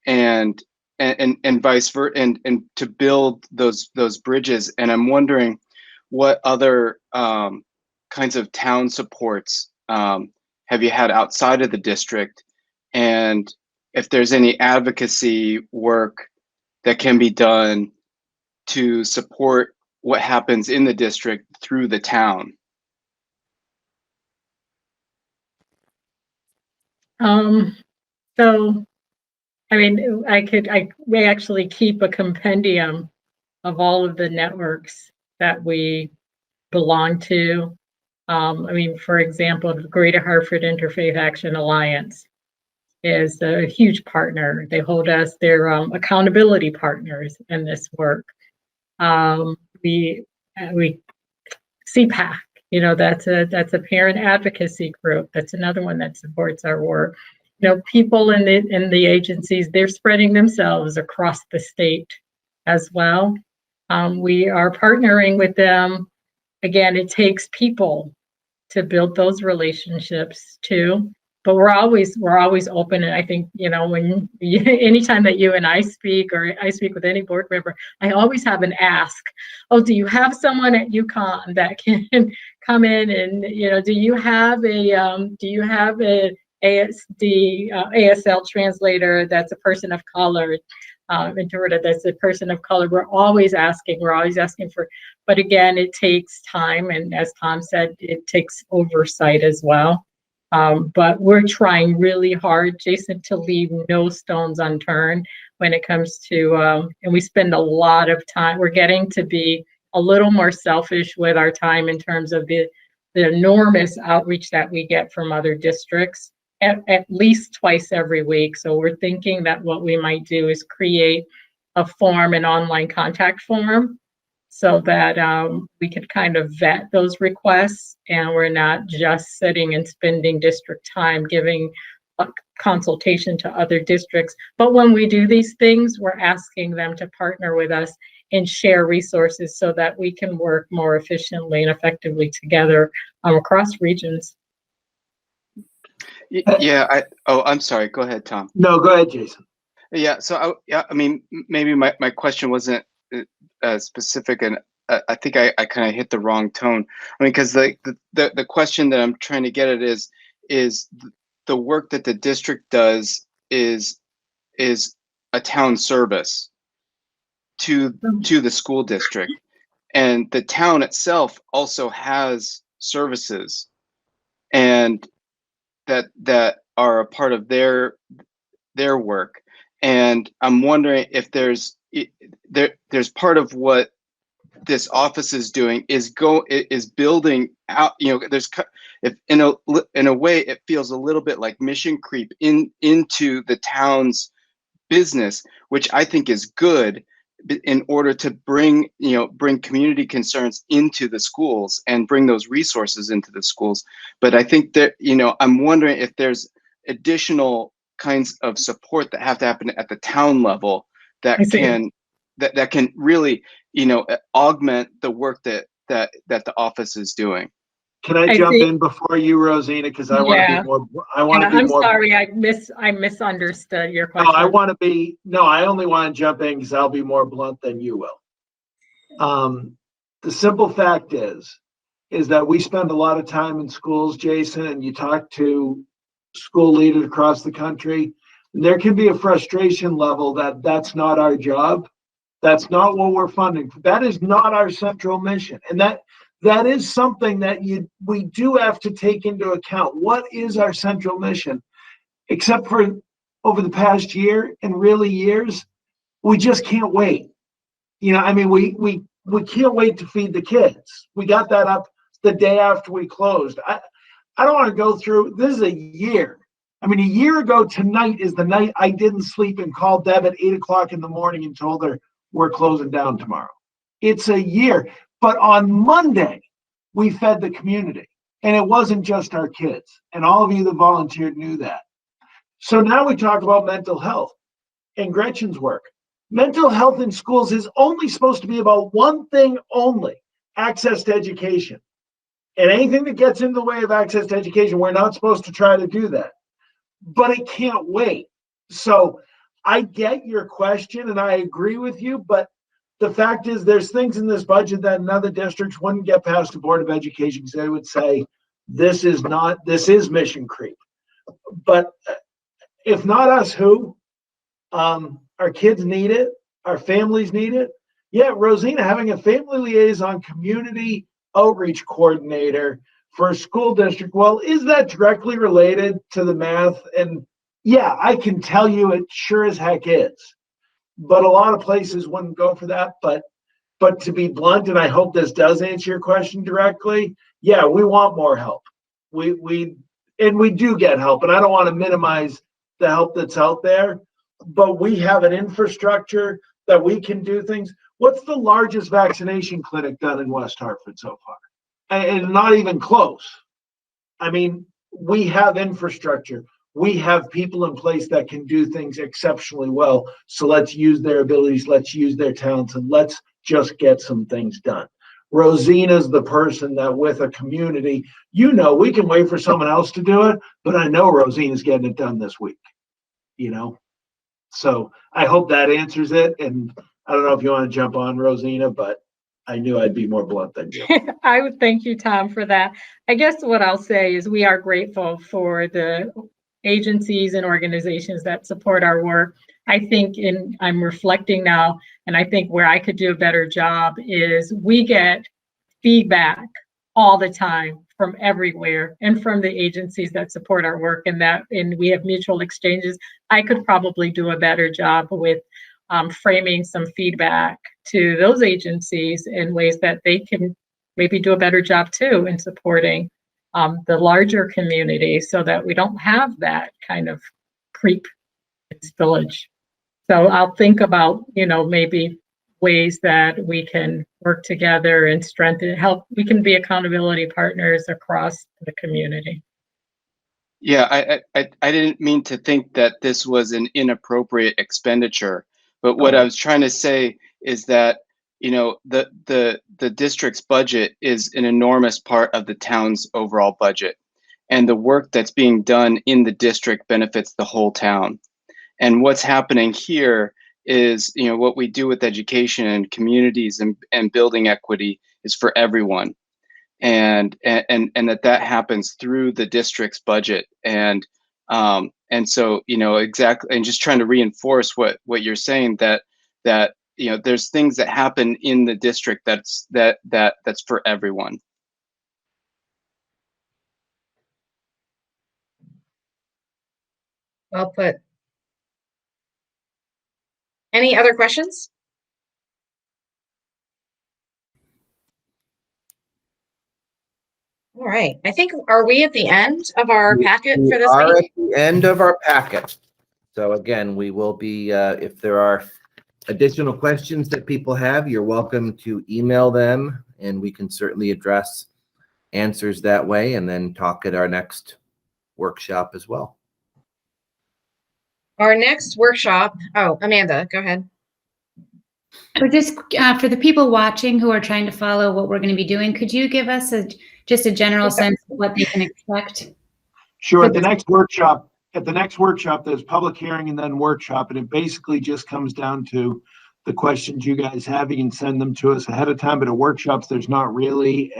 and vice versa, and to build those bridges. And I'm wondering what other kinds of town supports have you had outside of the district, and if there's any advocacy work that can be done to support what happens in the district through the town. So, I mean, we actually keep a compendium of all of the networks that we belong to. I mean, for example, the Greater Hartford Interfaith Action Alliance is a huge partner. They hold us, they're accountability partners in this work. We CPAC, that's a parent advocacy group. That's another one that supports our work. People in the agencies, they're spreading themselves across the state as well. We are partnering with them. Again, it takes people to build those relationships too. But we're always open. And I think, anytime that you and I speak, or I speak with any board member, I always have an ask. Oh, do you have someone at UConn that can come in and, do you have a ASL translator that's a person of color, interpreter that's a person of color? We're always asking for, but again, it takes time. And as Tom said, it takes oversight as well. But we're trying really hard, Jason, to leave no stones unturned when it comes to, and we spend a lot of time. We're getting to be a little more selfish with our time in terms of the enormous outreach that we get from other districts at least twice every week. So we're thinking that what we might do is create a form, an online contact form, so that we could kind of vet those requests, and we're not just sitting and spending district time giving a consultation to other districts. But when we do these things, we're asking them to partner with us and share resources so that we can work more efficiently and effectively together across regions. Yeah. I'm sorry. Go ahead, Tom. No, go ahead, Jason. Yeah. So I mean, maybe my question wasn't specific, and I think I kind of hit the wrong tone. I mean, because the question that I'm trying to get at is the work that the district does is a town service to the school district, and the town itself also has services, and that are a part of their work. And I'm wondering if there's part of what this office is doing is building out, if in a way it feels a little bit like mission creep into the town's business, which I think is good in order to bring community concerns into the schools and bring those resources into the schools. But I think that, I'm wondering if there's additional kinds of support that have to happen at the town level that can really, augment the work that the office is doing. Can I jump in before you, Rosina? Because I want to be more. I want to be I'm more. sorry, I misunderstood your question. No, I want to be. No, I only want to jump in because I'll be more blunt than you will. The simple fact is that we spend a lot of time in schools, Jason, and you talk to school leaders across the country. And there can be a frustration level that that's not our job. That's not what we're funding. That is not our central mission, and that is something that we do have to take into account. What is our central mission? Except for over the past year and really years, we just can't wait. We can't wait to feed the kids. We got that up the day after we closed. I don't want to go through, this is a year. A year ago tonight is the night I didn't sleep and called Deb at 8 o'clock in the morning and told her we're closing down tomorrow. It's a year. But on Monday, we fed the community. And it wasn't just our kids. And all of you that volunteered knew that. So now we talk about mental health and Gretchen's work. Mental health in schools is only supposed to be about one thing only: access to education. And anything that gets in the way of access to education, we're not supposed to try to do that. But it can't wait. So I get your question and I agree with you, but the fact is there's things in this budget that in other districts wouldn't get past the Board of Education because they would say, this is mission creep. But if not us, who? Our kids need it. Our families need it. Yeah, Rosina, having a family liaison community outreach coordinator for a school district, well, is that directly related to the math? And yeah, I can tell you it sure as heck is. But a lot of places wouldn't go for that. But to be blunt, and I hope this does answer your question directly, yeah, we want more help. We do get help, and I don't want to minimize the help that's out there, but we have an infrastructure that we can do things. What's the largest vaccination clinic done in West Hartford so far? And not even close. We have infrastructure. We have people in place that can do things exceptionally well. So let's use their abilities, let's use their talents, and let's just get some things done. Rosina's the person that with a community, we can wait for someone else to do it, but I know Rosina's getting it done this week, So I hope that answers it. And I don't know if you want to jump on, Rosina, but I knew I'd be more blunt than you. I would thank you, Tom, for that. I guess what I'll say is we are grateful for the agencies and organizations that support our work. I think I'm reflecting now, and I think where I could do a better job is we get feedback all the time from everywhere and from the agencies that support our work, and we have mutual exchanges. I could probably do a better job with framing some feedback to those agencies in ways that they can maybe do a better job too in supporting the larger community so that we don't have that kind of creep in this village. So I'll think about, maybe ways that we can work together and we can be accountability partners across the community. Yeah, I didn't mean to think that this was an inappropriate expenditure, but what I was trying to say is that, the district's budget is an enormous part of the town's overall budget. And the work that's being done in the district benefits the whole town. And what's happening here is, what we do with education and communities and building equity is for everyone. And that happens through the district's budget. And so, exactly, and just trying to reinforce what you're saying, that there's things that happen in the district that's for everyone. Well put. Any other questions? All right. I think, are we at the end of our packet We for this are week? at the end of our packet. So again, we will be, if there are additional questions that people have, you're welcome to email them, and we can certainly address answers that way and then talk at our next workshop as well. Our next workshop, oh, Amanda, go ahead. Or just for the people watching who are trying to follow what we're going to be doing, could you give us just a general sense of what they can expect? Sure. At the next workshop, there's public hearing and then workshop, and it basically just comes down to the questions you guys have. You can send them to us ahead of time, but at workshops, there's not really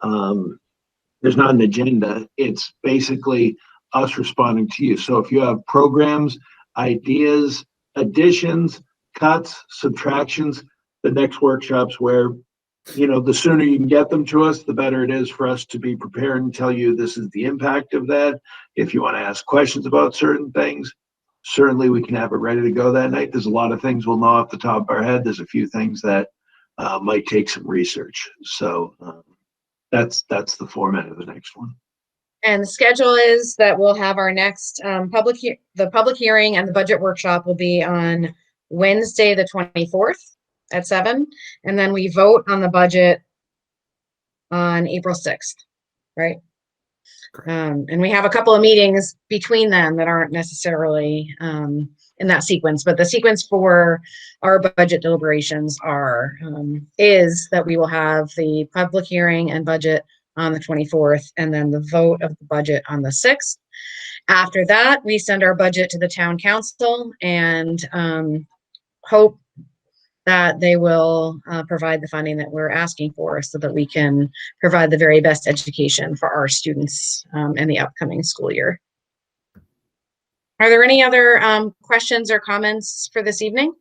there's not an agenda. It's basically us responding to you. So if you have programs, ideas, additions, cuts, subtractions, the next workshops where, the sooner you can get them to us, the better it is for us to be prepared and tell you this is the impact of that. If you want to ask questions about certain things, certainly we can have it ready to go that night. There's a lot of things we'll know off the top of our head. There's a few things that might take some research. So that's the format of the next one. And the schedule is that we'll have our next public hearing and the budget workshop will be on Wednesday, the 24th at 7. And then we vote on the budget on April 6th, right? And we have a couple of meetings between them that aren't necessarily in that sequence, but the sequence for our budget deliberations is that we will have the public hearing and budget on the 24th, and then the vote of the budget on the 6th. After that, we send our budget to the town council and hope that they will provide the funding that we're asking for so that we can provide the very best education for our students in the upcoming school year. Are there any other questions or comments for this evening?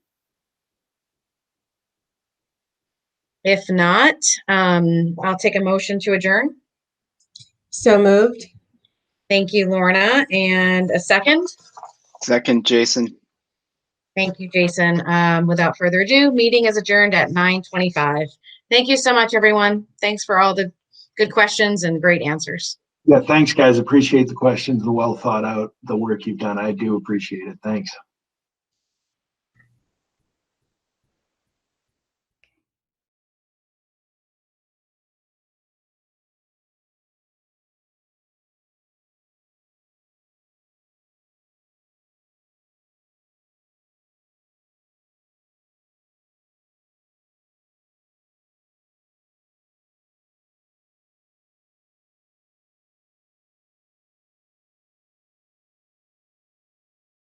If not, I'll take a motion to adjourn. So moved. Thank you, Lorna. And a second? Second, Jason. Thank you, Jason. Without further ado, meeting is adjourned at 9:25. Thank you so much, everyone. Thanks for all the good questions and great answers. Yeah, thanks, guys. Appreciate the questions, the well thought out, the work you've done. I do appreciate it. Thanks.